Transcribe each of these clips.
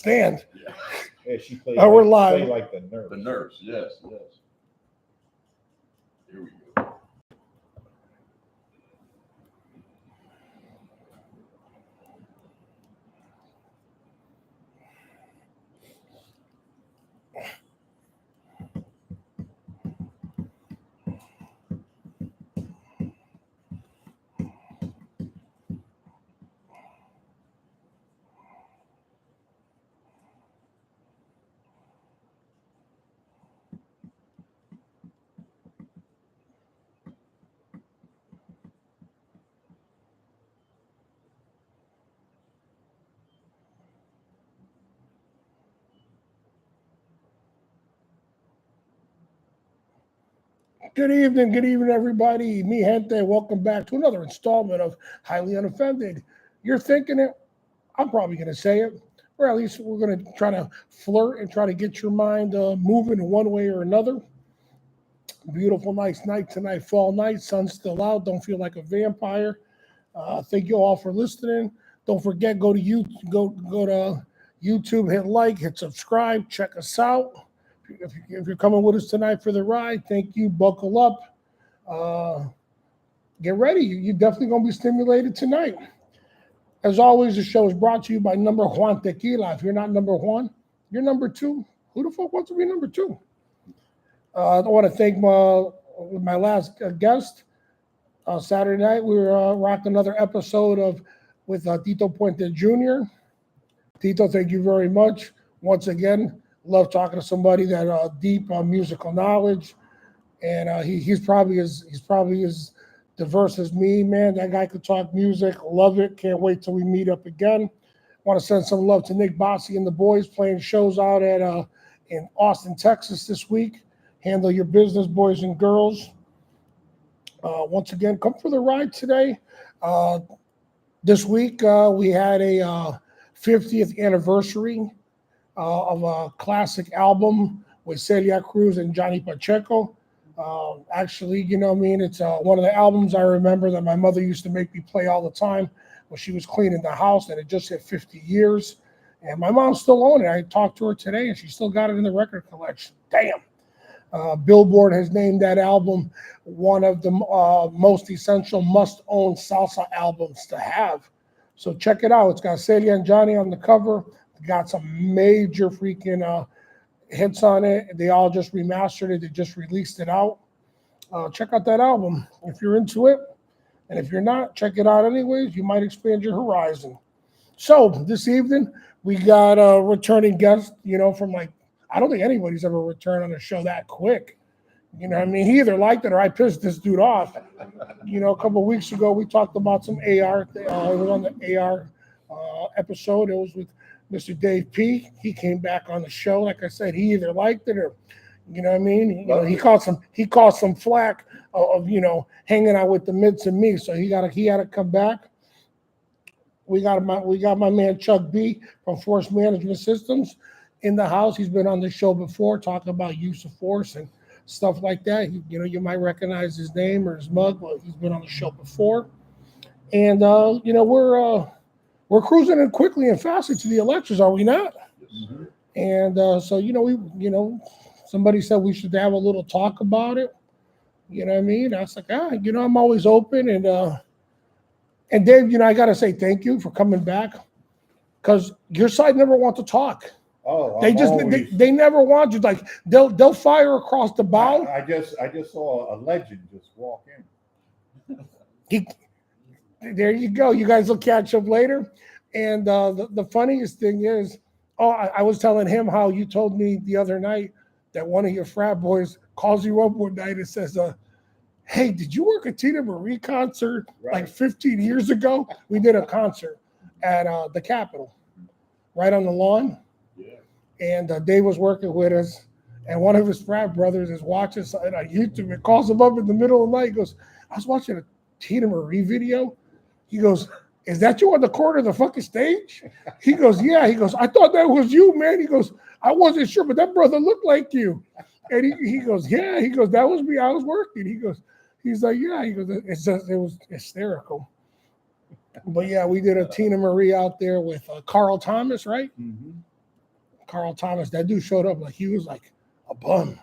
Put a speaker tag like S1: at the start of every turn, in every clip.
S1: stand.
S2: Yeah, she played.
S1: We're live.
S2: Played like the nurse.
S3: The nurse, yes. Here we go.
S1: Good evening, everybody. Mi gente, welcome back to another installment of Highly Unoffended. You're thinking it, I'm probably going to say it, or at least we're going to try to flirt and try to get your mind moving in one way or another. Beautiful, nice night tonight, fall night, sun's still out, don't feel like a vampire. Thank you all for listening. Don't forget, go to YouTube, hit like, hit subscribe, check us out. If you're coming with us tonight for the ride, thank you. Buckle up. Get ready. You're definitely going to be stimulated tonight. As always, the show is brought to you by Number Juan Tequila. If you're not number one, you're number two. Who the fuck wants to be number two? I want to thank my last guest. Saturday night, we were rocking another episode with Tito Puente Jr. Tito, thank you very much. Once again, love talking to somebody that deep musical knowledge, and he's probably as diverse as me, man. That guy could talk music, love it. Can't wait till we meet up again. Want to send some love to Nick Bossi and the boys playing shows out at in Austin, Texas this week. Handle your business, boys and girls. Once again, come for the ride today. This week we had a 50th anniversary of a classic album with Celia Cruz and Johnny Pacheco. Actually, you know what I mean? It's one of the albums I remember that my mother used to make me play all the time when she was cleaning the house, and it just hit 50 years. And my mom still owned it. I talked to her today, and she still got it in the record collection. Damn. Billboard has named that album one of the most essential must-own salsa albums to have. So check it out. It's got Celia and Johnny on the cover. Got some major freaking hits on it. They all just remastered it. They just released it out. Check out that album if you're into it. And if you're not, check it out anyways. You might expand your horizon. So this evening, we got a returning guest, from I don't think anybody's ever returned on a show that quick. You know what I mean? He either liked it or I pissed this dude off. A couple of weeks ago, we talked about some AR. It was on the AR episode. It was with Mr. Dave P. He came back on the show. Like I said, he either liked it or, you know what I mean? He caught some flack of hanging out with the mids and me. So he had to come back. We got my man Chuck B from Force Management Systems in the house. He's been on the show before talking about use of force and stuff like that. You might recognize his name or his mug, but he's been on the show before. And we're cruising in quickly and fastly to the elections, are we not?
S3: Mm-hmm.
S1: And so somebody said we should have a little talk about it. You know what I mean? I was like, I'm always open. And Dave, I gotta say thank you for coming back, because your side never wants to talk.
S2: Oh,
S1: they never want you. Like they'll fire across the bow.
S2: I just saw a legend just walk in.
S1: There you go. You guys will catch up later. And the funniest thing is, I was telling him how you told me the other night that one of your frat boys calls you up one night and says, hey, did you work a Tina Marie concert like 15 years ago? We did a concert at the Capitol, right on the lawn.
S3: Yeah.
S1: And Dave was working with us, and one of his frat brothers is watching something on YouTube. It calls him up in the middle of the night. He goes, I was watching a Tina Marie video. He goes, is that you on the corner of the fucking stage? He goes, yeah. He goes, I thought that was you, man. He goes, I wasn't sure, but that brother looked like you. And he goes, yeah. He goes, that was me. I was working. He's like, yeah. He goes, it was hysterical. But yeah, we did a Tina Marie out there with Carl Thomas, right?
S2: Mm-hmm.
S1: Carl Thomas, that dude showed up like he was like a bum.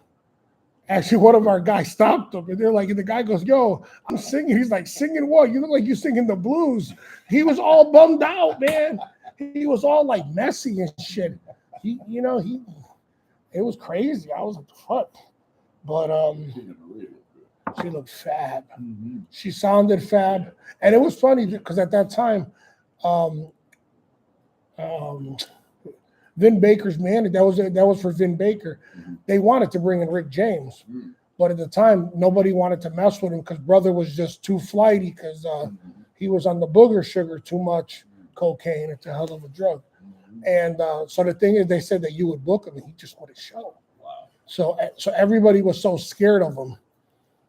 S1: Actually, one of our guys stopped him, and they're like, and the guy goes, "Yo, I'm singing." He's like, "Singing what? You look like you're singing the blues." He was all bummed out, man. He was all like messy and shit. It was crazy. I was like, "Fuck," but she looked fab.
S2: Mm-hmm.
S1: She sounded fab, and it was funny because at that time, um, Vin Baker's man, that was for Vin Baker.
S2: Mm-hmm.
S1: They wanted to bring in Rick James,
S2: Mm-hmm.
S1: but at the time nobody wanted to mess with him because brother was just too flighty because he was on the booger sugar too much, cocaine. It's a hell of a drug.
S2: Mm-hmm.
S1: And so the thing is, they said that you would book him and he just wouldn't show.
S2: Wow.
S1: So everybody was so scared of him.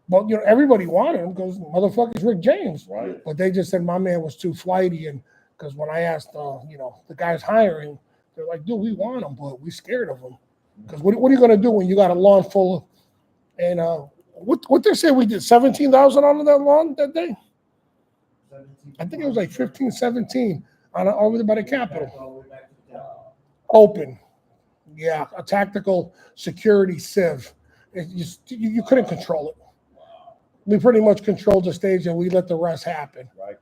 S1: But everybody wanted him because motherfucker's Rick James.
S2: Right.
S1: But they just said my man was too flighty, and because when I asked, the guys hiring, they're like, "Dude, we want him, but we scared of him. Because what are you gonna do when you got a lawn full of?" And what they say we did 17,000 on that lawn that day. I think it was like 15, 17 over there by the Capitol. Open, yeah, a tactical security civ. You couldn't control it. We pretty much controlled the stage and we let the rest happen.
S2: Right.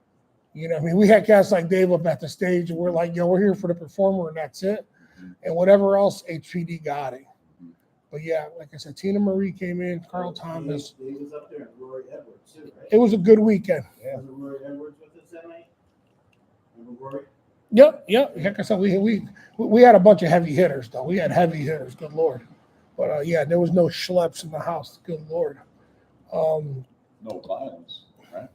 S1: You know what I mean? We had guys like Dave up at the stage and we're like, "Yo, we're here for the performer and that's it."
S2: Mm-hmm.
S1: And whatever else, HPD got it. But yeah, like I said, Tina Marie came in, Carl Thomas.
S3: He was up there and Rory Edwards too, right?
S1: It was a good weekend.
S2: Yeah.
S3: Was it Rory Edwards with us that night? Remember Rory?
S1: Yep. Like I said, we had a bunch of heavy hitters though. We had heavy hitters, good Lord. But yeah, there was no schleps in the house, good Lord.
S4: No violence, right?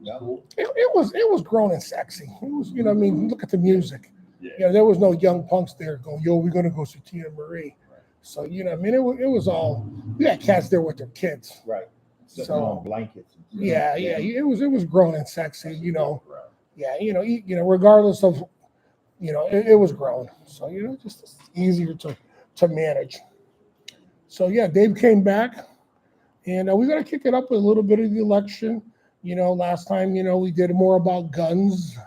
S2: Yeah.
S4: Cool.
S1: It was grown and sexy. It was, you know what I mean? Look at the music.
S4: Yeah.
S1: There was no young punks there going, "Yo, we're gonna go see Tina Marie."
S4: Right.
S1: So it was all, we had cats there with their kids.
S2: Right. Sitting
S1: So,
S2: on blankets. And stuff.
S1: Yeah, it was grown and sexy,
S4: Right.
S1: Yeah, regardless of, it was grown. So just easier to manage. So yeah, Dave came back, and we're gonna kick it up with a little bit of the election. Last time, we did more about guns,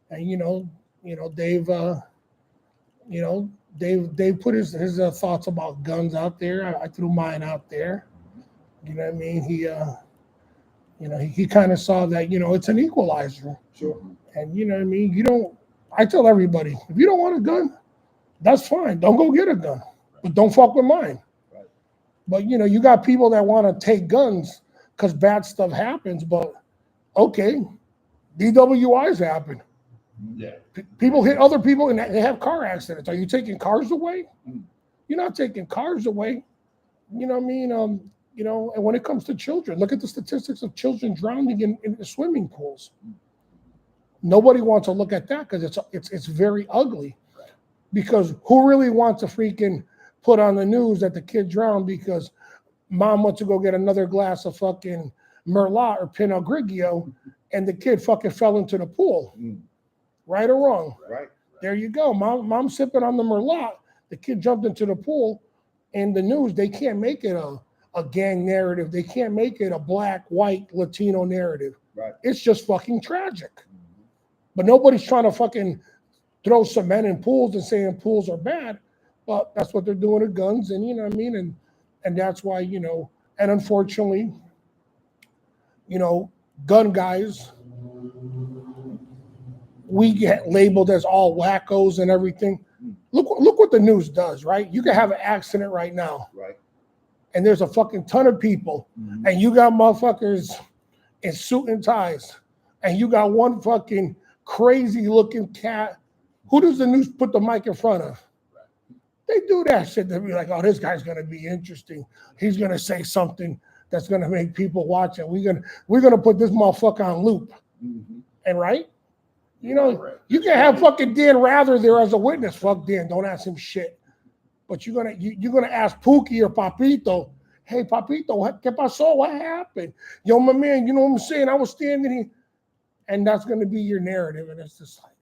S1: and Dave, Dave put his thoughts about guns out there. I threw mine out there. You know what I mean? He kind of saw that, it's an equalizer.
S2: Sure.
S1: And you know what I mean? I tell everybody, if you don't want a gun, that's fine. Don't go get a gun, but don't fuck with mine.
S2: Right.
S1: But you got people that want to take guns because bad stuff happens. But okay, DWIs happen.
S4: Yeah.
S1: People hit other people and they have car accidents. Are you taking cars away? You're not taking cars away. You know what I mean? And when it comes to children, look at the statistics of children drowning in the swimming pools. Nobody wants to look at that because it's very ugly.
S4: Right.
S1: Because who really wants to freaking put on the news that the kid drowned because mom went to go get another glass of fucking Merlot or Pinot Grigio and the kid fucking fell into the pool? Right or wrong?
S2: Right.
S1: There you go. Mom sipping on the Merlot. The kid jumped into the pool. And the news, they can't make it a gang narrative. They can't make it a black, white, Latino narrative.
S2: Right.
S1: It's just fucking tragic. But nobody's trying to fucking throw cement in pools and saying pools are bad. But that's what they're doing with guns. And you know what I mean? And that's why, and unfortunately, gun guys, we get labeled as all wackos and everything. Look what the news does, right? You can have an accident right now.
S2: Right.
S1: And there's a fucking ton of people, and you got motherfuckers in suit and ties, and you got one fucking crazy looking cat. Who does the news put the mic in front of? They do that shit. They'll be like, "Oh, this guy's gonna be interesting. He's gonna say something that's gonna make people watch it. We're gonna put this motherfucker on loop." And right? You can have fucking Dan Rather there as a witness. Fuck Dan, don't ask him shit. But you're gonna ask Pookie or Papito, "Hey Papito, ¿qué pasó? What happened? Yo, my man, you know what I'm saying? I was standing here," and that's gonna be your narrative, and it's just like,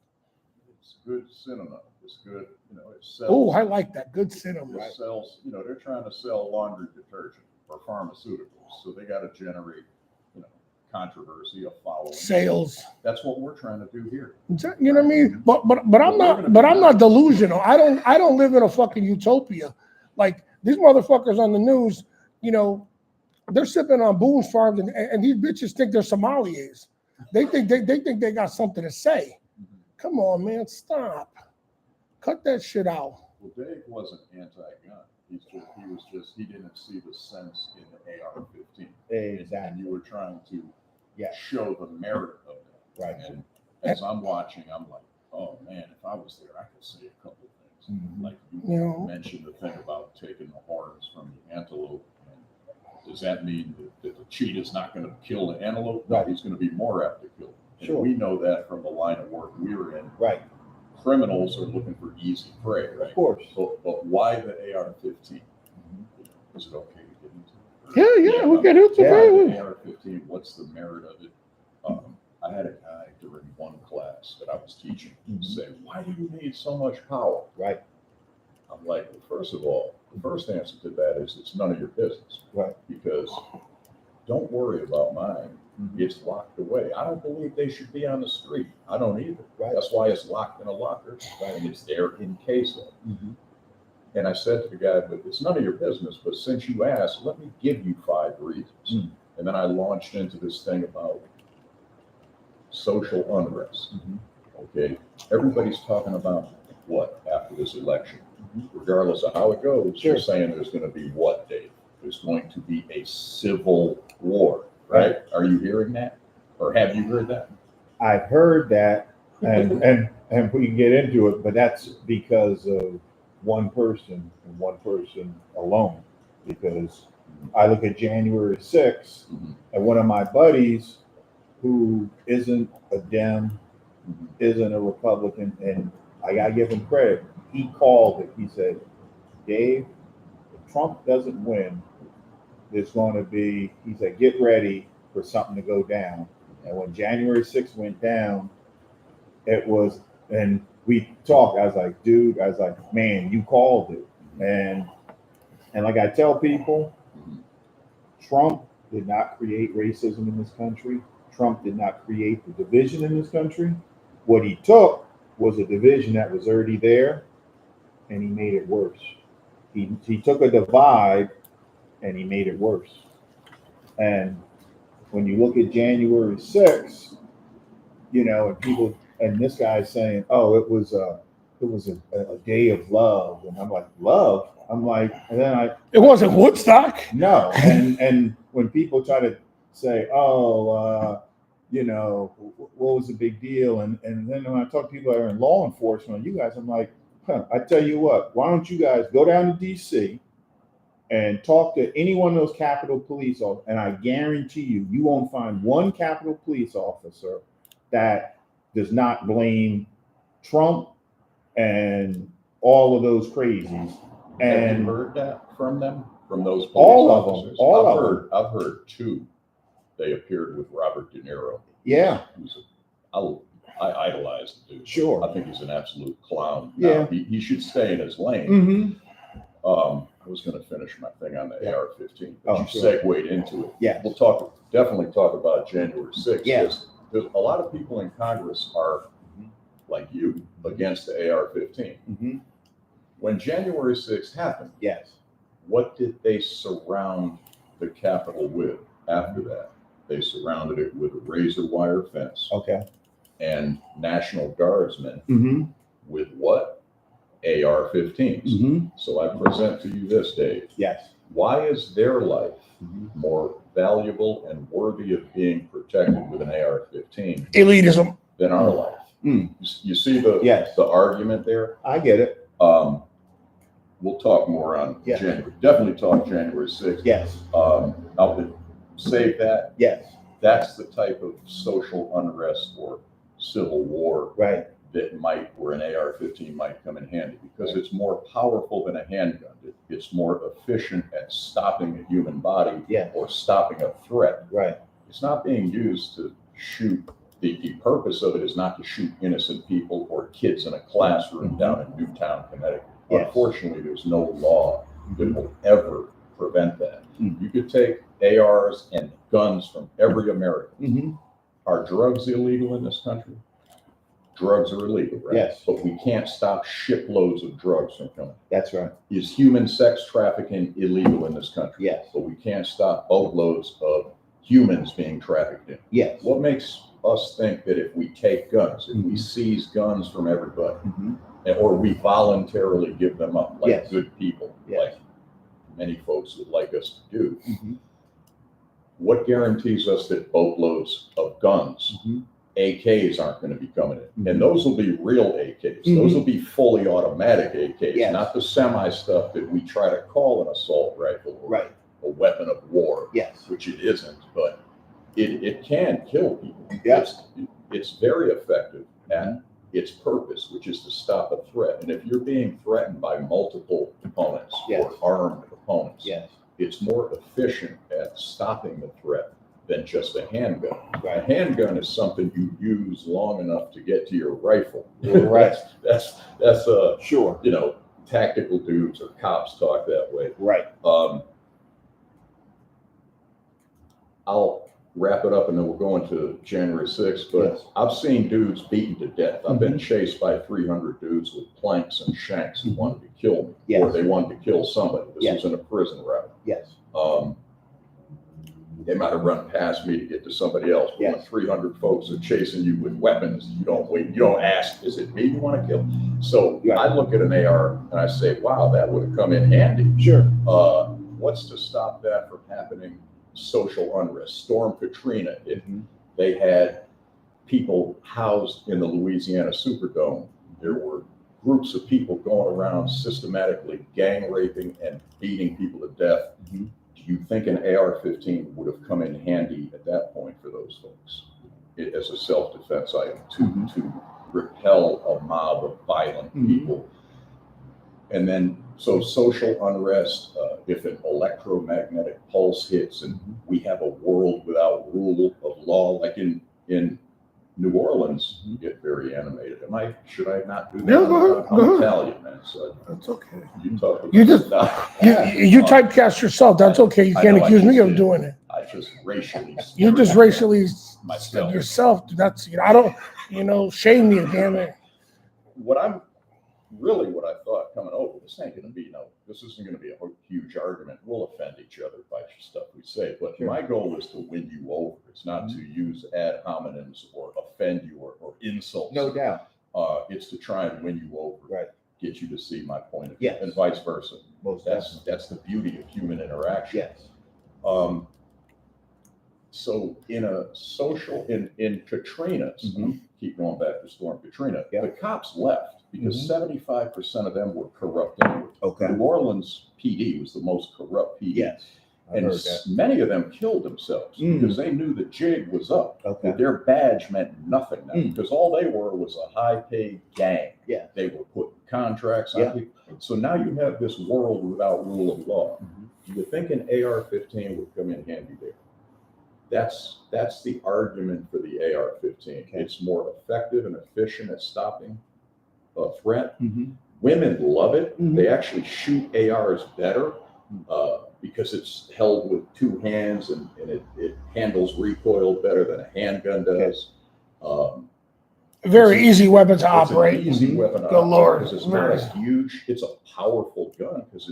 S4: It's good cinema. It's good, it sells.
S1: oh, I like that. Good cinema.
S4: It sells, they're trying to sell laundry detergent or pharmaceuticals, so they got to generate, controversy, a following.
S1: Sales.
S4: That's what we're trying to do here.
S1: You know what I mean? But I'm not delusional. I don't live in a fucking utopia. Like these motherfuckers on the news, you know, they're sipping on booze farms, and these bitches think they're sommeliers. They think they got something to say. Come on, man, stop. Cut that shit out.
S4: Well, Dave wasn't anti-gun. He didn't see the sense in the AR-15.
S2: Exactly.
S4: And you were trying to
S2: Yeah.
S4: show the merit of that.
S2: Right.
S4: And as I'm watching, I'm like, oh man, if I was there, I could say a couple of things.
S2: Mhm.
S4: Like
S1: You know.
S4: mentioned the thing about taking the horns from the antelope. And does that mean that the cheetah's not going to kill the antelope? No,
S2: Right.
S4: he's going to be more apt to kill them. And
S2: Sure.
S4: we know that from the line of work we were in.
S2: Right.
S4: Criminals are looking for easy prey, right?
S2: Of course.
S4: But why the AR-15? Is it okay to get into?
S1: Yeah, we get into
S4: The
S1: it.
S4: AR-15. What's the merit of it? I had a guy during one class that I was teaching say, "Why do you need so much power?"
S2: Right.
S4: I'm like, well, first of all, the first answer to that is it's none of your business.
S2: Right.
S4: Because don't worry about mine.
S2: Mhm.
S4: It's locked away. I don't believe they should be on the street. I don't either.
S2: Right.
S4: That's why it's locked in a locker. Right. And it's there in case of.
S2: Mhm.
S4: And I said to the guy, but it's none of your business. But since you asked, let me give you 5 reasons.
S2: Mm.
S4: And then I launched into this thing about social unrest.
S2: Mhm.
S4: Okay. Everybody's talking about what after this election. Regardless of how it goes,
S2: Sure.
S4: you're saying there's going to be what, Dave? There's going to be a civil war, right? Are you hearing that? Or have you heard that?
S2: I've heard that, and we can get into it, but that's because of one person and one person alone. Because I look at January 6th,
S4: Mhm.
S2: and one of my buddies who isn't a Dem, isn't a Republican, and I gotta give him credit. He called it. He said, Dave, if Trump doesn't win, there's going to be, he said, get ready for something to go down. And when January 6th went down, it was, and we talked, I was like, dude, I was like, man, you called it. And like I tell people, Trump did not create racism in this country. Trump did not create the division in this country. What he took was a division that was already there, and he made it worse. He took a divide and he made it worse. And when you look at January 6th, you know, and people, and this guy's saying, oh, it was a day of love. And I'm like, love? I'm like, and then
S1: It wasn't Woodstock.
S2: no. And when people try to say, oh, you know, what was the big deal? And then when I talk to people that are in law enforcement, you guys, I'm like, I tell you what, why don't you guys go down to DC and talk to any one of those Capitol Police officers, and I guarantee you won't find one Capitol Police officer that does not blame Trump and all of those crazies.
S4: Have
S2: And
S4: you heard that from them? From those police
S2: all of them,
S4: officers?
S2: all of them.
S4: I've heard 2. They appeared with Robert De Niro.
S2: Yeah,
S4: I idolize the dude.
S2: sure.
S4: I think he's an absolute clown.
S2: Yeah.
S4: Now, he should stay in his lane.
S2: Mm-hmm.
S4: I was going to finish my thing on the
S2: Yeah.
S4: AR-15, but
S2: Oh,
S4: you
S2: sure.
S4: segued into it.
S2: Yeah.
S4: We'll definitely talk about January 6th.
S2: Yeah.
S4: There's a lot of people in Congress are, like you, against the AR-15.
S2: Mm-hmm.
S4: When January 6th happened,
S2: Yes.
S4: what did they surround the Capitol with after that? They surrounded it with a razor wire fence
S2: Okay.
S4: and National Guardsmen
S2: Mm-hmm.
S4: with what? AR-15s.
S2: Mm-hmm.
S4: So I present to you this, Dave.
S2: Yes.
S4: Why is their life
S2: Mm-hmm.
S4: more valuable and worthy of being protected with an AR-15
S1: Elitism.
S4: than our life?
S2: Mm.
S4: You see the
S2: Yes.
S4: the argument there?
S2: I get it.
S4: We'll talk more on
S2: Yeah.
S4: January. Definitely talk January 6th.
S2: Yes.
S4: I'll save that.
S2: Yes.
S4: That's the type of social unrest or civil war
S2: Right.
S4: that where an AR-15 might come in handy, because it's more powerful than a handgun. It's more efficient at stopping a human body
S2: Yeah.
S4: or stopping a threat.
S2: Right.
S4: It's not being used to shoot. The purpose of it is not to shoot innocent people or kids in a classroom down in Newtown, Connecticut.
S2: Yes.
S4: Unfortunately, there's no law that will ever prevent that. You could take ARs and guns from every American.
S2: Mm-hmm.
S4: Are drugs illegal in this country? Drugs are illegal, right?
S2: Yes.
S4: But we can't stop shiploads of drugs from coming.
S2: That's right.
S4: Is human sex trafficking illegal in this country?
S2: Yes.
S4: But we can't stop boatloads of humans being trafficked in.
S2: Yes.
S4: What makes us think that if we take guns, if we
S2: Mhm.
S4: seize guns from everybody,
S2: Mm-hmm.
S4: or we voluntarily give them up like
S2: Yes.
S4: good people,
S2: Yes.
S4: like many folks would like us to do,
S2: Mm-hmm.
S4: what guarantees us that boatloads of guns,
S2: Mm-hmm.
S4: AKs aren't going to be coming in?
S2: Mhm.
S4: And those will be real AKs.
S2: Mhm.
S4: Those will be fully automatic AKs,
S2: Yes.
S4: not the semi stuff that we try to call an assault rifle or
S2: Right.
S4: a weapon of war,
S2: Yes.
S4: which it isn't, but it can kill people.
S2: Yes.
S4: It's very effective at its purpose, which is to stop a threat. And if you're being threatened by multiple opponents
S2: Yes.
S4: or armed opponents,
S2: Yes.
S4: it's more efficient at stopping the threat than just a handgun. A
S2: Right.
S4: handgun is something you use long enough to get to your rifle.
S2: Right.
S4: That's
S2: Sure.
S4: tactical dudes or cops talk that way.
S2: Right.
S4: I'll wrap it up and then we'll go into January 6th, but
S2: Yes.
S4: I've seen dudes beaten to death. I've been chased by 300 dudes with planks and shanks who wanted to kill me,
S2: Yes.
S4: or they wanted to kill somebody. This
S2: Yes.
S4: was in a prison route.
S2: Yes.
S4: They might have run past me to get to somebody else. But when
S2: Yes.
S4: 300 folks are chasing you with weapons, you don't wait. You don't ask, is it me you want to kill? So
S2: Right.
S4: I look at an AR and I say, wow, that would have come in handy.
S2: Sure.
S4: What's to stop that from happening? Social unrest. Storm Katrina hit.
S2: Mhm.
S4: They had people housed in the Louisiana Superdome. There were groups of people going around systematically gang raping and beating people to death.
S2: Mhm.
S4: Do you think an AR-15 would have come in handy at that point for those folks as a self-defense item to repel a mob of violent people? And then, so social unrest, if an electromagnetic pulse hits and we have a world without rule of law, like in New Orleans, you get very animated. Should I not do that?
S1: Yeah, go ahead,
S4: I'm
S1: go ahead.
S4: Italian, man, so
S1: That's okay.
S4: you talk about
S1: You just-
S4: stuff.
S1: You typecast yourself. That's okay. You
S4: I
S1: can't
S4: know, I
S1: accuse me
S4: just
S1: of
S4: did.
S1: doing it.
S4: I just racially.
S1: You just racially
S4: Myself.
S1: yourself. That's I don't shame me. Damn it.
S4: What I thought coming over, this ain't gonna be this isn't gonna be a huge argument. We'll offend each other by stuff we say, but
S2: Sure.
S4: my goal is to win you over. It's not to use ad hominems or offend you or insult.
S2: No doubt.
S4: It's to try and win you over.
S2: Right.
S4: Get you to see my point of view,
S2: Yes.
S4: and vice versa.
S2: Most
S4: That's
S2: definitely.
S4: the beauty of human interaction.
S2: Yes.
S4: So in in Katrina's,
S2: Mhm.
S4: keep going back to Storm Katrina,
S2: Yeah.
S4: the cops left because 75% of them were corrupt anyway.
S2: Okay.
S4: New Orleans PD was the most corrupt PD.
S2: Yes. I
S4: And
S2: heard that.
S4: many of them killed themselves because they knew the jig was up.
S2: Okay.
S4: That their badge meant nothing now
S2: Mm.
S4: because all they were was a high-paid gang.
S2: Yeah.
S4: They were putting contracts on
S2: Yeah.
S4: people. So now you have this world without rule of law. Do you think an AR-15 would come in handy there? That's the argument for the AR-15.
S2: Okay.
S4: It's more effective and efficient at stopping a threat.
S2: Mhm.
S4: Women love it.
S2: Mhm.
S4: They actually shoot ARs better because it's held with two hands and it handles recoil better than a handgun does.
S1: Very easy weapon to
S4: It's an
S1: operate.
S4: easy weapon to
S1: Good Lord.
S4: because it's not a huge. It's a powerful gun because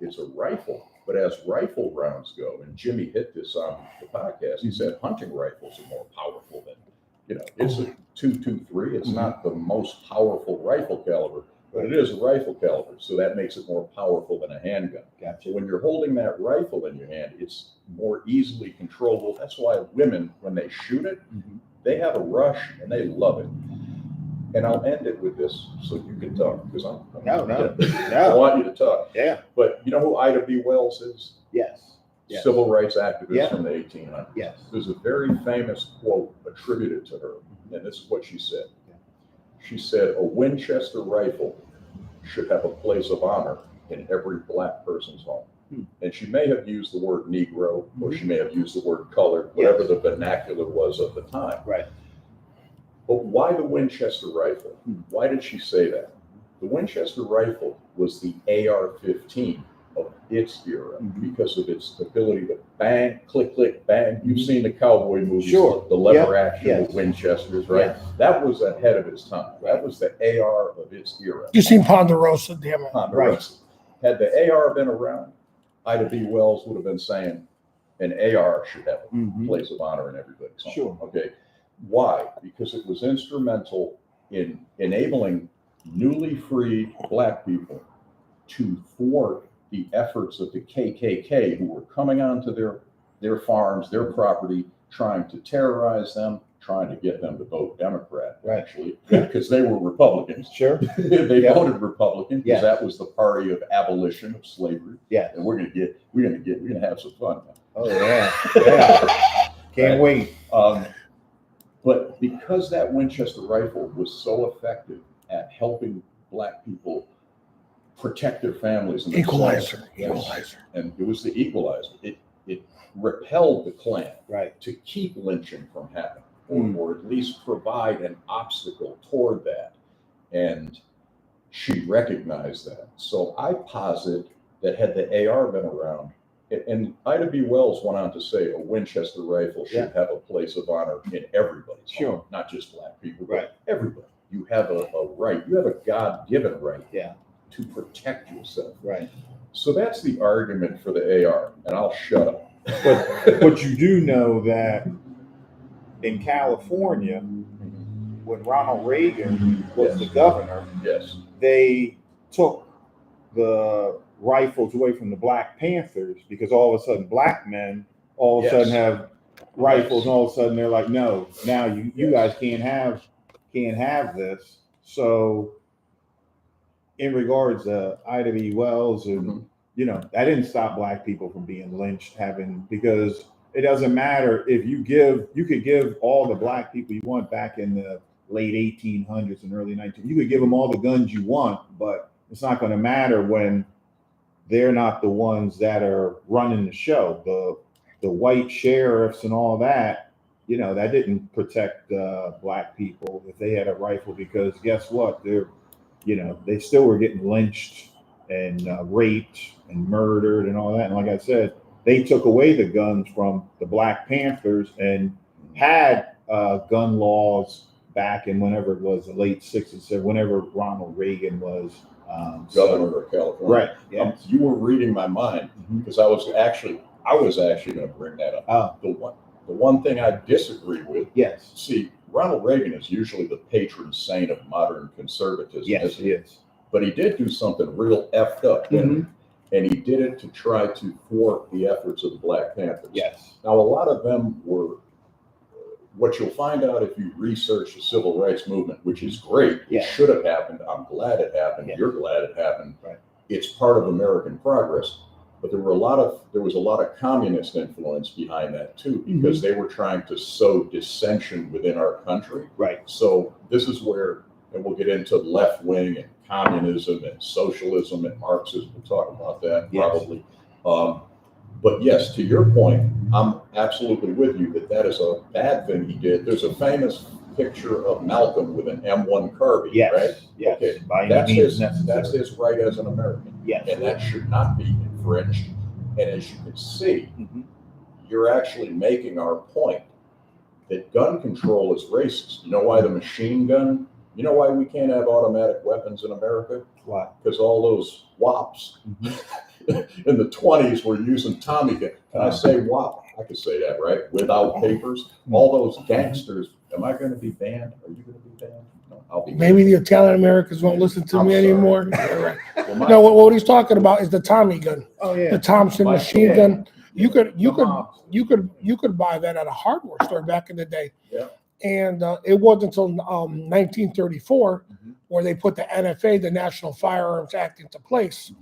S4: it's a rifle. But as rifle rounds go, and Jimmy hit this on the podcast, he said hunting rifles are more powerful than it's a .223. It's not the most powerful rifle caliber, but it is a rifle caliber, so that makes it more powerful than a handgun.
S2: Gotcha.
S4: So when you're holding that rifle in your hand, it's more easily controllable. That's why women, when they shoot it, they have a rush and they love it. And I'll end it with this so you can talk because I want you to talk.
S2: Yeah.
S4: But you know who Ida B. Wells is?
S2: Yes. Yes.
S4: Civil rights activist
S2: Yeah.
S4: from the 1800s.
S2: Yes.
S4: There's a very famous quote attributed to her, and this is what she said. She said, "A Winchester rifle should have a place of honor in every black person's home." And she may have used the word Negro, or she may have used the word colored, whatever the vernacular was of the time.
S2: Right.
S4: But why the Winchester rifle? Why did she say that? The Winchester rifle was the AR-15 of its era
S2: Mhm.
S4: because of its ability to bang, click, click, bang. You've seen the cowboy movies,
S2: Sure.
S4: the lever
S2: Yep.
S4: action
S2: Yes.
S4: with Winchesters, right?
S2: Yes.
S4: That was ahead of its time.
S2: Right.
S4: That was the AR of its era.
S1: You seen Ponderosa, damn it.
S4: Ponderosa. Had the AR been around, Ida B. Wells would have been saying an AR should have a
S2: Mhm.
S4: place of honor in everybody's home.
S2: Sure.
S4: Okay. Why? Because it was instrumental in enabling newly freed Black people to thwart the efforts of the KKK, who were coming onto their farms, their property, trying to terrorize them, trying to get them to vote Democrat,
S2: Right.
S4: actually,
S2: Yeah.
S4: because they were Republicans.
S2: Sure.
S4: They
S2: Yeah.
S4: voted Republican
S2: Yes.
S4: because that was the party of abolition of slavery.
S2: Yeah.
S4: And we're gonna have some fun.
S2: Oh yeah. Yeah. Can't
S4: Right.
S2: wait.
S4: But because that Winchester rifle was so effective at helping Black people protect their families and themselves,
S1: Equalizer.
S4: yes,
S1: Equalizer.
S4: and it was the equalizer. It repelled the Klan
S2: Right.
S4: to keep lynching from happening,
S2: Mm.
S4: or at least provide an obstacle toward that. And she recognized that. So I posit that had the AR been around, and Ida B. Wells went on to say a Winchester rifle should have a place of honor in everybody's
S2: Sure.
S4: home, not just Black people,
S2: Right.
S4: but everybody. You have a right, you have a God-given right
S2: Yeah.
S4: to protect yourself.
S2: Right.
S4: So that's the argument for the AR, and I'll shut up.
S2: But you do know that in California, when Ronald Reagan was the governor,
S4: Yes.
S2: they took the rifles away from the Black Panthers because all of a sudden Black men all of a
S4: Yes.
S2: sudden have rifles, and all of a sudden they're like, no, now you
S4: Yes.
S2: guys can't have this. So in regards to Ida B. Wells, and
S4: Mhm.
S2: that didn't stop Black people from being lynched, because it doesn't matter if you could give all the Black people you want back in the late 1800s and early 1900s, you could give them all the guns you want, but it's not going to matter when they're not the ones that are running the show. The white sheriffs and all that, that didn't protect Black people if they had a rifle, because guess what? They still were getting lynched and raped and murdered and all that. And like I said, they took away the guns from the Black Panthers and had gun laws back in whenever it was, the late 60s, whenever Ronald Reagan was
S4: Governor of California.
S2: Right. Yeah.
S4: You were reading my mind, because I was actually going to bring that up. The one thing I disagree with.
S2: Yes.
S4: See, Ronald Reagan is usually the patron saint of modern conservatism.
S2: Yes, he is.
S4: But he did do something real effed up, and he did it to try to thwart the efforts of the Black Panthers.
S2: Yes.
S4: Now, a lot of them were. What you'll find out if you research the civil rights movement, which is great,
S2: Yeah.
S4: it should have happened. I'm glad it happened.
S2: Yeah.
S4: You're glad it happened.
S2: Right.
S4: It's part of American progress. But there was a lot of communist influence behind that too, because they were trying to sow dissension within our country.
S2: Right.
S4: So this is where, and we'll get into left wing and communism and socialism and Marxism. We'll talk about that probably. But yes, to your point, I'm absolutely with you that is a bad thing he did. There's a famous picture of Malcolm with an M1 carbine,
S2: Yes.
S4: right?
S2: Yes.
S4: Okay,
S2: By any
S4: that's
S2: means
S4: that's his right as an American.
S2: Yes.
S4: And that should not be infringed. And as you can see, you're actually making our point that gun control is racist. You know why the machine gun? You know why we can't have automatic weapons in America?
S2: Why?
S4: Because all those WAPs in the 20s were using Tommy gun. Can I say WAP? I could say that, right? Without papers. All those gangsters. Am I going to be banned? Are you going to be banned? No, I'll be.
S1: Maybe the Italian Americans won't listen to
S4: I'm
S1: me
S4: sorry.
S1: anymore.
S4: Well,
S1: No, what he's talking about is the Tommy gun,
S2: Oh yeah.
S1: the Thompson
S4: My-
S1: machine gun. You could
S2: mobs.
S1: buy that at a hardware store back in the day.
S4: Yeah.
S1: And it wasn't until 1934 where they put the NFA, the National Firearms Act, into place.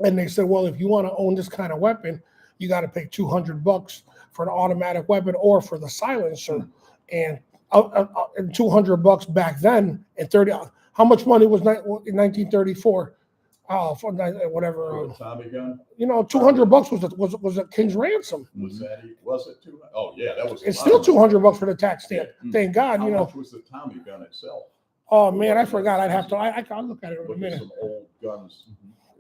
S1: And they said, well, if you want to own this kind of weapon, you got to pay $200 for an automatic weapon or for the silencer. And $200 back then, and 30. How much money was in 1934? For whatever.
S4: For a Tommy gun?
S1: $200 was a king's ransom.
S4: Was it too? Oh yeah, that was.
S1: It's still $200 for the tax stamp.
S4: Yeah.
S1: Thank God,
S4: How much was the Tommy gun itself?
S1: Oh man, I forgot. I'll look at it in a
S4: Look at
S1: minute.
S4: some old guns.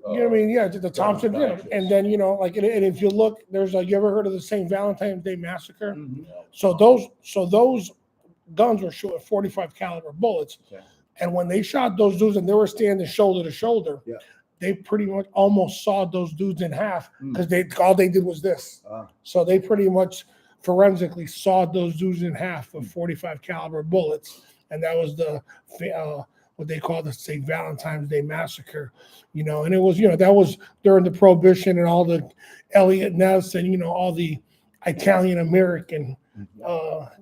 S1: You know what I mean? Yeah, the Thompson. Yeah. And then, you know, like, and if you look, there's like, you ever heard of the St. Valentine's Day Massacre?
S2: Mhm.
S1: So those guns were shooting 45 caliber bullets.
S2: Okay.
S1: And when they shot those dudes and they were standing shoulder to shoulder,
S2: Yeah.
S1: they pretty much almost sawed those dudes in half
S2: Mm.
S1: because all they did was this.
S2: Ah.
S1: So they pretty much forensically sawed those dudes in half with 45 caliber bullets. And that was the what they call the St. Valentine's Day Massacre, you know, and it was, you know, that was during the Prohibition and all the Elliot Ness and, you know, all the Italian American,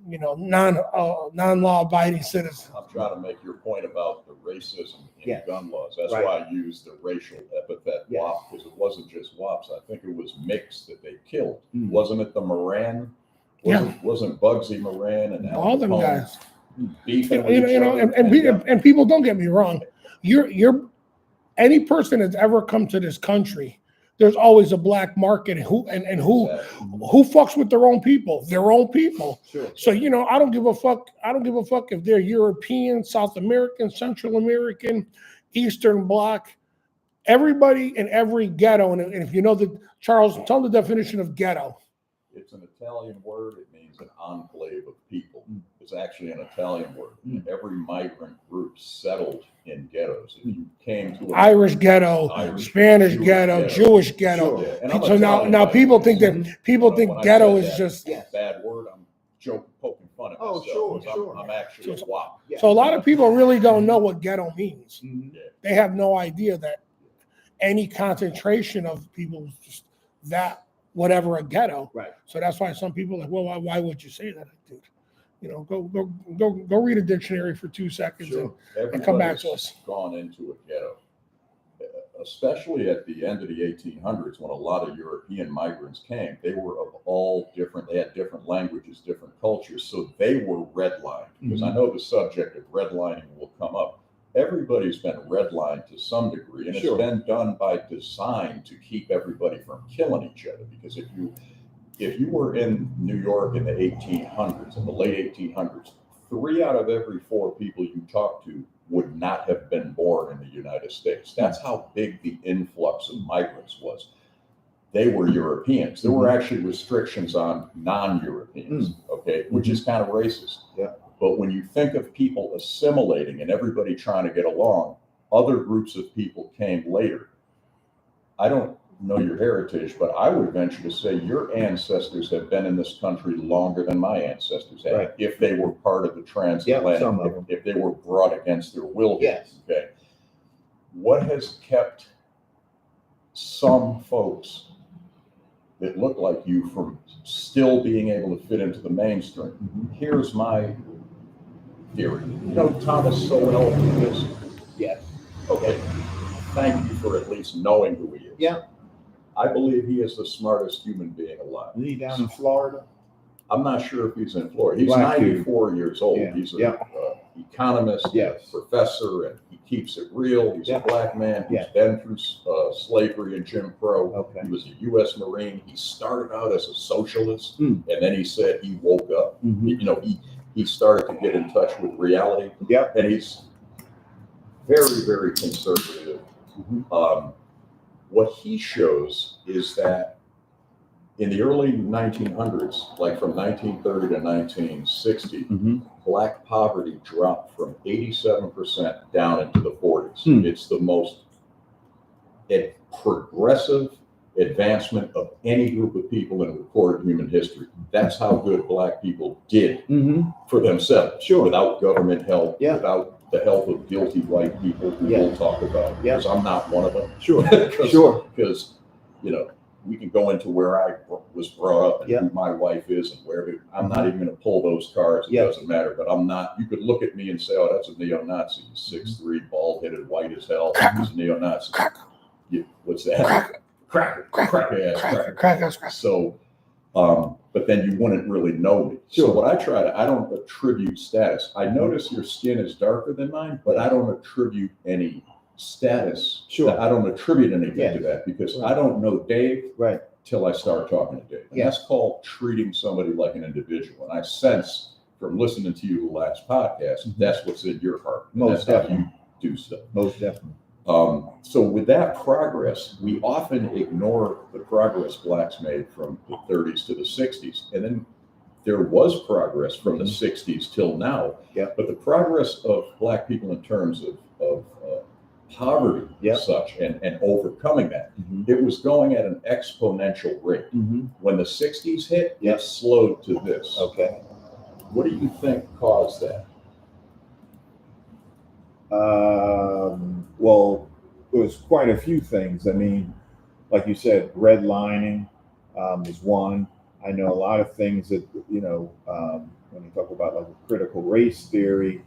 S1: you know, non-law abiding citizens.
S4: I'm trying to make your point about the racism in
S2: Yeah.
S4: gun laws. That's
S2: Right.
S4: why I used the racial epithet
S2: Yeah.
S4: WAP, because it wasn't just WAPs. I think it was mixed that they killed.
S2: Mm.
S4: Wasn't it the Moran?
S1: Yeah.
S4: Wasn't Bugsy Moran and Al
S1: All them
S4: Capone
S1: guys.
S4: beefing with
S1: You
S4: each
S1: know,
S4: other?
S1: and people, don't get me wrong. You're any person that's ever come to this country, there's always a black market, and who fucks with their own people,
S2: Sure.
S1: So, you know, I don't give a fuck if they're European, South American, Central American, Eastern Bloc. Everybody in every ghetto, and if you know Charles, tell the definition of ghetto.
S4: It's an Italian word. It means an enclave of people. It's actually an Italian word. Every migrant group settled in ghettos. If you came to
S1: Irish ghetto, Spanish ghetto, Jewish ghetto.
S4: Sure. And I'm
S1: So now
S4: Italian, by
S1: people
S4: the
S1: think
S4: way.
S1: that people think
S4: When I
S1: ghetto
S4: said
S1: is
S4: that,
S1: just.
S2: Yes.
S4: bad word. I'm joking, poking fun at
S2: Oh,
S4: myself.
S2: sure,
S4: 'Cause
S2: sure.
S4: I'm actually a WAP.
S2: Yeah.
S1: So a lot of people really don't know what ghetto means.
S2: Mhm.
S1: They have no idea that any concentration of people is just that whatever a ghetto.
S2: Right.
S1: So that's why some people are like, well, why would you say that, dude? You know, go read a dictionary for 2 seconds
S2: Sure.
S1: and come back
S4: Everybody's
S1: to us.
S4: gone into a ghetto, especially at the end of the 1800s when a lot of European migrants came. They were of all different, they had different languages, different cultures, so they were redlined. Because I know the subject of redlining will come up. Everybody's been redlined to some degree, and
S2: Sure.
S4: it's been done by design to keep everybody from killing each other. Because if you were in New York in the 1800s, in the late 1800s, 3 out of every 4 people you talked to would not have been born in the United States. That's how big the influx of migrants was. They were Europeans. There were actually restrictions on non-Europeans, okay, which is kind of racist.
S2: Yeah.
S4: But when you think of people assimilating and everybody trying to get along, other groups of people came later. I don't know your heritage, but I would venture to say your ancestors have been in this country longer than my ancestors had,
S2: Right.
S4: if they were part of the transatlantic,
S2: some of them.
S4: if they were brought against their will.
S2: Yes.
S4: Okay. What has kept some folks that look like you from still being able to fit into the mainstream? Here's my theory. You know Thomas Sowell is?
S2: Yes.
S4: Okay. Thank you for at least knowing who he is.
S2: Yeah.
S4: I believe he is the smartest human being alive.
S2: Is he down in Florida?
S4: I'm not sure if he's in Florida. He's
S2: Black dude.
S4: 94 years old.
S2: Yeah.
S4: He's an
S2: Yeah.
S4: economist,
S2: Yes.
S4: professor, and he keeps it real. He's
S2: Yeah.
S4: a black man who's
S2: Yeah.
S4: been through slavery and Jim Crow.
S2: Okay.
S4: He was a U.S. Marine. He started out as a socialist,
S2: Mm.
S4: and then he said he woke up.
S2: Mhm.
S4: You know, he started to get in touch with reality.
S2: Yep.
S4: And he's very, very conservative. What he shows is that in the early 1900s, like from 1930 to 1960, Black poverty dropped from 87% down into the 40s. It's the most progressive advancement of any group of people in recorded human history. That's how good Black people did for themselves,
S2: Sure.
S4: without government help,
S2: Yeah.
S4: without the help of guilty white people who
S2: Yeah.
S4: we'll talk about,
S2: Yeah.
S4: because I'm not one of them.
S2: Sure. Sure.
S4: Because, you know, we can go into where I was brought up and
S2: Yeah.
S4: who my wife is and where I'm not even going to pull those cards. It
S2: Yeah.
S4: doesn't matter. But I'm not. You could look at me and say, "Oh, that's a neo-Nazi. He's 6'3", bald-headed, white as hell. He's a neo-Nazi." What's that? Cracker. So, but then you wouldn't really know me.
S2: Sure.
S4: So what I don't attribute status. I notice your skin is darker than mine, but I don't attribute any status.
S2: Sure.
S4: I don't attribute anything
S2: Yeah.
S4: to that because
S2: Right.
S4: I don't know Dave
S2: Right.
S4: till I start talking to Dave. And
S2: Yeah.
S4: that's called treating somebody like an individual. And I sense from listening to you the last podcast, that's what's in your heart. And
S2: Most
S4: that's how
S2: definitely.
S4: you do stuff.
S2: Most definitely.
S4: So with that progress, we often ignore the progress blacks made from the 30s to the 60s. And then there was progress from the 60s till now.
S2: Yeah.
S4: But the progress of black people in terms of poverty such and overcoming that, it was going at an exponential rate. When the 60s hit, it slowed to this.
S2: Okay.
S4: What do you think caused that?
S2: Well, it was quite a few things. I mean, like you said, redlining is one. I know a lot of things that, you know, when you talk about like critical race theory,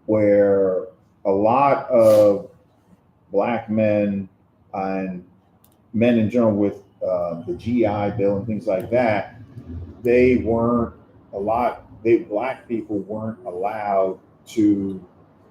S2: where a lot of black men and men in general with the GI Bill and things like that, black people weren't allowed to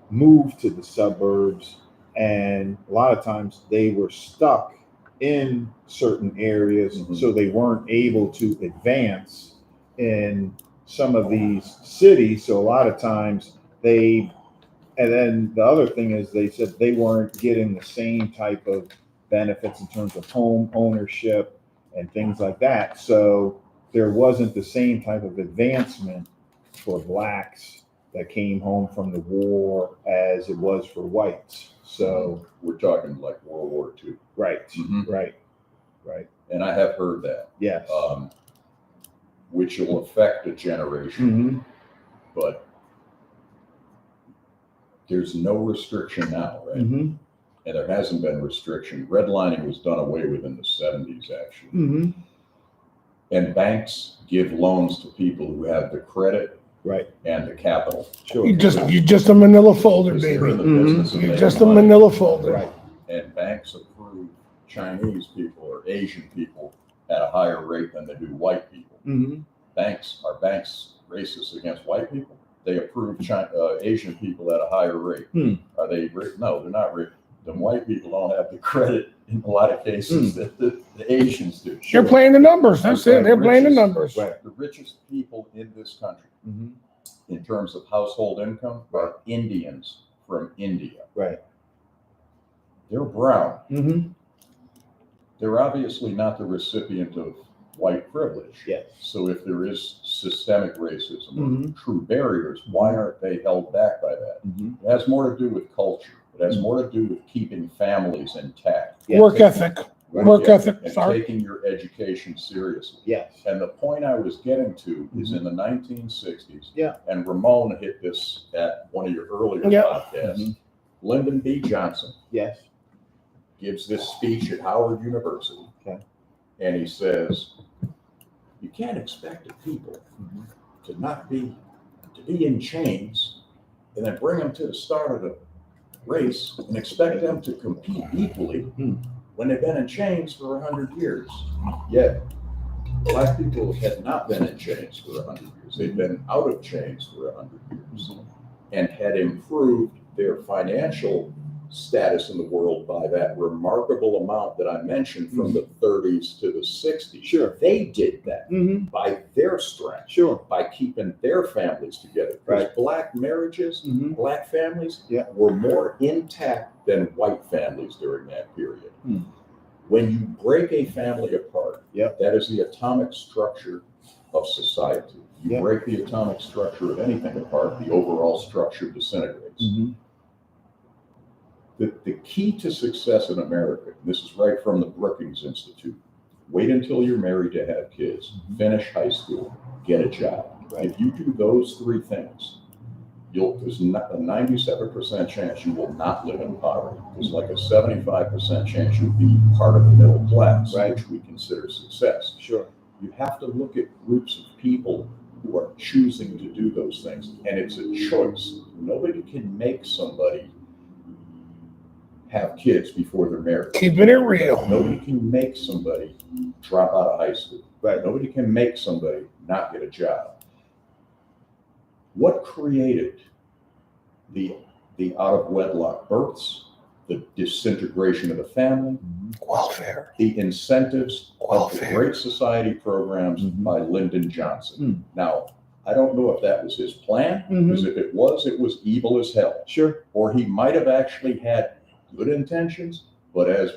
S2: move to the suburbs, and a lot of times they were stuck in certain areas, so they weren't able to advance in some of these cities. So a lot of times and then the other thing is they said they weren't getting the same type of benefits in terms of home ownership and things like that. So there wasn't the same type of advancement for blacks that came home from the war as it was for whites. So
S4: we're talking like World War II.
S2: Right.
S4: And I have heard that.
S2: Yes.
S4: Which will affect a generation. But there's no restriction now, right? And there hasn't been restriction. Redlining was done away with in the 70s, actually. And banks give loans to people who have the credit and the capital.
S2: Sure.
S1: You're just a manila folder,
S4: Because they're in
S1: baby.
S4: the business of
S1: You're
S4: making
S1: just a
S4: money.
S1: manila folder.
S2: Right.
S4: And banks approve Chinese people or Asian people at a higher rate than they do white people. Banks racist against white people? They approve Asian people at a higher rate. Are they? No, they're not. The white people don't have the credit in a lot of cases that the Asians do.
S1: They're playing the numbers. That's it. They're playing the numbers.
S4: The richest people in this country, in terms of household income, are Indians from India.
S2: Right.
S4: They're brown. They're obviously not the recipient of white privilege.
S2: Yes.
S4: So if there is systemic racism or true barriers, why aren't they held back by that? It has more to do with culture. It has more to do with keeping families intact.
S1: Work ethic. Work ethic.
S4: And
S1: Sorry.
S4: taking your education seriously.
S2: Yes.
S4: And the point I was getting to is in the 1960s.
S2: Yeah.
S4: And Ramon hit this at one of your earlier podcasts. Lyndon B. Johnson.
S2: Yes.
S4: Gives this speech at Howard University.
S2: Okay.
S4: And he says, you can't expect a people to be in chains and then bring them to the start of the race and expect them to compete equally when they've been in chains for 100 years. Yet black people had not been in chains for 100 years. They'd been out of chains for 100 years and had improved their financial status in the world by that remarkable amount that I mentioned from the 30s to the 60s.
S2: Sure.
S4: They did that by their strength.
S2: Sure.
S4: By keeping their families together. Because black marriages, black families were more intact than white families during that period. When you break a family apart, that is the atomic structure of society. You break the atomic structure of anything apart, the overall structure disintegrates. The key to success in America, this is right from the Brookings Institute, wait until you're married to have kids, finish high school, get a job. If you do those three things, there's not a 97% chance you will not live in poverty. There's like a 75% chance you'll be part of the middle class, which we consider success.
S2: Sure.
S4: You have to look at groups of people who are choosing to do those things, and it's a choice. Nobody can make somebody have kids before they're married.
S1: Keeping it real.
S4: Nobody can make somebody drop out of high school. Nobody can make somebody not get a job. What created the out of wedlock births, the disintegration of the family,
S1: welfare,
S4: the incentives of the Great Society programs by Lyndon Johnson? Now, I don't know if that was his plan, because if it was evil as hell.
S2: Sure.
S4: Or he might have actually had good intentions, but as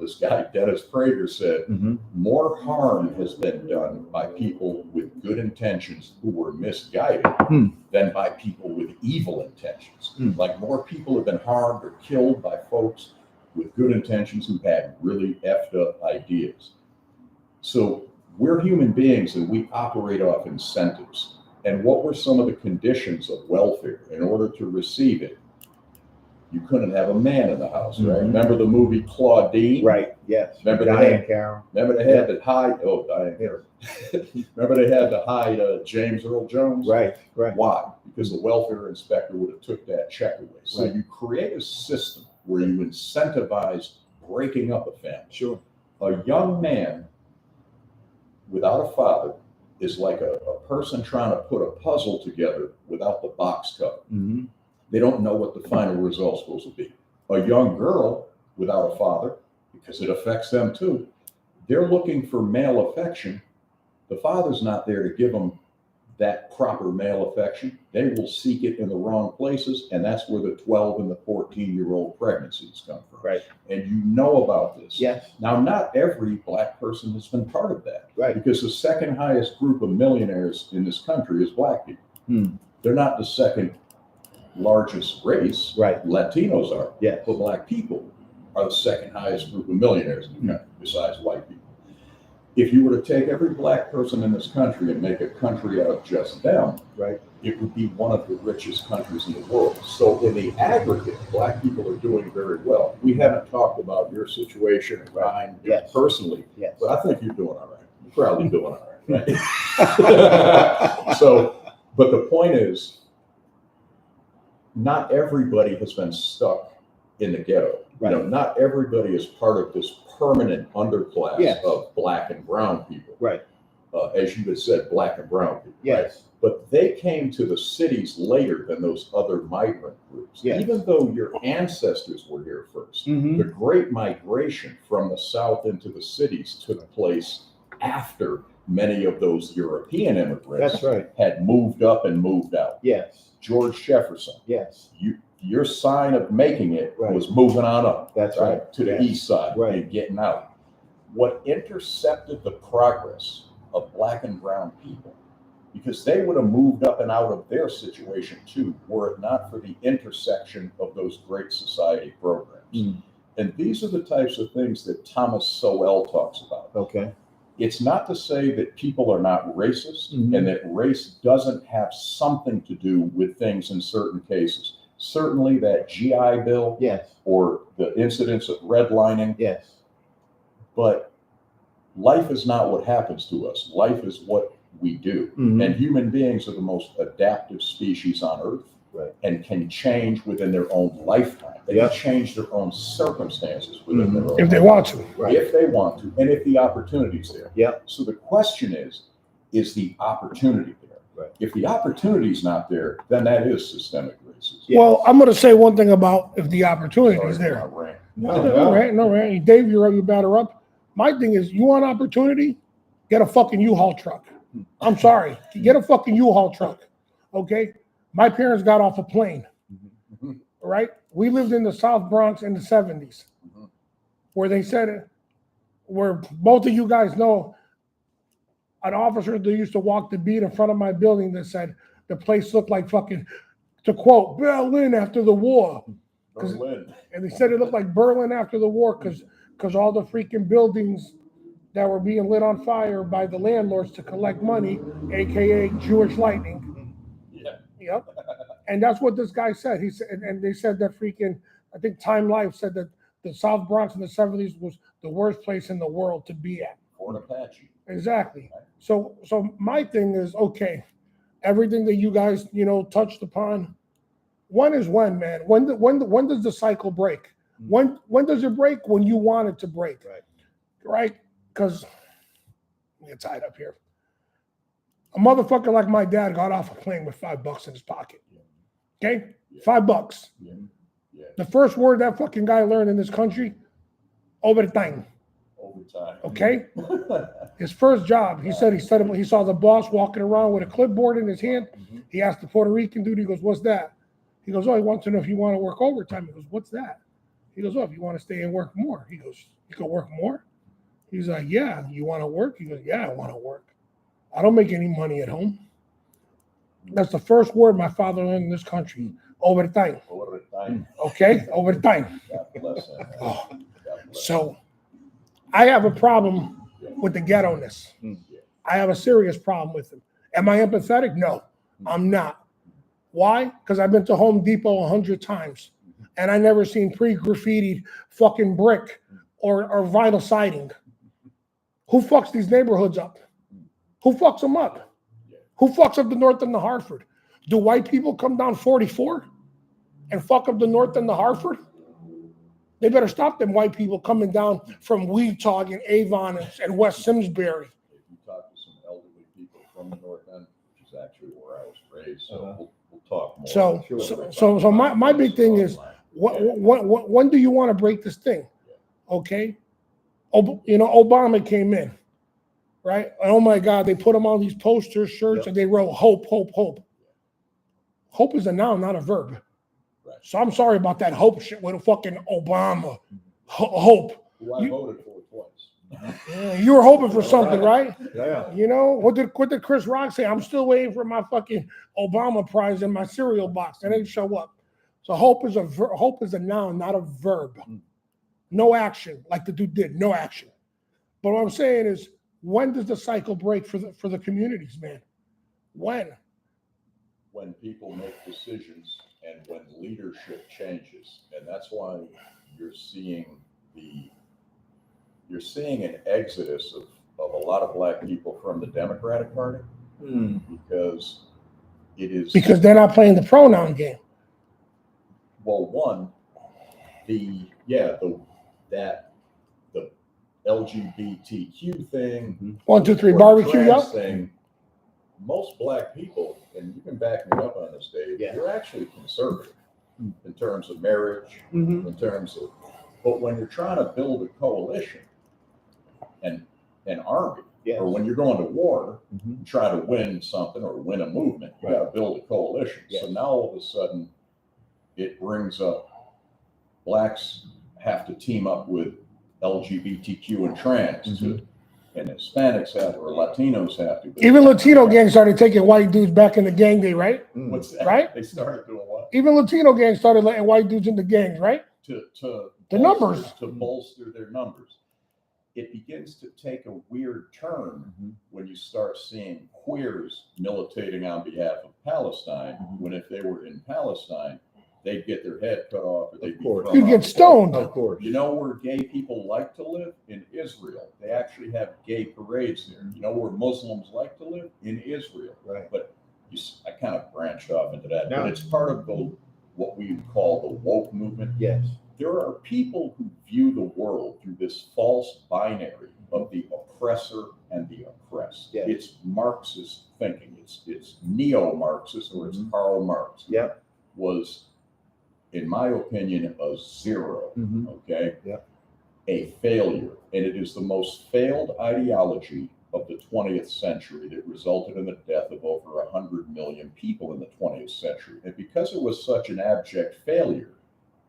S4: this guy Dennis Prager said, more harm has been done by people with good intentions who were misguided than by people with evil intentions. Like, more people have been harmed or killed by folks with good intentions who had really effed up ideas. So we're human beings and we operate off incentives. And what were some of the conditions of welfare in order to receive it? You couldn't have a man in the house, right? Remember the movie Claudine?
S2: Right. Yes.
S4: Remember
S2: Diane Carroll.
S4: Remember they had to hide. Oh, Diane Carroll. Remember they had to hide James Earl Jones?
S2: Right. Right.
S4: Why? Because the welfare inspector would have took that check away. So
S2: Right.
S4: you create a system where you incentivize breaking up a family.
S2: Sure.
S4: A young man without a father is like a person trying to put a puzzle together without the box cover. They don't know what the final result's supposed to be. A young girl without a father, because it affects them too, they're looking for male affection. The father's not there to give them that proper male affection. They will seek it in the wrong places, and that's where the 12 and the 14-year-old pregnancies come from.
S2: Right.
S4: And you know about this.
S2: Yes.
S4: Now, not every Black person has been part of that.
S2: Right.
S4: Because the second highest group of millionaires in this country is Black people. They're not the second largest race.
S2: Right.
S4: Latinos are.
S2: Yes.
S4: But Black people are the second highest group of millionaires in the country, besides white people. If you were to take every Black person in this country and make a country out of just them,
S2: Right.
S4: it would be one of the richest countries in the world. So in the aggregate, Black people are doing very well. We haven't talked about your situation and mine
S2: Yes.
S4: personally,
S2: Yes.
S4: but I think you're doing all right. You're probably doing all right, right? So, but the point is, not everybody has been stuck in the ghetto.
S2: Right.
S4: You know, not everybody is part of this permanent underclass
S2: Yes.
S4: of Black and brown people.
S2: Right.
S4: As you had said, Black and brown people.
S2: Yes.
S4: Right? But they came to the cities later than those other migrant groups.
S2: Yes.
S4: Even though your ancestors were here first, the Great Migration from the South into the cities took place after many of those European immigrants
S2: That's right.
S4: had moved up and moved out.
S2: Yes.
S4: George Jefferson,
S2: Yes.
S4: your sign of making it
S2: Right.
S4: was moving on up.
S2: That's right.
S4: To the
S2: Yes.
S4: east side
S2: Right.
S4: and getting out. What intercepted the progress of Black and brown people, because they would have moved up and out of their situation too, were it not for the intersection of those great society programs. And these are the types of things that Thomas Sowell talks about.
S2: Okay.
S4: It's not to say that people are not racist and that race doesn't have something to do with things in certain cases. Certainly that GI Bill
S2: Yes.
S4: or the incidents of redlining,
S2: Yes.
S4: but life is not what happens to us. Life is what we do. And human beings are the most adaptive species on Earth.
S2: Right.
S4: And can change within their own lifetime. They
S2: Yep.
S4: can change their own circumstances within their own
S1: If they
S4: lifetime.
S1: want to.
S2: Right.
S4: If they want to, and if the opportunity's there.
S2: Yep.
S4: So the question is the opportunity there?
S2: Right.
S4: If the opportunity's not there, then that is systemic racism.
S2: Yes.
S1: Well, I'm going to say one thing about if the opportunity
S4: Sorry
S1: is
S4: for
S1: there.
S4: my rant.
S1: No rant. Dave, you batter up. My thing is, you want opportunity? Get a fucking U-Haul truck. I'm sorry. Get a fucking U-Haul truck. Okay? My parents got off a plane. Right? We lived in the South Bronx in the 70s, where they said, where both of you guys know, an officer that used to walk the beat in front of my building that said the place looked like fucking, to quote, Berlin after the war.
S4: Berlin.
S1: And they said it looked like Berlin after the war because all the freaking buildings that were being lit on fire by the landlords to collect money, aka Jewish lightning.
S4: Yeah.
S1: Yep. And that's what this guy said. He said, and they said that freaking, I think Time Life said that the South Bronx in the 70s was the worst place in the world to be at.
S4: Fort Apache.
S1: Exactly. So my thing is, okay, everything that you guys, touched upon, when is when, man? When does the cycle break? When does it break? When you want it to break. Right? Because let me get tied up here. A motherfucker like my dad got off a plane with $5 in his pocket. Okay? $5.
S4: Yeah.
S1: The first word that fucking guy learned in this country, overtime.
S4: Overtime. time.
S1: Okay, his first job. He said he saw the boss walking around with a clipboard in his hand.
S4: Mhm.
S1: He asked the Puerto Rican dude. He goes, "What's that?" He goes, "Oh, he wants to know if you want to work overtime." He goes, "What's that?" He goes, "Oh, if you want to stay and work more." He goes, "You can work more?" He's like, "Yeah." "You want to work?" He goes, "Yeah, I want to work. I don't make any money at home." That's the first word my father learned in this country. Overtime.
S4: Over time.
S1: Okay, overtime.
S4: God bless him.
S1: Oh,
S4: God bless
S1: so I have a problem with the ghetto-ness.
S2: Mm.
S1: I have a serious problem with it. Am I empathetic? No, I'm not. Why? Because I've been to Home Depot 100 times and I never seen pre-graffitied fucking brick or vinyl siding. Who fucks these neighborhoods up? Who fucks them up? Who fucks up the North and the Hartford? Do white people come down 44 and fuck up the North and the Hartford? They better stop them white people coming down from Weetag and Avon and West Simsbury.
S4: If you talk to some elderly people from the North End, which is actually where I was raised, so we'll talk more.
S1: So my big thing is, when do you want to break this thing? Okay, Obama came in, right? And oh my God, they put him on these posters, shirts, and they wrote hope, hope, hope. Hope is a noun, not a verb.
S4: Right.
S1: So I'm sorry about that hope shit with fucking Obama. Hope.
S4: Who I voted for twice.
S1: Yeah, you were hoping for something, right?
S2: Yeah.
S1: You know, what did Chris Rock say? I'm still waiting for my fucking Obama prize in my cereal box. That ain't show up. So hope is a noun, not a verb. No action, like the dude did, no action. But what I'm saying is, when does the cycle break for the communities, man? When?
S4: When people make decisions and when leadership changes. And that's why you're seeing an exodus of a lot of black people from the Democratic Party because it is
S1: Because they're not playing the pronoun game.
S4: well, one, the LGBTQ thing,
S1: 1, 2, 3,
S4: or
S1: barbecue,
S4: trans
S1: y'all.
S4: thing. Most black people, and you can back me up on this, Dave, you're actually conservative in terms of marriage, in terms of, but when you're trying to build a coalition and an army, or when you're going to war, try to win something or win a movement, you got to build a coalition. So now all of a sudden, it brings up blacks have to team up with LGBTQ and trans, and Hispanics have to, or Latinos have to.
S1: Even Latino gangs started taking white dudes back in the gang day, right?
S4: What's that?
S1: Right?
S4: They started doing what?
S1: Even Latino gangs started letting white dudes into gangs, right?
S4: To
S1: The numbers.
S4: To bolster their numbers. It begins to take a weird turn when you start seeing queers militating on behalf of Palestine, when if they were in Palestine, they'd get their head cut off or they'd be thrown
S1: You'd get
S4: off.
S1: stoned.
S2: Of course.
S4: You know where gay people like to live? In Israel. They actually have gay parades there. You know where Muslims like to live? In Israel.
S2: Right.
S4: But I kind of branched off into that.
S2: No.
S4: But it's part of what we call the woke movement.
S2: Yes.
S4: There are people who view the world through this false binary of the oppressor and the oppressed.
S2: Yes.
S4: It's Marxist thinking. It's neo-Marxist, or it's Karl Marx.
S2: Yep.
S4: Was, in my opinion, a zero. Okay.
S2: Yep.
S4: A failure, and it is the most failed ideology of the 20th century that resulted in the death of over 100 million people in the 20th century. And because it was such an abject failure,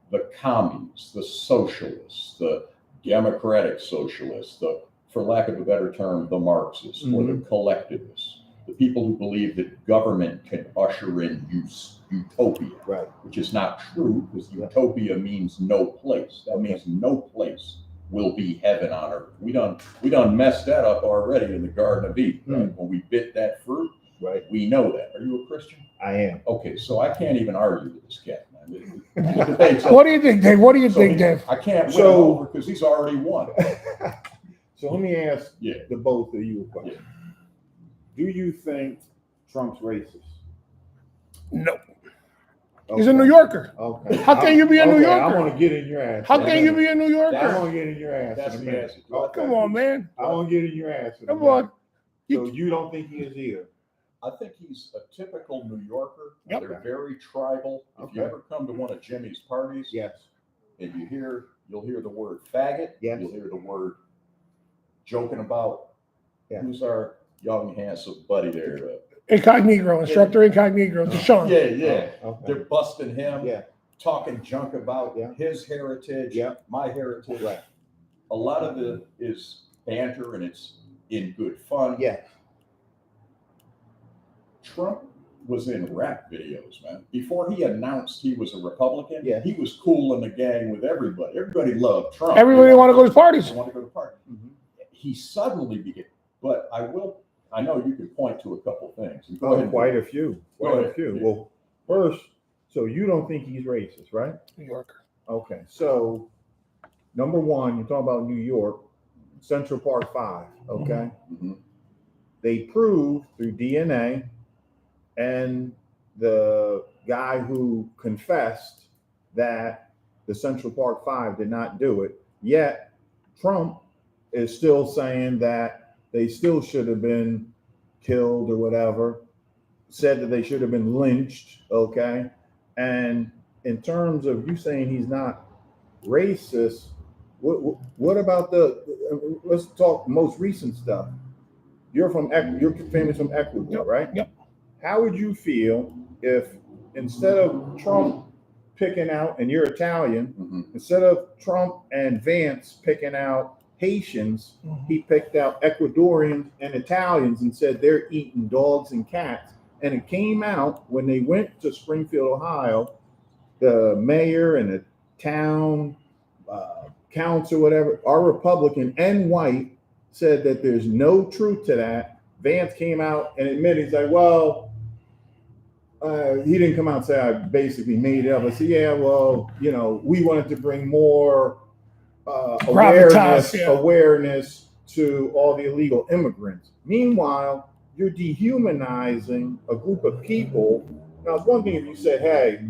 S4: the commies, the socialists, the democratic socialists, for lack of a better term, the Marxists or the collectivists, the people who believe that government can usher in utopia,
S2: Right.
S4: which is not true, because utopia means no place. That means no place will be heaven on earth. We done messed that up already in the Garden of Eden. Right? When we bit that fruit,
S2: Right.
S4: We know that. Are you a Christian?
S2: I am.
S4: Okay, so I can't even argue with this cat, man.
S1: What do you think, Dave? What do you think, Dave?
S4: I can't win over because he's already won.
S2: So let me ask the both of you a question. Do you think Trump's racist?
S1: No.
S2: Okay.
S1: He's a New Yorker.
S2: Okay.
S1: How can you be a New Yorker?
S2: I want to get in your ass.
S1: How can you be a New
S2: I
S1: Yorker?
S2: want to get in your ass.
S4: That's
S2: in a
S4: the
S2: minute.
S4: answer.
S2: Okay.
S1: Come on, man.
S2: I want to get in your ass. In a
S1: Come
S2: minute.
S1: on.
S2: So you don't think he is either?
S4: I think he's a typical New Yorker.
S1: Yep.
S4: They're very tribal. If you ever come to one of Jimmy's parties,
S2: Yes.
S4: and you'll hear the word faggot,
S2: Yes.
S4: you'll hear the word joking about who's our young handsome buddy there.
S1: Incognito, instructor Incognito, Deshaun.
S4: Yeah.
S2: Okay.
S4: They're busting him.
S2: Yeah.
S4: Talking junk about his heritage, my heritage.
S2: Right.
S4: A lot of it is banter and it's in good fun.
S2: Yeah.
S4: Trump was in rap videos, man. Before he announced he was a Republican,
S2: Yeah.
S4: he was cool in the gang with everybody. Everybody loved Trump.
S1: Everybody want to go to parties.
S4: Want to go to parties. Mm-hmm. He suddenly began. But I know you can point to a couple things. Go ahead.
S2: Quite a few.
S4: Go ahead.
S2: Yeah. Well, first, so you don't think he's racist, right?
S1: New Yorker.
S2: Okay. So, number one, you're talking about New York, Central Park 5. Okay.
S4: Mm-hmm.
S2: They proved through DNA and the guy who confessed that the Central Park 5 did not do it. Yet Trump is still saying that they still should have been killed or whatever, said that they should have been lynched. Okay. And in terms of you saying he's not racist, what about let's talk most recent stuff. Your family's from Ecuador, right?
S1: Yep.
S2: How would you feel if instead of Trump picking out, and you're Italian, instead of Trump and Vance picking out Haitians, he picked out Ecuadorians and Italians and said they're eating dogs and cats. And it came out when they went to Springfield, Ohio, the mayor and the town council, whatever, are Republican and white, said that there's no truth to that. Vance came out and admitted, he's like, well, he didn't come out and say I basically made it up. I said, yeah, well, we wanted to bring more awareness to all the illegal immigrants. Meanwhile, you're dehumanizing a group of people. Now, it's one thing if you said, hey,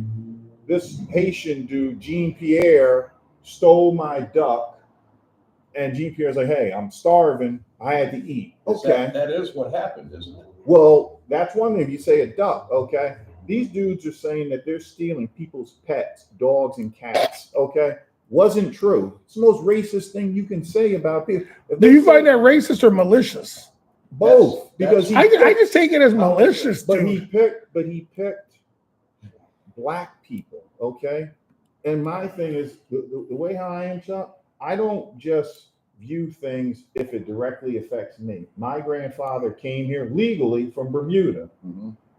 S2: this Haitian dude, Jean-Pierre, stole my duck, and Jean-Pierre's like, hey, I'm starving, I had to eat. Okay.
S4: That is what happened, isn't it?
S2: Well, that's one thing if you say a duck, okay? These dudes are saying that they're stealing people's pets, dogs and cats, okay? Wasn't true. It's the most racist thing you can say about people.
S1: Do you find that racist or malicious?
S2: Both, because
S1: I just take it as malicious.
S2: But he picked black people, okay? And my thing is the way how I am, Chuck, I don't just view things if it directly affects me. My grandfather came here legally from Bermuda,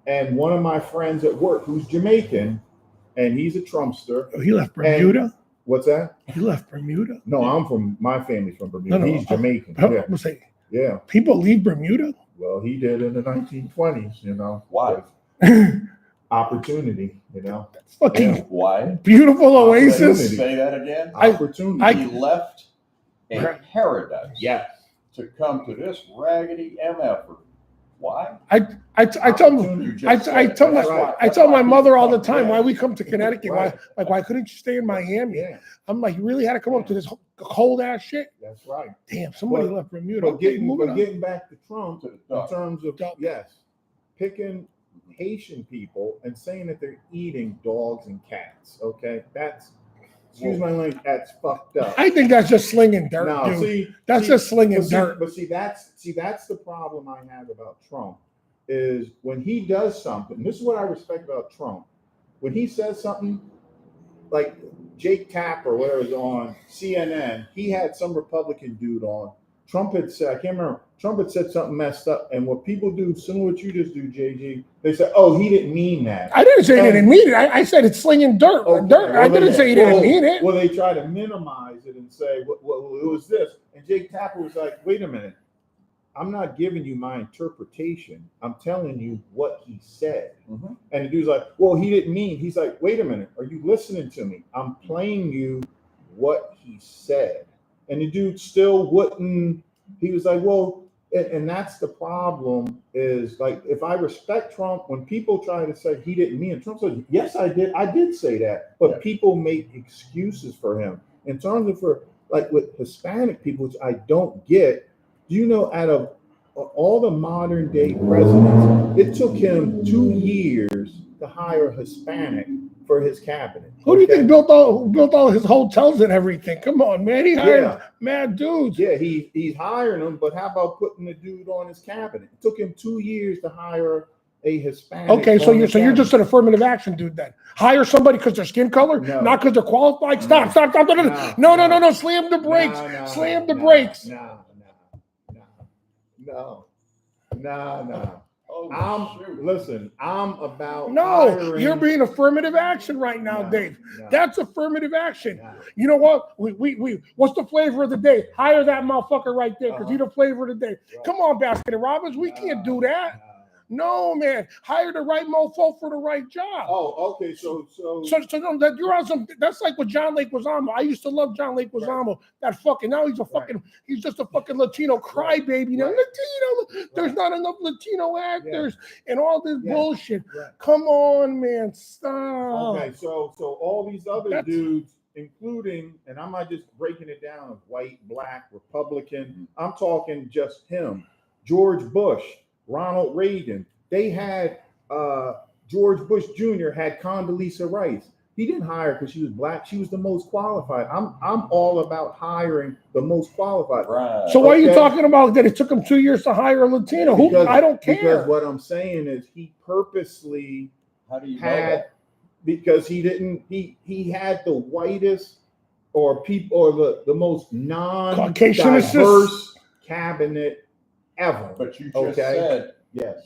S2: and one of my friends at work who's Jamaican, and he's a Trumpster.
S1: Oh, he left Bermuda.
S2: What's that?
S1: He left Bermuda.
S2: No, my family's from Bermuda. He's Jamaican.
S1: I'm gonna say,
S2: yeah.
S1: People leave Bermuda.
S2: Well, he did in the 1920s.
S4: Why?
S2: Opportunity.
S1: Fucking
S4: why?
S1: Beautiful oasis.
S4: Say that again.
S2: Opportunity.
S4: He left a paradise.
S2: Yes.
S4: To come to this raggedy MF. Why?
S1: I tell my mother all the time, why we come to Connecticut?
S2: Right.
S1: Why couldn't you stay in Miami?
S2: Yeah.
S1: I'm like, you really had to come up to this cold ass shit?
S2: That's right.
S1: Damn, somebody left Bermuda.
S2: But getting back to Trump in terms of picking Haitian people and saying that they're eating dogs and cats. Okay, that's excuse my language. That's fucked up.
S1: I think that's just slinging dirt.
S2: No,
S1: dude. That's just slinging dirt.
S2: But that's the problem I have about Trump is when he does something. This is what I respect about Trump. When he says something like Jake Tapper, whatever, is on CNN, he had some Republican dude on. Trump had said, I can't remember, Trump had said something messed up. And what people do, similar to what you just do, JG, they said, oh, he didn't mean that.
S1: I didn't say he didn't mean it. I said it's slinging dirt.
S2: Okay.
S1: Dirt. I didn't say he didn't mean it.
S2: Well, they try to minimize it and say, well, it was this. And Jake Tapper was like, wait a minute. I'm not giving you my interpretation. I'm telling you what he said. And the dude's like, well, he didn't mean. He's like, wait a minute. Are you listening to me? I'm playing you what he said. And the dude still wouldn't. He was like, well, and that's the problem is like, if I respect Trump, when people try to say he didn't mean it, Trump said, yes, I did. I did say that. But people make excuses for him. In terms of like with Hispanic people, which I don't get, out of all the modern day presidents, it took him 2 years to hire a Hispanic for his cabinet.
S1: Who do you think built all his hotels and everything? Come on, man. He hired mad dudes.
S2: Yeah, he's hiring them, but how about putting the dude on his cabinet? It took him 2 years to hire a Hispanic.
S1: Okay, so you're just an affirmative action dude then. Hire somebody because their skin color, not because they're qualified. Stop. No. Slam the brakes. Slam the brakes.
S2: No. I'm about
S1: hiring. You're being affirmative action right now, Dave. That's affirmative action. You know what? We what's the flavor of the day? Hire that motherfucker right there because he's the flavor of the day. Come on, Baskin Robbins, we can't do that. No, man. Hire the right mofo for the right job.
S2: Oh, okay. So
S1: no, that you're on some. That's like with John Leguizamo. I used to love John Leguizamo. That fucking now he's just a fucking Latino crybaby. Now Latino, there's not enough Latino actors and all this bullshit. Come on, man, stop.
S2: Okay, so all these other dudes, including, and I'm not just breaking it down of white, black, Republican. I'm talking just him, George Bush, Ronald Reagan. They had George Bush Jr. had Condoleezza Rice. He didn't hire because she was black. She was the most qualified. I'm all about hiring the most qualified.
S4: Right.
S1: So why are you talking about that it took him 2 years to hire a Latino? I don't care.
S2: Because what I'm saying is he purposely because he didn't. He had the whitest or the most non-diverse cabinet ever.
S4: But you just said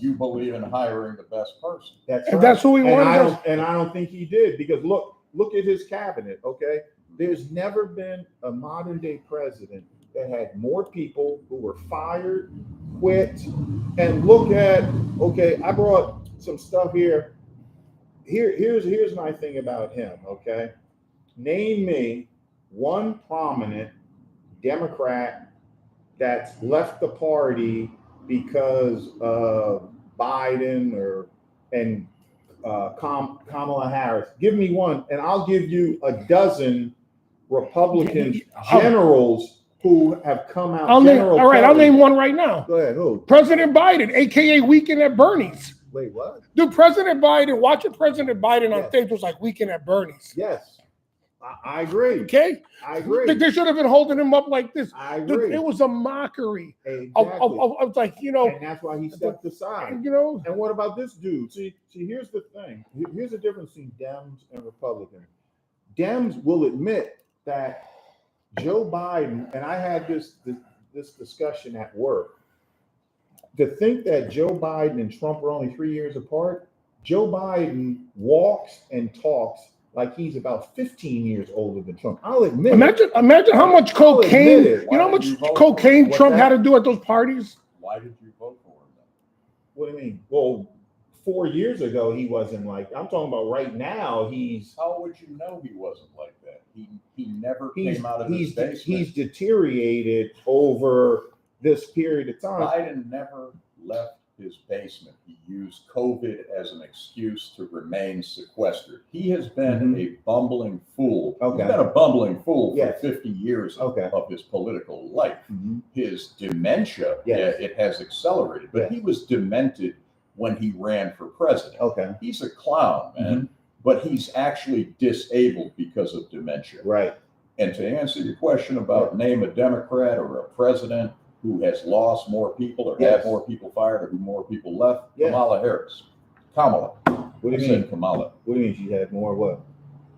S4: you believe in hiring the best person.
S1: That's who he wanted.
S2: And I don't think he did, because look at his cabinet. Okay, there's never been a modern day president that had more people who were fired, quit, and look at. Okay, I brought some stuff here. Here's my thing about him. Okay, name me one prominent Democrat that's left the party because of Biden and Kamala Harris. Give me one, and I'll give you a dozen Republican generals who have come out.
S1: I'll name one right now.
S2: Go ahead. Who?
S1: President Biden, aka Weekend at Bernie's.
S2: Wait, what?
S1: Dude, President Biden, watching President Biden on stage was like Weekend at Bernie's.
S2: Yes. I agree.
S1: Okay?
S2: I agree.
S1: They should have been holding him up like this.
S2: I agree.
S1: Dude, it was a mockery.
S2: Exactly.
S1: Of like,
S2: and that's why he stepped aside. And what about this dude? See, here's the thing. Here's the difference between Dems and Republicans. Dems will admit that Joe Biden, and I had this discussion at work, to think that Joe Biden and Trump are only 3 years apart. Joe Biden walks and talks like he's about 15 years older than Trump. I'll admit.
S1: Imagine how much cocaine. You know how much cocaine Trump had to do at those parties.
S4: Why did you vote for him then?
S2: What do you mean? Well, 4 years ago he wasn't like. I'm talking about right now.
S4: How would you know he wasn't like that? He never came out of his basement.
S2: He's deteriorated over this period of time.
S4: Biden never left his basement. He used COVID as an excuse to remain sequestered. He has been a bumbling fool.
S2: Okay.
S4: He's been a bumbling fool for 50 years of his political life. His dementia, it has accelerated, but he was demented when he ran for president.
S2: Okay.
S4: He's a clown, man, but he's actually disabled because of dementia.
S2: Right.
S4: And to answer your question about name a Democrat or a president who has lost more people or had more people fired or who more people left, Kamala Harris. Kamala.
S2: What do you mean?
S4: Kamala.
S2: What do you mean she had more what?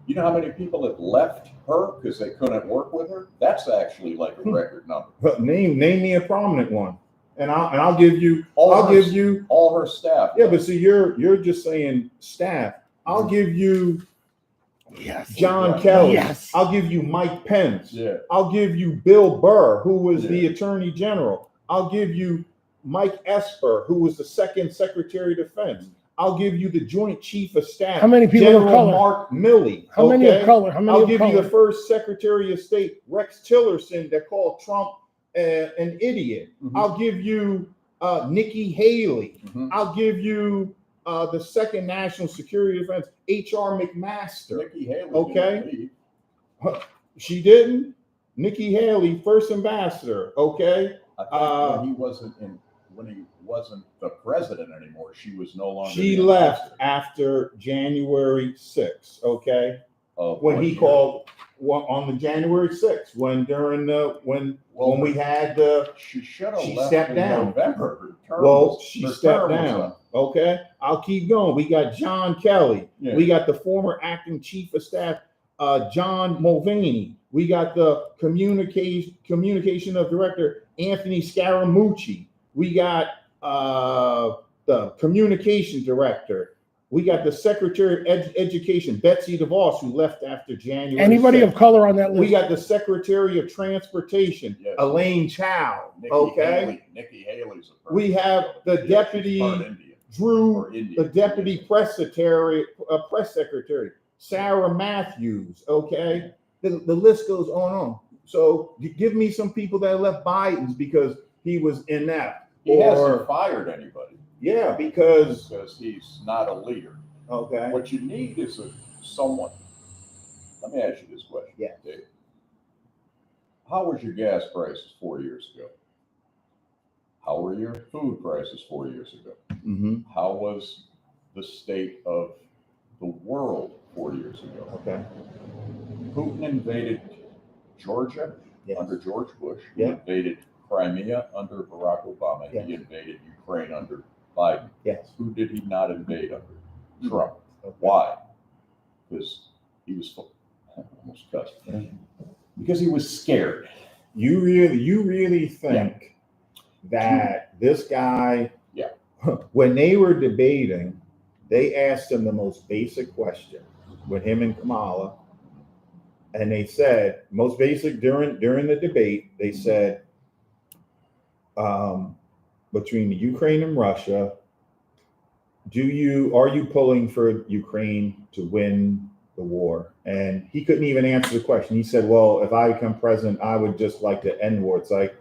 S4: You know how many people have left her because they couldn't work with her? That's actually like a record number.
S2: But name me a prominent one. And I'll give you
S4: all her staff.
S2: Yeah, but see, you're just saying staff. I'll give you John Kelly.
S1: Yes.
S2: I'll give you Mike Pence.
S4: Yeah.
S2: I'll give you Bill Burr, who was the Attorney General. I'll give you Mike Esper, who was the second Secretary of Defense. I'll give you the Joint Chief of Staff.
S1: How many people
S2: General
S1: of color?
S2: Mark Milley.
S1: How many of color?
S2: I'll give you the first Secretary of State, Rex Tillerson, that called Trump an idiot. I'll give you Nikki Haley. I'll give you the second National Security Defense, H.R. McMaster.
S4: Nikki Haley.
S2: Okay. She didn't. Nikki Haley, first ambassador. Okay.
S4: I think when he wasn't in, when wasn't the president anymore. She was no longer.
S2: She
S4: the
S2: left
S4: ambassador.
S2: after January 6th, okay?
S4: Of
S2: When
S4: what
S2: he
S4: year?
S2: called on the January 6th, when we had the
S4: She should have
S2: she
S4: left
S2: stepped
S4: in
S2: down.
S4: November. Her term
S2: well,
S4: was-
S2: she
S4: her
S2: stepped
S4: term was
S2: down.
S4: up.
S2: Okay, I'll keep going. We got John Kelly.
S4: Yeah.
S2: We got the former acting chief of staff, John Mulvaney. We got the communication of director Anthony Scaramucci. We got the communication director. We got the secretary of education Betsy DeVos, who left after January.
S1: Anybody
S2: 6th.
S1: of color on that list?
S2: We got the secretary of transportation,
S4: Yes.
S2: Elaine Chow.
S4: Nikki
S2: Okay,
S4: Haley's a
S2: we have the
S4: she's
S2: deputy
S4: part Indian,
S2: Drew,
S4: or Indian.
S2: the deputy press secretary, Sarah Matthews. Okay, the list goes on. So you give me some people that left Biden's because he was inept.
S4: He hasn't fired anybody
S2: Yeah, because
S4: he's not a leader.
S2: okay.
S4: What you need is someone. Let me ask you this question.
S2: Yeah.
S4: Dave. How was your gas prices 4 years ago? How were your food prices 4 years ago?
S2: Mm-hmm.
S4: How was the state of the world 4 years ago?
S2: Okay.
S4: Putin invaded Georgia
S2: Yes.
S4: under George Bush. He
S2: Yeah.
S4: invaded Crimea under Barack Obama.
S2: Yes.
S4: He invaded Ukraine under Biden.
S2: Yes.
S4: Who did he not invade under? Trump.
S2: Okay.
S4: Why? Because he was almost cussed. Because he was scared.
S2: You really think that this guy?
S4: Yeah.
S2: When they were debating, they asked him the most basic question with him and Kamala, and they said most basic during the debate. They said, between the Ukraine and Russia, are you pulling for Ukraine to win the war? And he couldn't even answer the question. He said, well, if I become president, I would just like to end war. It's like,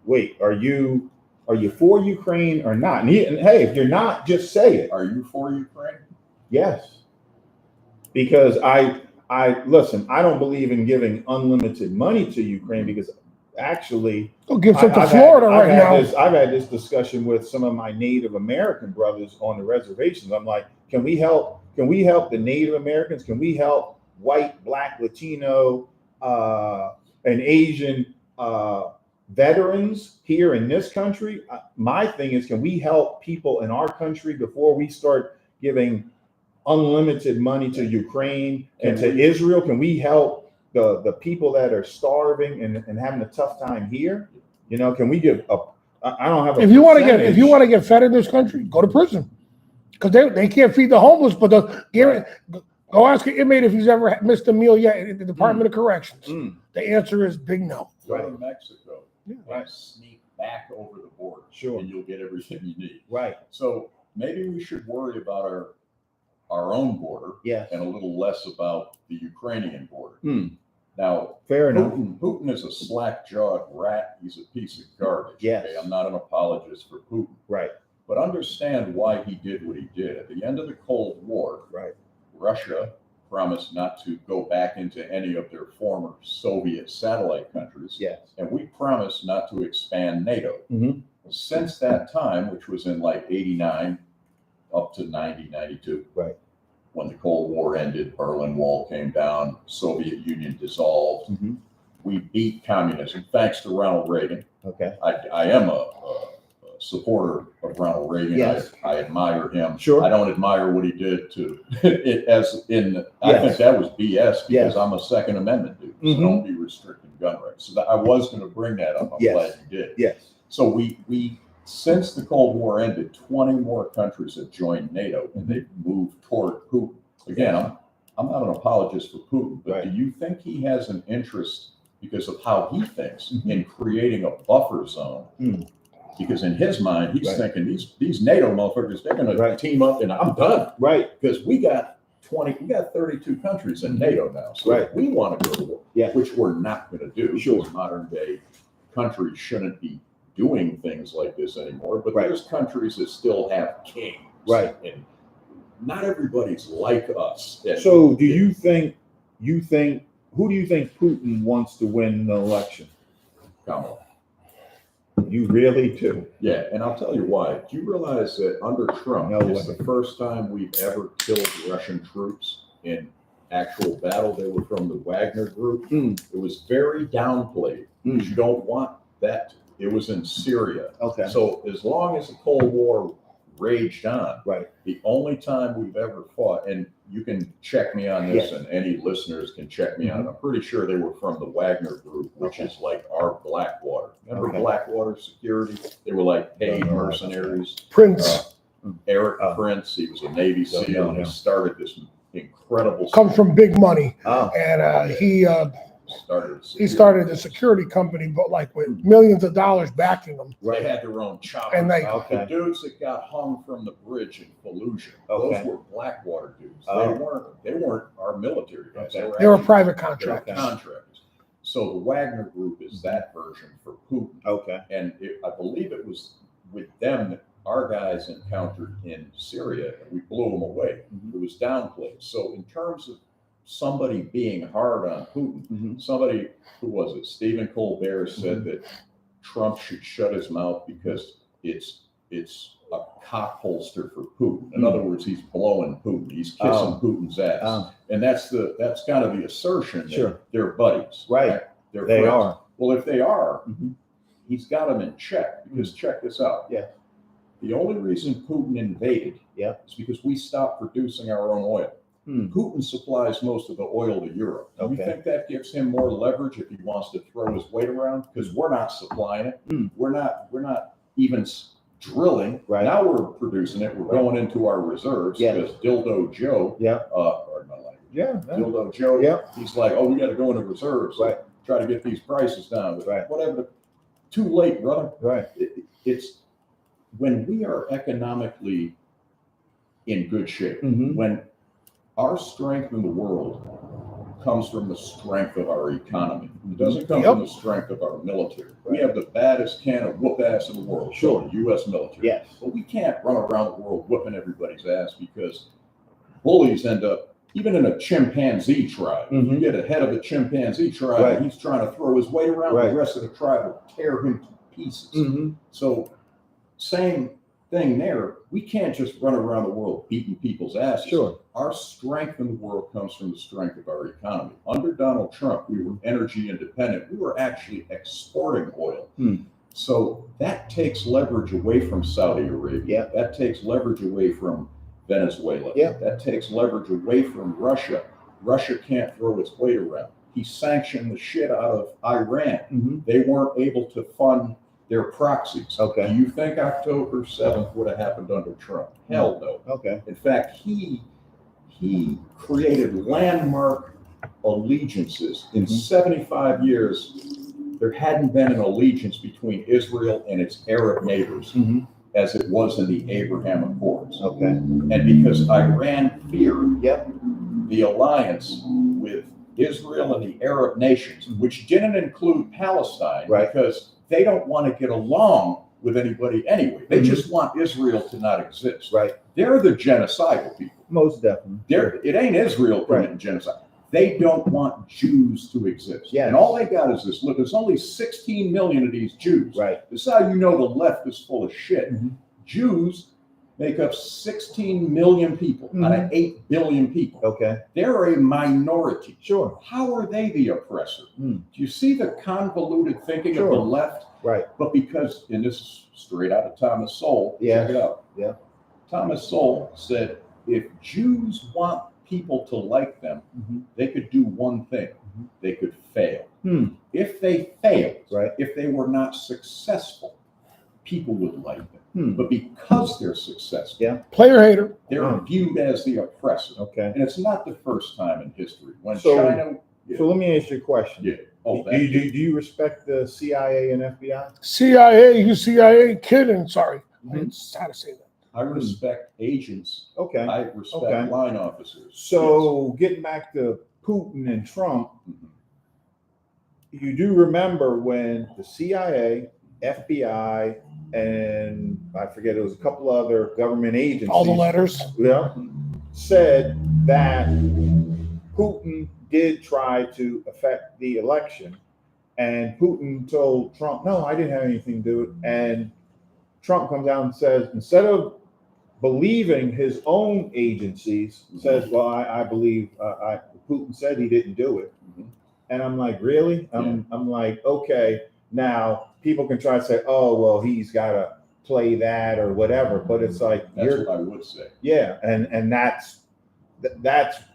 S2: wait, are you for Ukraine or not? And hey, if you're not, just say it.
S4: Are you for Ukraine?
S2: Yes. Because I listen, I don't believe in giving unlimited money to Ukraine, because actually
S1: Go give some to
S2: I've
S1: Florida
S2: had,
S1: right now.
S2: I've had this discussion with some of my Native American brothers on the reservations. I'm like, can we help the Native Americans? Can we help white, Black, Latino, and Asian veterans here in this country? My thing is, can we help people in our country before we start giving unlimited money to Ukraine and to Israel? Can we help the people that are starving and having a tough time here? You know, can we give up? I don't have a
S1: If you want to get fed in this country, go to prison, because they can't feed the homeless. But go ask an inmate if he's ever missed a meal yet at the Department of Corrections. The answer is big no.
S4: Go to Mexico
S2: Yeah.
S4: and sneak back over the border.
S2: Sure.
S4: And you'll get everything you need.
S2: Right.
S4: So maybe we should worry about our own border,
S2: Yes.
S4: and a little less about the Ukrainian border.
S2: Mm.
S4: Now,
S2: Fair enough.
S4: Putin is a slack-jawed rat. He's a piece of garbage.
S2: Yes.
S4: Okay? I'm not an apologist for Putin.
S2: Right.
S4: But understand why he did what he did. At the end of the Cold War,
S2: Right.
S4: Russia promised not to go back into any of their former Soviet satellite countries.
S2: Yes.
S4: And we promised not to expand NATO.
S2: Mhm.
S4: Since that time, which was in like 89 up to 90, 92.
S2: Right.
S4: When the Cold War ended, Berlin Wall came down, Soviet Union dissolved.
S2: Mhm.
S4: We beat communism thanks to Ronald Reagan.
S2: Okay.
S4: I am a supporter of Ronald Reagan.
S2: Yes.
S4: I admire him.
S2: Sure.
S4: I don't admire what he did to it I
S2: Yes.
S4: think that was BS, because
S2: Yes.
S4: I'm a Second Amendment dude. So
S2: Mhm.
S4: don't be restricting gun rights. So I was going to bring that up. I'm
S2: Yes.
S4: glad you did.
S2: Yes.
S4: So we since the Cold War ended, 20 more countries have joined NATO, and they've moved toward Putin. Again, I'm not an apologist for Putin, but
S2: Right.
S4: do you think he has an interest, because of how he thinks,
S2: Mhm.
S4: in creating a buffer zone?
S2: Mm.
S4: Because in his mind, he's
S2: Right.
S4: thinking these NATO motherfuckers, they're going
S2: Right.
S4: to team up, and I'm done,
S2: Right.
S4: because we got 32 countries in NATO now. So
S2: Right.
S4: if we want to go to war,
S2: Yeah.
S4: which we're not going to do,
S2: Sure.
S4: because modern day countries shouldn't be doing things like this anymore. But
S2: Right.
S4: there's countries that still have kings.
S2: Right.
S4: And not everybody's like us. And-
S2: So do you think who do you think Putin wants to win the election?
S4: Kamala.
S2: You really do.
S4: Yeah, and I'll tell you why. Do you realize that under Trump,
S2: No
S4: it's
S2: way.
S4: the first time we've ever killed Russian troops in actual battle? They were from the Wagner group.
S2: Mm.
S4: It was very downplayed because you don't want that. It was in Syria.
S2: Okay.
S4: So as long as the Cold War raged on,
S2: Right.
S4: the only time we've ever fought, and you can check me on this,
S2: Yes.
S4: and any listeners can check me on it. I'm pretty sure they were from the Wagner group, which is like our Blackwater. Remember
S2: Okay.
S4: Blackwater Security? They were like paid
S2: No, no,
S4: mercenaries.
S1: Prince
S4: Eric Prince, he was a Navy
S2: No,
S4: SEAL, and he
S2: no.
S4: started this incredible.
S1: comes from big money,
S2: Oh.
S1: and he started a security company, but like with millions of dollars backing him.
S4: They had their own choppers.
S1: And they-
S4: The dudes that got hung from the bridge in Fallujah,
S2: Okay.
S4: those were Blackwater dudes.
S2: Oh.
S4: They weren't our military guys.
S2: Okay.
S1: They were
S4: actually-
S1: private
S4: they were
S1: contractors.
S4: contractors. So the Wagner group is that version for Putin.
S2: Okay.
S4: And I believe it was with them that our guys encountered in Syria, and we blew them away.
S2: Mhm.
S4: It was downplayed. So in terms of somebody being hard on Putin,
S2: Mhm.
S4: somebody, who was it? Stephen Colbert said that Trump should shut his mouth because it's a cock holster for Putin. In other words, he's blowing Putin. He's kissing
S2: Oh.
S4: Putin's ass.
S2: Oh.
S4: And that's kind of the assertion that
S2: Sure.
S4: they're buddies.
S2: Right.
S4: They're
S2: They
S4: friends.
S2: are.
S4: Well, if they are,
S2: Mhm.
S4: he's got them in check, because check this out.
S2: Yeah.
S4: The only reason Putin invaded is because we stopped producing our own oil.
S2: Hmm.
S4: Putin supplies most of the oil to Europe. Do you
S2: Okay.
S4: think that gives him more leverage if he wants to throw his weight around? Because we're not supplying it.
S2: Hmm.
S4: We're not even drilling.
S2: Right.
S4: Now we're producing it. We're going into our reserves
S2: Yeah.
S4: because Dildo Joe,
S2: Yeah.
S4: pardon my language,
S2: Yeah.
S4: Dildo Joe,
S2: Yeah.
S4: he's like, oh, we got to go into reserves.
S2: Right.
S4: Try to get these prices down. But
S2: Right.
S4: whatever. Too late, brother.
S2: Right.
S4: It's when we are economically in good shape,
S2: Mhm.
S4: when our strength in the world comes from the strength of our economy. It doesn't come from the strength of our military. We have the baddest can of whoop ass in the world,
S2: Sure.
S4: the U.S. military.
S2: Yes.
S4: But we can't run around the world whooping everybody's ass, because bullies end up, even in a chimpanzee tribe, you
S2: Mhm.
S4: get a head of a chimpanzee tribe,
S2: Right.
S4: and he's trying to throw his weight around,
S2: Right.
S4: the rest of the tribe will tear him to pieces.
S2: Mhm.
S4: So same thing there. We can't just run around the world beating people's asses.
S2: Sure.
S4: Our strength in the world comes from the strength of our economy. Under Donald Trump, we were energy independent. We were actually exporting oil. So that takes leverage away from Saudi Arabia.
S2: Yeah.
S4: That takes leverage away from Venezuela.
S2: Yeah.
S4: That takes leverage away from Russia. Russia can't throw its weight around. He sanctioned the shit out of Iran.
S2: Mhm.
S4: They weren't able to fund their proxies.
S2: Okay.
S4: Do you think October 7th would have happened under Trump? Hell no.
S2: Okay.
S4: In fact, he created landmark allegiances. In 75 years, there hadn't been an allegiance between Israel and its Arab neighbors
S2: Mhm.
S4: as it was in the Abraham Accords.
S2: Okay.
S4: And because Iran feared
S2: Yep.
S4: the alliance with Israel and the Arab nations, which didn't include Palestine,
S2: Right.
S4: because they don't want to get along with anybody anyway. They
S2: Mhm.
S4: just want Israel to not exist.
S2: Right.
S4: They're the genocidal people.
S2: Most definitely.
S4: It ain't Israel committing genocide. They don't want Jews to exist.
S2: Yes.
S4: And all they got is this. Look, there's only 16 million of these Jews.
S2: Right.
S4: This is how you know the left is full of shit.
S2: Mhm.
S4: Jews make up 16 million people out of 8 billion people.
S2: Okay.
S4: They're a minority.
S2: Sure.
S4: How are they the oppressor?
S2: Mm.
S4: Do you see the convoluted thinking of the
S2: Sure.
S4: left?
S2: Right.
S4: But because, and this is straight out of Thomas Sowell,
S2: Yeah.
S4: check it out.
S2: Yeah.
S4: Thomas Sowell said, if Jews want people to like them,
S2: Mhm.
S4: they could do one thing.
S2: Mhm.
S4: They could fail.
S2: Hmm.
S4: If they failed,
S2: Right.
S4: if they were not successful, people would like them.
S2: Hmm.
S4: But because they're successful,
S2: Yeah.
S1: Player hater.
S4: they're viewed as the oppressor.
S2: Okay.
S4: And it's not the first time in history. When
S2: So-
S4: China,
S2: So let me ask you a question.
S4: yeah. Oh,
S2: Do
S4: that,
S2: you respect the CIA and FBI?
S1: CIA, you CIA kidding? Sorry, I didn't know how to say that.
S4: I respect agents.
S2: Okay.
S4: I respect
S2: Okay.
S4: line officers.
S2: So getting back to Putin and Trump,
S4: Yes. Mhm.
S2: you do remember when the CIA, FBI, and I forget, it was a couple other government agencies.
S1: All the letters.
S2: Yeah, said that Putin did try to affect the election, And Putin told Trump, no, I didn't have anything to do with it. And Trump comes out and says, instead of believing his own agencies, says, well, I believe Putin said he didn't do it.
S4: Mhm.
S2: And I'm like, really? I'm like, okay, now people can try to say, oh, well, he's got to play that or whatever. But it's like,
S4: That's what I would say.
S2: yeah. And that's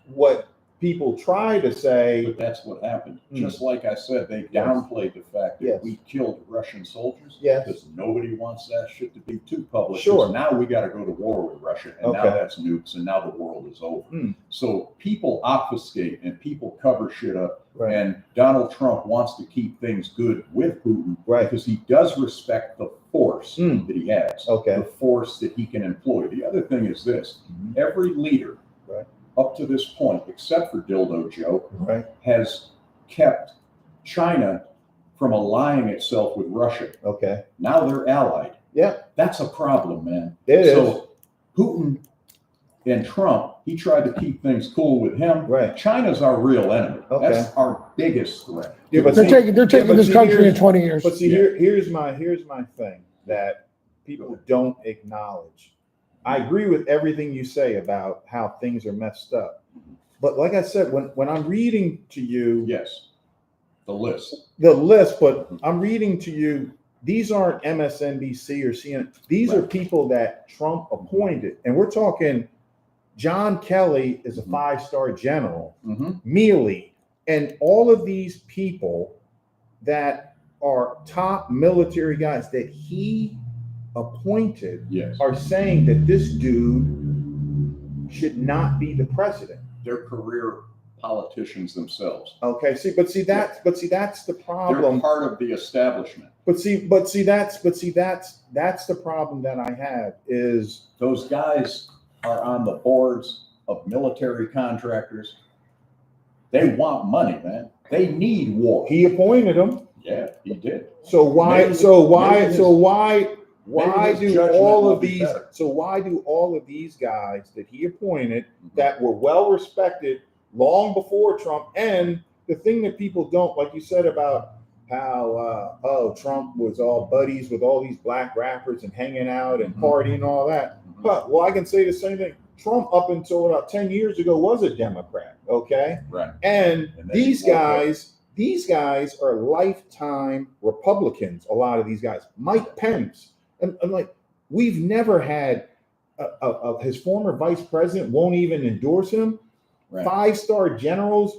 S2: what people try to say.
S4: But that's what happened.
S2: Mm.
S4: Just like I said, they
S2: Yes.
S4: downplayed the fact that
S2: Yes.
S4: we killed Russian soldiers.
S2: Yes.
S4: Because nobody wants that shit to be too public.
S2: Sure.
S4: 'Cause now we got to go to war with Russia, and now
S2: Okay.
S4: that's nukes, and now the world is over.
S2: Mm.
S4: So people obfuscate and people cover shit up.
S2: Right.
S4: And Donald Trump wants to keep things good with Putin,
S2: Right.
S4: because he does respect the force
S2: Mm.
S4: that he has,
S2: Okay.
S4: the force that he can employ. The other thing is this:
S2: Mhm.
S4: every leader
S2: Right.
S4: up to this point, except for Dildo Joe,
S2: Right.
S4: has kept China from allying itself with Russia.
S2: Okay.
S4: Now they're allied.
S2: Yeah.
S4: That's a problem, man.
S2: It is.
S4: So Putin and Trump, he tried to keep things cool with him.
S2: Right.
S4: China's our real enemy.
S2: Okay.
S4: That's our biggest threat.
S2: Yeah, but
S1: They're
S2: see-
S1: taking
S2: but
S1: this
S2: see,
S1: country in
S2: here's-
S1: 20 years.
S2: But see,
S4: Yeah.
S2: here's my thing that people don't acknowledge. I agree with everything you say about how things are messed up. But like I said, when I'm reading to you
S4: Yes. The list.
S2: the list, but I'm reading to you, these aren't MSNBC or CNN. These are
S4: Right.
S2: people that Trump appointed. And we're talking John Kelly is a
S4: Mhm.
S2: 5-star general.
S4: Mm-hmm.
S2: Mealy, and all of these people that are top military guys that he appointed
S4: Yes.
S2: are saying that this dude should not be the president.
S4: They're career politicians themselves.
S2: Okay, that's the
S4: They're
S2: problem.
S4: part of the establishment.
S2: That's the problem that I have is
S4: Those guys are on the boards of military contractors. They want money, man. They need war.
S2: he appointed him.
S4: Yeah, he did.
S2: So why?
S4: Maybe-
S2: So why?
S4: maybe his-
S2: So why? Why
S4: maybe his
S2: do
S4: judgment
S2: all
S4: will
S2: of
S4: be
S2: these?
S4: better.
S2: So why do all of these guys that he appointed that were well respected long before Trump? And the thing that people don't, like you said about how Trump was all buddies with all these black rappers and hanging out and
S4: Mhm.
S2: partying and all that.
S4: Mhm.
S2: But well, I can say the same thing. Trump up until about 10 years ago was a Democrat. Okay.
S4: Right.
S2: And
S4: And then
S2: these
S4: he woke up.
S2: these guys are lifetime Republicans. A lot of these guys, Mike Pence, and like we've never had his former vice president won't even endorse him.
S4: Right.
S2: 5-star generals.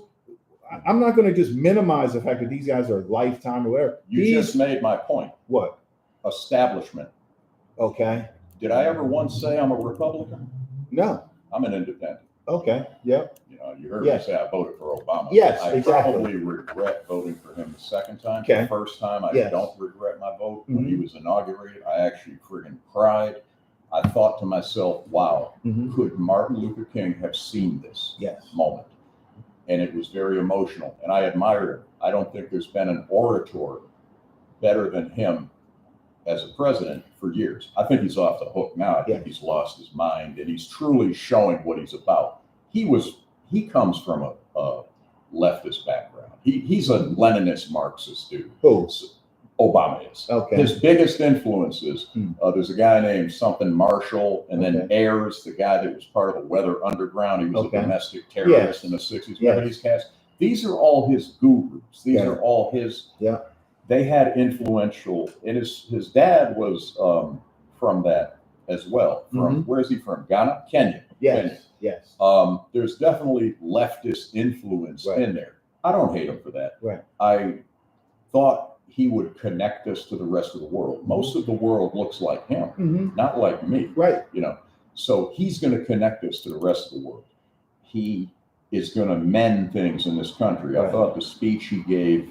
S2: I'm not going to just minimize the fact that these guys are lifetime or whatever.
S4: You
S2: These
S4: just made my point.
S2: what?
S4: Establishment.
S2: Okay.
S4: Did I ever once say I'm a Republican?
S2: No.
S4: I'm an independent.
S2: Okay. Yep.
S4: You know, you heard
S2: Yes.
S4: me say I voted for Obama.
S2: Yes,
S4: I
S2: exactly.
S4: probably regret voting for him the second time.
S2: Okay.
S4: The first time, I
S2: Yes.
S4: don't regret my vote. When he
S2: Mhm.
S4: was inaugurated, I actually friggin' cried. I thought to myself, wow,
S2: Mhm.
S4: could Martin Luther King have seen this
S2: Yes.
S4: moment? And it was very emotional, and I admired him. I don't think there's been an orator better than him as a president for years. I think he's off the hook now. I think he's lost his mind, and he's truly showing what he's about. He comes from a leftist background. He's a Leninist Marxist dude.
S2: Who?
S4: Obama is.
S2: Okay.
S4: His biggest influences,
S2: Hmm.
S4: there's a guy named something Marshall, and then
S2: Okay.
S4: Ayers, the guy that was part of the Weather Underground. He was
S2: Okay.
S4: a domestic terrorist
S2: Yes.
S4: in the 60s.
S2: Yes.
S4: Remember these cats? These are all his gurus. These
S2: Yeah.
S4: are all his.
S2: Yeah.
S4: They had influential, and his dad was from that as well. From where is he from? Ghana? Kenya. Kenya.
S2: Yes. Yes.
S4: There's definitely leftist influence
S2: Right.
S4: in there. I don't hate him for that.
S2: Right.
S4: I thought he would connect us to the rest of the world. Most of the world looks like him,
S2: Mhm.
S4: not like me.
S2: Right.
S4: You know, so he's going to connect us to the rest of the world. He is going to mend things in this country. I
S2: Right.
S4: thought the speech he gave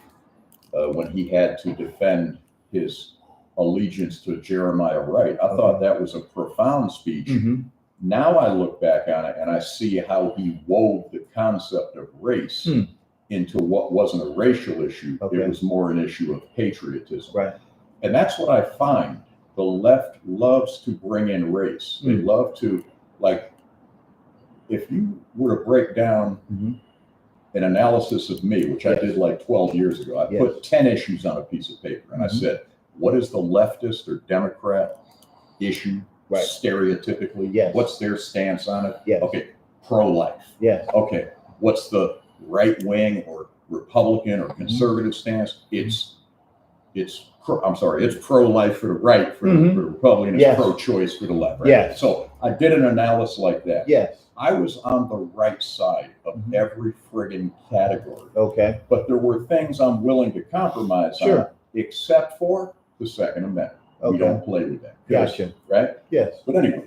S4: when he had to defend his allegiance to Jeremiah Wright, I thought that was a profound speech.
S2: Mhm.
S4: Now I look back on it and I see how he wove the concept of race
S2: Hmm.
S4: into what wasn't a racial issue.
S2: Okay.
S4: It was more an issue of patriotism.
S2: Right.
S4: And that's what I find. The left loves to bring in race. They love to, like, if you were to break down
S2: Mhm.
S4: an analysis of me, which I
S2: Yes.
S4: did like 12 years ago. I
S2: Yes.
S4: put 10 issues on a piece of paper, and I
S2: Mhm.
S4: said, what is the leftist or Democrat issue
S2: Right.
S4: stereotypically?
S2: Yes.
S4: What's their stance on it?
S2: Yes.
S4: Okay, pro-life.
S2: Yes.
S4: Okay, what's the right wing or Republican or conservative stance? It's pro-life for the right, for
S2: Mhm.
S4: the Republican, it's
S2: Yes.
S4: pro-choice for the left, right?
S2: Yes.
S4: So I did an analysis like that.
S2: Yes.
S4: I was on the right side of
S2: Mhm.
S4: every friggin' category,
S2: Okay.
S4: but there were things I'm willing to compromise on,
S2: Sure.
S4: except for the Second Amendment. We
S2: Okay.
S4: don't play with that. 'Cause,
S2: Gotcha.
S4: right?
S2: Yes.
S4: But anyway,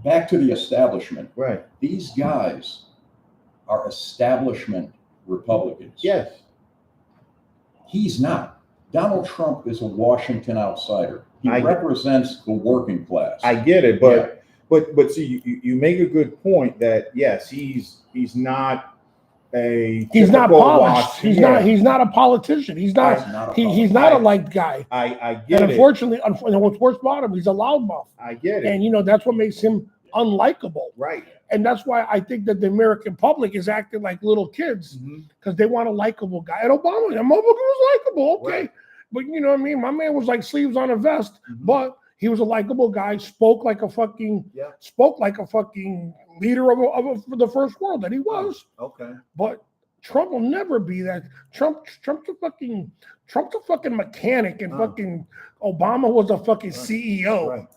S4: back to the establishment.
S2: Right.
S4: These guys are establishment Republicans.
S2: Yes.
S4: He's not. Donald Trump is a Washington outsider. He
S2: I-
S4: represents the working class.
S2: I get it, but see, you make a good point that yes, he's not a
S1: He's not
S2: typical
S1: polished. He's
S2: Yeah.
S1: not a politician. He's not. He's not a liked guy.
S2: I get
S1: And
S2: it.
S1: unfortunately, what's worse about him, he's a loudmouth.
S2: I get it.
S1: And that's what makes him unlikable.
S2: Right.
S1: And that's why I think that the American public is acting like little kids
S2: Mhm.
S1: because they want a likable guy. And Obama was likable, okay.
S2: Right.
S1: But you know what I mean? My man was like sleeves on a vest,
S2: Mhm.
S1: but he was a likable guy, spoke like a fucking leader of the first world that he was.
S2: Okay.
S1: But Trump will never be that. Trump's a fucking mechanic, and fucking Obama was a fucking CEO.
S2: Right.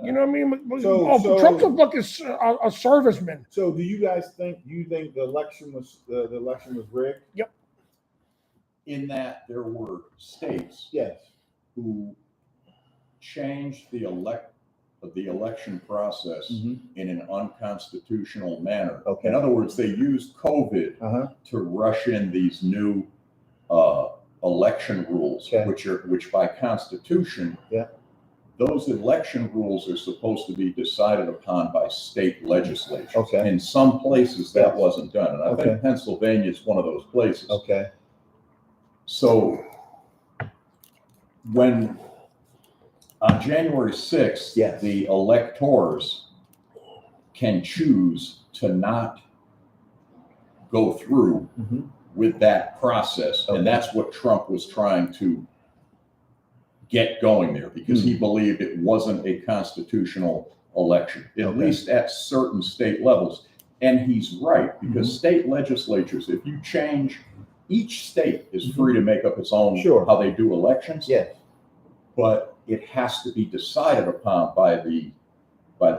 S1: You know what I mean?
S2: So-
S1: Trump's a fucking a serviceman.
S2: So, do you guys think the election was rigged?
S4: In that there were states
S2: Yes.
S4: who changed the election process
S2: Mhm.
S4: in an unconstitutional manner.
S2: Okay.
S4: In other words, they used COVID
S2: Uh-huh.
S4: to rush in these new election rules,
S2: Okay.
S4: which by constitution,
S2: Yeah.
S4: those election rules are supposed to be decided upon by state legislatures.
S2: Okay.
S4: In some places that
S2: Yes.
S4: wasn't done, and I
S2: Okay.
S4: think Pennsylvania is one of those places.
S2: Okay.
S4: So when on January 6th,
S2: Yes.
S4: the electors can choose to not go through
S2: Mhm.
S4: with that process.
S2: Okay.
S4: And that's what Trump was trying to get going there because
S2: Hmm.
S4: he believed it wasn't a constitutional election, at
S2: Okay.
S4: least at certain state levels. And he's right, because state legislatures, if you change, each state is free to make up its own
S2: Sure.
S4: how they do elections,
S2: Yes.
S4: but it has to be decided upon by the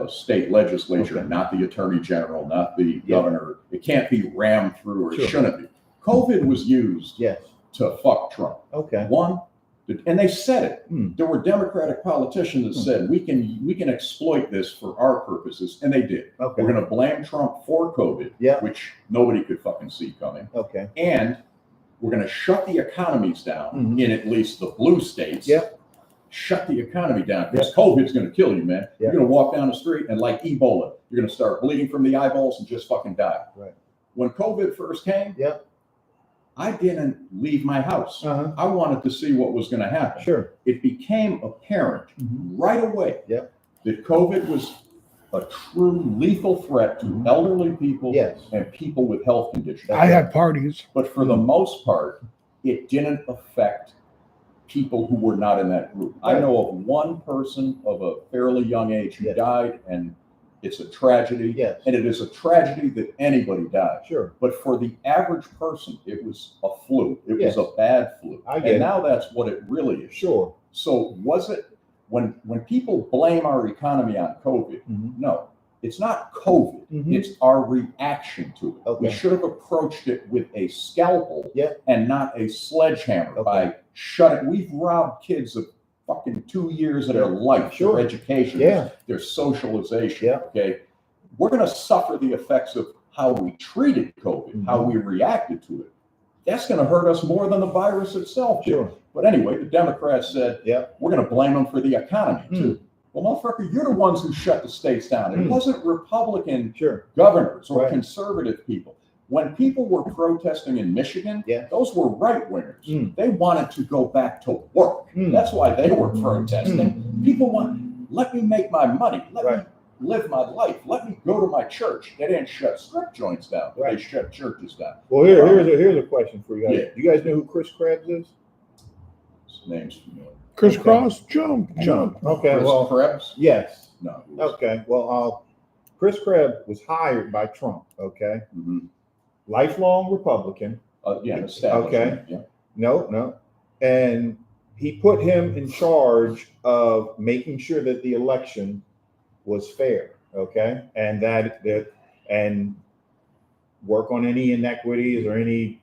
S4: state legislature,
S2: Okay.
S4: not the attorney general, not the
S2: Yeah.
S4: governor. It can't be rammed through, or
S2: Sure.
S4: it shouldn't be. COVID was used
S2: Yes.
S4: to fuck Trump.
S2: Okay.
S4: One, and they said it.
S2: Hmm.
S4: There were Democratic politicians that said we can exploit this for our purposes, and they did.
S2: Okay.
S4: We're going to blame Trump for COVID,
S2: Yeah.
S4: which nobody could fucking see coming,
S2: Okay.
S4: and we're going to shut the economies down
S2: Mhm.
S4: in at least the blue states.
S2: Yeah.
S4: Shut the economy down because COVID's going to kill you, man.
S2: Yeah.
S4: You're going to walk down the street and like Ebola, you're going to start bleeding from the eyeballs and just fucking die.
S2: Right.
S4: When COVID first came,
S2: Yeah.
S4: I didn't leave my house.
S2: Uh-huh.
S4: I wanted to see what was going to happen.
S2: Sure.
S4: It became apparent
S2: Mhm.
S4: right away
S2: Yeah.
S4: that COVID was a true lethal threat to
S2: Mhm.
S4: elderly people
S2: Yes.
S4: and people with health conditions.
S1: I had parties.
S4: But for the most part, it didn't affect people who were not in that group. I
S2: Right.
S4: know of one person of a fairly young age who
S2: Yes.
S4: died, and it's a tragedy.
S2: Yes.
S4: And it is a tragedy that anybody died.
S2: Sure.
S4: But for the average person, it was a flu. It
S2: Yes.
S4: was a bad flu.
S2: I get
S4: and
S2: it.
S4: now that's what it really is.
S2: Sure.
S4: So was it when people blame our economy on COVID?
S2: Mhm.
S4: No, it's not COVID.
S2: Mhm.
S4: It's our reaction to it.
S2: Okay.
S4: We should have approached it with a scalpel
S2: Yeah.
S4: and not a sledgehammer
S2: Okay.
S4: by shutting. We've robbed kids of fucking 2 years of their life,
S2: Sure.
S4: their education,
S2: Yeah.
S4: their socialization.
S2: Yeah.
S4: Okay. We're going to suffer the effects of how we treated COVID,
S2: Mhm.
S4: how we reacted to it. That's going to hurt us more than the virus itself did.
S2: Sure.
S4: But anyway, the Democrats said,
S2: Yeah.
S4: we're going to blame them for the economy too. Well, motherfucker, you're the ones who shut the states down. It
S2: Mm.
S4: wasn't Republican
S2: Sure.
S4: governors or
S2: Right.
S4: conservative people. When people were protesting in Michigan,
S2: Yeah.
S4: those were right wingers.
S2: Mm.
S4: They wanted to go back to work.
S2: Mm.
S4: That's why they were protesting. People want, let me make my money. Let me
S2: Right.
S4: live my life. Let me go to my church. They didn't shut strip joints down.
S2: Right.
S4: They shut churches down.
S2: Well, here's a question for you guys.
S4: Yeah.
S2: Do you guys know who Chris Krebs is?
S4: His name's familiar.
S1: Crisscross, jump.
S2: Okay,
S4: Chris
S2: well,
S4: Krebs?
S2: yes.
S4: No.
S2: Okay, well, Chris Krebs was hired by Trump. Okay,
S4: Mm-hmm.
S2: lifelong Republican.
S4: Yeah, establishment. Yeah.
S2: No, and he put him in charge of making sure that the election was fair. Okay, and and work on any inequities or any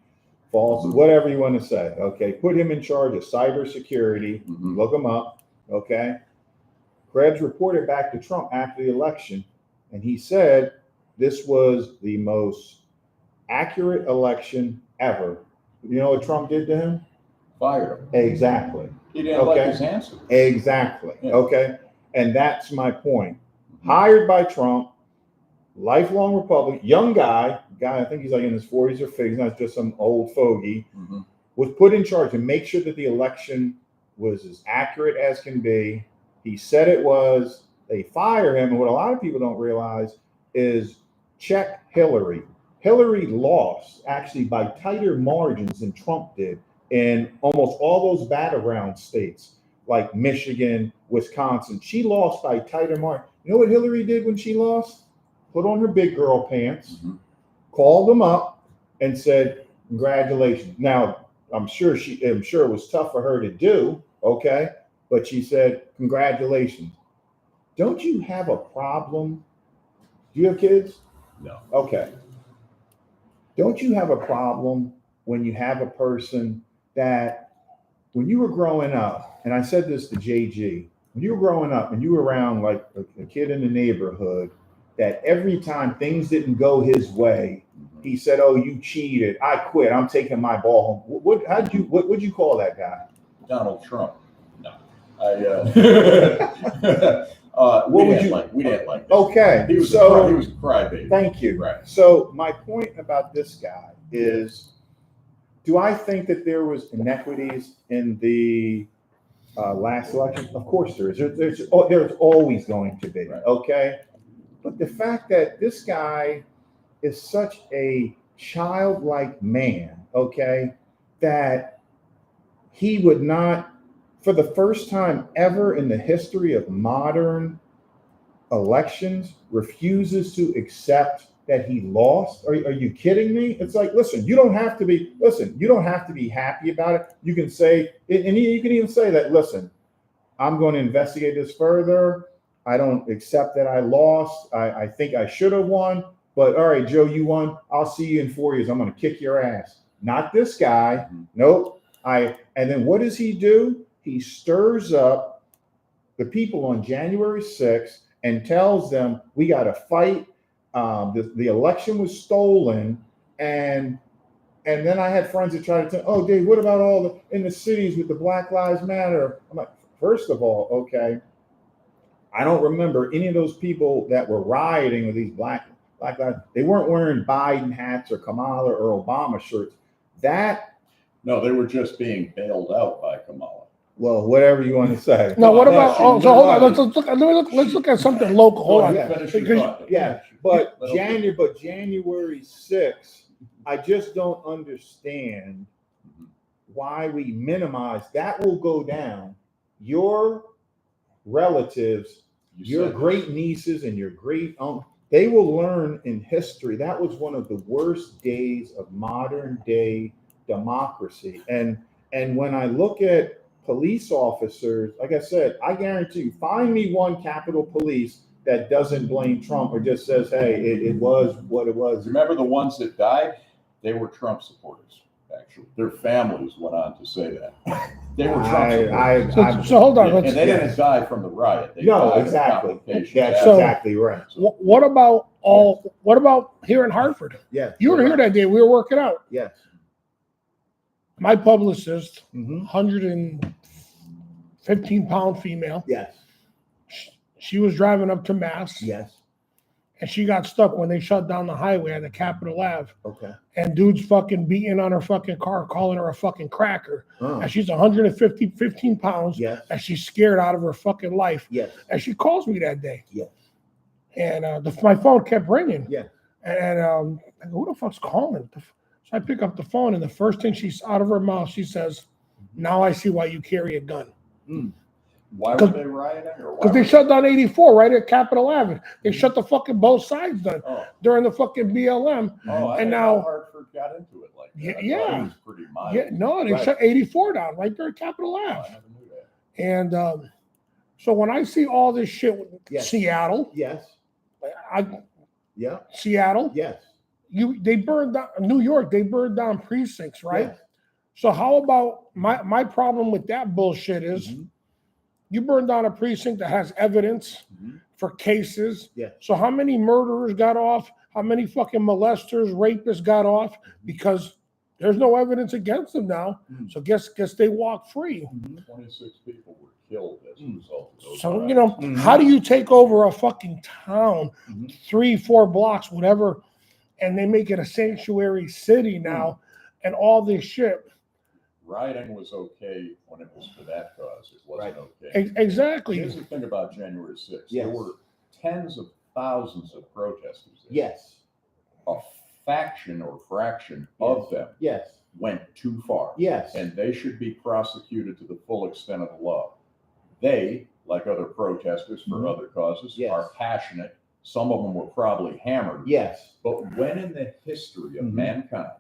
S2: false, whatever you want to say. Okay, put him in charge of cybersecurity.
S4: Mm-hmm.
S2: Look him up. Okay, Krebs reported back to Trump after the election, and he said this was the most accurate election ever. You know what Trump did to him?
S4: Fired him.
S2: Exactly.
S4: He didn't like his answer.
S2: Exactly.
S4: Yeah.
S2: Okay. And that's my point. Hired by Trump, lifelong Republican, young guy, I think he's like in his 40s or 50s, not just some old fogey,
S4: Mm-hmm.
S2: was put in charge to make sure that the election was as accurate as can be. He said it was. They fire him. And what a lot of people don't realize is check Hillary. Hillary lost actually by tighter margins than Trump did in almost all those battleground states like Michigan, Wisconsin. She lost by tighter margins. You know what Hillary did when she lost? Put on her big girl pants,
S4: Mm-hmm.
S2: called them up, and said, "Congratulations." Now, I'm sure it was tough for her to do, okay? But she said, "Congratulations." Don't you have a problem? Do you have kids?
S4: No.
S2: Okay. Don't you have a problem when you have a person that, when you were growing up, and I said this to JG, when you were growing up and you were around like a kid in the neighborhood, that every time things didn't go his way, he said, "Oh, you cheated. I quit. I'm taking my ball home." What would you call that guy?
S4: Donald Trump. No.
S2: What would you
S4: We didn't like that.
S2: Okay.
S4: He was
S2: so
S4: a crybaby.
S2: thank you.
S4: Right.
S2: So my point about this guy is, do I think that there was inequities in the last election? Of course there is. There's always going to be.
S4: Right.
S2: Okay. But the fact that this guy is such a childlike man, okay, that he would not, for the first time ever in the history of modern elections, refuses to accept that he lost. Are you kidding me? It's like, listen, you don't have to be happy about it. You can say, and you can even say that, listen, I'm going to investigate this further. I don't accept that I lost. I think I should have won, but all right, Joe, you won. I'll see you in 4 years. I'm going to kick your ass. Not this guy. Nope. And then what does he do? He stirs up the people on January 6th and tells them, we got to fight. The election was stolen. And then I had friends that tried to tell, "Oh, Dave, what about in the cities with the Black Lives Matter?" I'm like, first of all, okay, I don't remember any of those people that were rioting with these black lives. They weren't wearing Biden hats or Kamala or Obama shirts.
S4: No, they were just being bailed out by Kamala.
S2: Well, whatever you want to say.
S1: Now, what about?
S4: she
S1: Oh, so hold on.
S4: was-
S1: Let's look at something local. Hold on.
S2: Yeah.
S4: Finish your
S1: Because-
S4: thought.
S2: Yeah, but
S4: Okay.
S2: January 6th, I just don't understand why we minimize. That will go down. Your relatives,
S4: You
S2: your
S4: said
S2: great nieces and your great uncle, they will learn in history that was one of the worst days of modern day democracy. And when I look at police officers, like I said, I guarantee you, find me one Capitol Police that doesn't blame Trump or just says, "Hey, it was what it was."
S4: Remember the ones that died? They were Trump supporters, actually. Their families went on to say that. They were Trump supporters.
S1: So hold on.
S4: And they didn't die from the riot. They
S2: No,
S4: died of
S2: exactly.
S4: complications.
S2: That's
S1: So-
S2: exactly right.
S1: What about here in Hartford?
S2: Yes.
S1: You were here that day. We were working out.
S2: Yes.
S1: My publicist,
S2: Mm-hmm.
S1: 115-pound female.
S2: Yes.
S1: She was driving up to Mass,
S2: Yes.
S1: and she got stuck when they shut down the highway at the Capitol Ave.
S2: Okay.
S1: And dude's fucking beating on her fucking car, calling her a fucking cracker.
S2: Oh.
S1: And she's 15 pounds.
S2: Yes.
S1: And she's scared out of her fucking life.
S2: Yes.
S1: And she calls me that day.
S2: Yes.
S1: and my phone kept ringing.
S2: Yeah.
S1: And I go, who the fuck's calling? So I pick up the phone, and the first thing she's out of her mouth, she says, "Now I see why you carry a gun."
S4: Why were they rioting?
S1: Because they shut down 84 right at Capitol Avenue. They shut the fucking both sides down during the fucking BLM.
S4: And now Hartford got into it like that.
S1: Yeah.
S4: It was pretty mild.
S1: Yeah, no, they shut 84 down right there at Capitol Ave.
S4: I never knew that.
S1: And so when I see all this shit with Seattle, Seattle, they burned down New York. They burned down precincts, right?
S2: Yes.
S1: So how about my problem with that bullshit is you burn down a precinct that has evidence for cases.
S2: Yeah.
S1: So how many murderers got off? How many fucking molesters, rapists got off? Because there's no evidence against them now. So guess they walk free.
S4: 26 people were killed as a result of those.
S1: So, you know, how do you take over a fucking town, 3-4 blocks, whatever, and they make it a sanctuary city now and all this shit?
S4: Rioting was okay when it was for that cause. It wasn't okay.
S1: Exactly.
S4: Here's the thing about January 6th.
S2: Yes.
S4: There were tens of thousands of protesters there.
S2: Yes.
S4: A faction or fraction of them went too far.
S2: Yes.
S4: And they should be prosecuted to the full extent of the law. They, like other protesters for other causes, are passionate. Some of them were probably hammered.
S2: Yes.
S4: But when in the history of mankind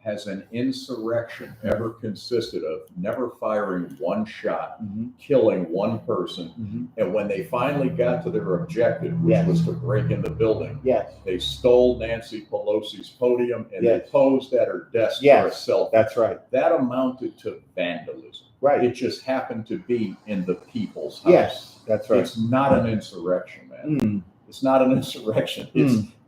S4: has an insurrection ever consisted of never firing one shot, killing one person, and when they finally got to their objective, which was to break in the building, they stole Nancy Pelosi's podium and they posed at her desk for a selfie.
S2: That's right.
S4: That amounted to vandalism.
S2: Right.
S4: It just happened to be in the people's house.
S2: Yes, that's right.
S4: It's not an insurrection, man. It's not an insurrection.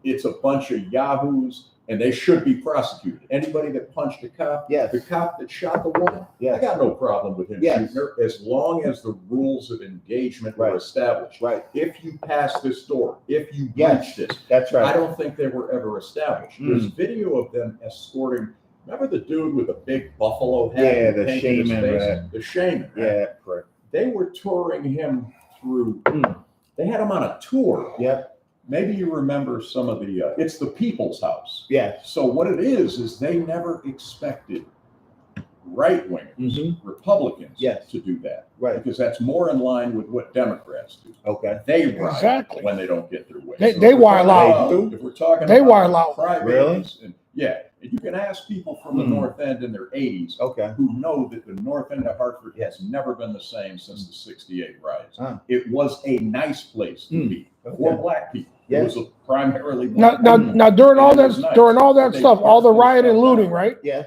S4: It's a bunch of yahoos, and they should be prosecuted. Anybody that punched a cop, the cop that shot the woman, I got no problem with him shooting her, as long as the rules of engagement were established.
S2: Right.
S4: If you pass this door, if you breach this,
S2: that's right.
S4: I don't think they were ever established. There's video of them escorting. Remember the dude with the big buffalo hat?
S2: Yeah, the shaman.
S4: The shaman.
S2: Yeah, correct.
S4: They were touring him through. They had him on a tour.
S2: Yep.
S4: Maybe you remember some of the, it's the people's house.
S2: Yeah.
S4: So what it is they never expected right-wingers, Republicans, to do that.
S2: Right.
S4: Because that's more in line with what Democrats do.
S2: Okay.
S4: They riot when they don't get their way.
S1: They wild out.
S4: If we're talking
S1: they
S4: about
S1: wild out.
S4: Really? And you can ask people from the North End in their 80s who know that the North End of Hartford has never been the same since the 68 riots. It was a nice place to be for black people. It was primarily black.
S1: Now during all that stuff, all the riot and looting, right?
S2: Yeah.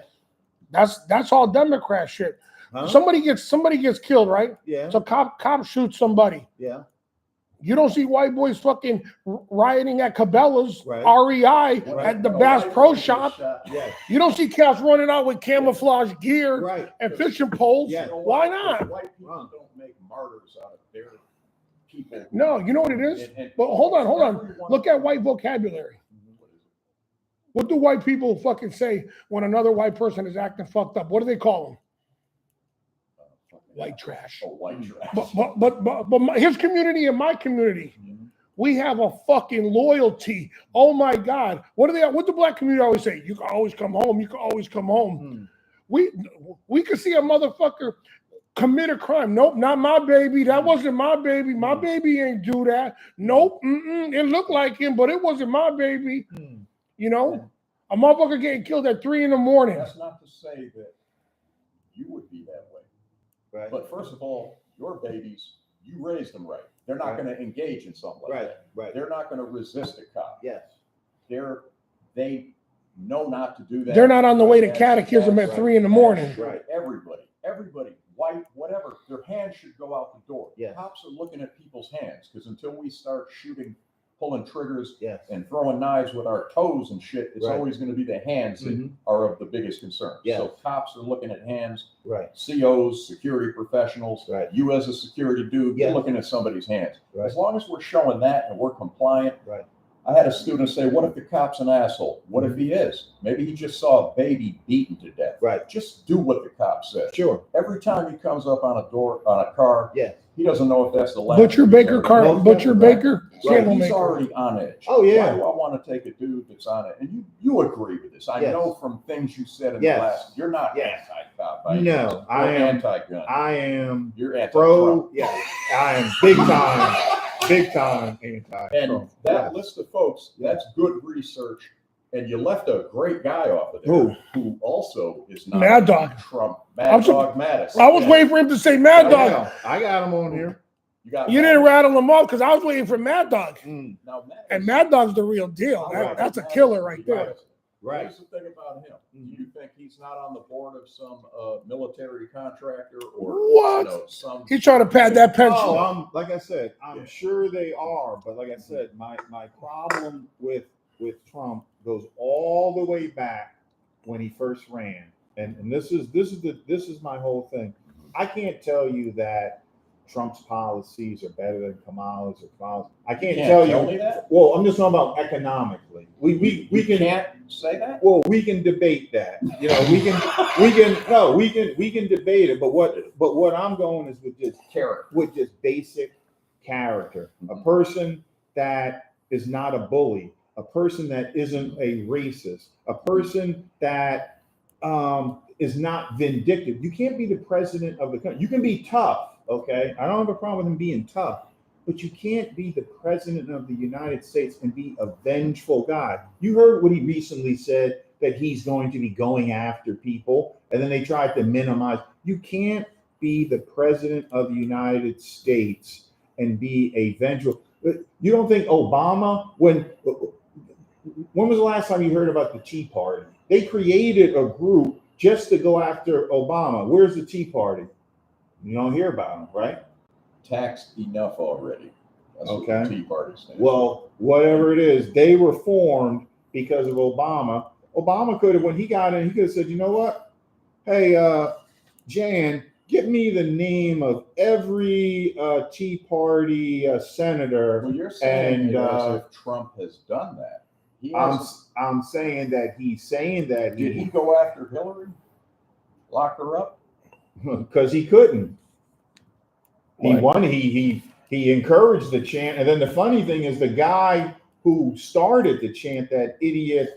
S1: That's all Democrat shit. Somebody gets killed, right?
S2: Yeah.
S1: So cop shoots somebody.
S2: Yeah.
S1: You don't see white boys fucking rioting at Cabela's, REI, at the Bass Pro Shop. You don't see cops running out with camouflage gear and fishing poles.
S2: Yeah.
S1: Why not?
S4: White people don't make martyrs out of their people.
S1: No, you know what it is? But hold on. Look at white vocabulary. What do white people fucking say when another white person is acting fucked up? What do they call them? White trash.
S4: Oh, white trash.
S1: But his community and my community, we have a fucking loyalty. Oh my God. What do black community always say? You can always come home. You can always come home. We could see a motherfucker commit a crime. Nope, not my baby. That wasn't my baby. My baby ain't do that. Nope. It looked like him, but it wasn't my baby. You know, a motherfucker getting killed at 3 a.m.
S4: That's not to say that you would be that way.
S2: Right.
S4: But first of all, your babies, you raised them right. They're not going to engage in something like that.
S2: Right.
S4: They're not going to resist a cop.
S2: Yes.
S4: They know not to do that.
S1: They're not on the way to catechism at 3 a.m.
S2: Right.
S4: Everybody, white, whatever, their hands should go out the door.
S2: Yes.
S4: Cops are looking at people's hands because until we start shooting, pulling triggers,
S2: Yes.
S4: and throwing knives with our toes and shit, it's always going to be the hands that are of the biggest concern.
S2: Yes.
S4: So cops are looking at hands.
S2: Right.
S4: COs, security professionals, you as a security dude, you're looking at somebody's hands.
S2: Right.
S4: As long as we're showing that and we're compliant, I had a student say, what if the cop's an asshole? What if he is? Maybe he just saw a baby beaten to death.
S2: Right.
S4: Just do what the cop said.
S2: Sure.
S4: Every time he comes up on a car,
S2: Yes.
S4: he doesn't know if that's the last.
S1: Butcher, baker, car, butcher, baker,
S4: Right,
S1: candle
S4: he's
S1: maker.
S4: already on edge.
S2: Oh, yeah.
S4: Why do I want to take a dude that's on it? And you agree with this. I
S2: Yes.
S4: know from things you said in
S2: Yes.
S4: the last, you're not
S2: Yes.
S4: anti-cop.
S2: No, I
S4: You're
S2: am.
S4: anti-gun.
S2: I am
S4: You're anti-Trump.
S2: pro. Yeah, I am big time anti.
S4: And that list of folks, that's good research. And you left a great guy off of there who also is not
S1: Mad Dog.
S4: Trump. Mad Dog Mattis.
S1: I was waiting for him to say Mad Dog.
S2: I got him on here.
S1: You didn't rattle him off because I was waiting for Mad Dog.
S4: Now,
S1: And Mad Dog's the real deal. That's a killer right there.
S4: Right. Here's the thing about him. Do you think he's not on the board of some military contractor or
S1: What?
S4: some?
S1: He's trying to pad that pension.
S2: Oh, like I said, I'm sure they are, but like I said, my problem with Trump goes all the way back when he first ran, and this is my whole thing. I can't tell you that Trump's policies are better than Kamala's or Kamala's. I can't tell you.
S4: Me that?
S2: Well, I'm just talking about economically. We
S4: can't say that.
S2: Well, we can debate that. You know, we can debate it. But what I'm going is with just
S4: character,
S2: with just basic character. A person that is not a bully, a person that isn't a racist, a person that is not vindictive. You can't be the president of the country. You can be tough. Okay, I don't have a problem with him being tough, but you can't be the president of the United States and be a vengeful guy. You heard what he recently said, that he's going to be going after people, and then they tried to minimize. You can't be the president of the United States and be a vengeful. You don't think Obama, when was the last time you heard about the Tea Party? They created a group just to go after Obama. Where's the Tea Party? You don't hear about them, right?
S4: Taxed enough already. That's
S2: Okay.
S4: What the Tea Party stands.
S2: Well, whatever it is, they were formed because of Obama. Obama could have, when he got in, he could have said, you know what? Hey, Jan, give me the name of every Tea Party senator.
S4: Well, you're saying
S2: and,
S4: as if Trump has done that.
S2: I'm saying that he's saying that.
S4: Did he go after Hillary? Lock her up?
S2: Because he couldn't. He won. He encouraged the chant, and then the funny thing is, the guy who started the chant, that idiot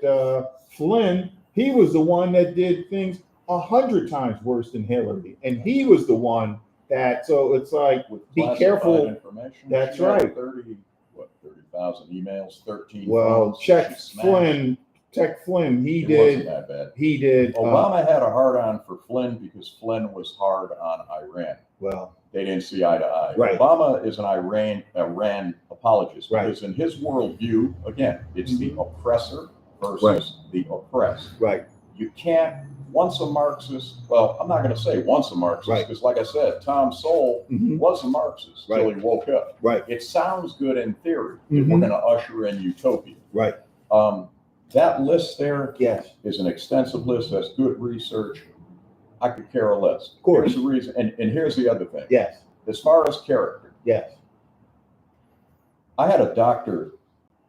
S2: Flynn, he was the one that did things 100 times worse than Hillary, and he was the one that. So it's like, be careful.
S4: Information.
S2: That's
S4: She had
S2: right.
S4: 30,000 emails, 13.
S2: Well,
S4: phones.
S2: check
S4: She
S2: Flynn. Check Flynn.
S4: It wasn't that bad.
S2: He did.
S4: Obama had a hard on for Flynn because Flynn was hard on Iran.
S2: Well,
S4: they didn't see eye to eye.
S2: Right.
S4: Obama is an Iran apologist because
S2: Right.
S4: in his worldview, again, it's the oppressor versus the oppressed.
S2: right.
S4: You can't, once a Marxist, well, I'm not going to say once a Marxist,
S2: Right.
S4: because like I said, Tom Sowell
S2: Mhm.
S4: was a Marxist till
S2: Right.
S4: he woke up.
S2: Right.
S4: It sounds good in theory that
S2: Mhm.
S4: we're going to usher in utopia.
S2: Right.
S4: That list there
S2: Yes.
S4: is an extensive list. That's good research. I could care less.
S2: Of course.
S4: Here's the reason, and here's the other thing.
S2: Yes.
S4: As far as character,
S2: Yes.
S4: I had a doctor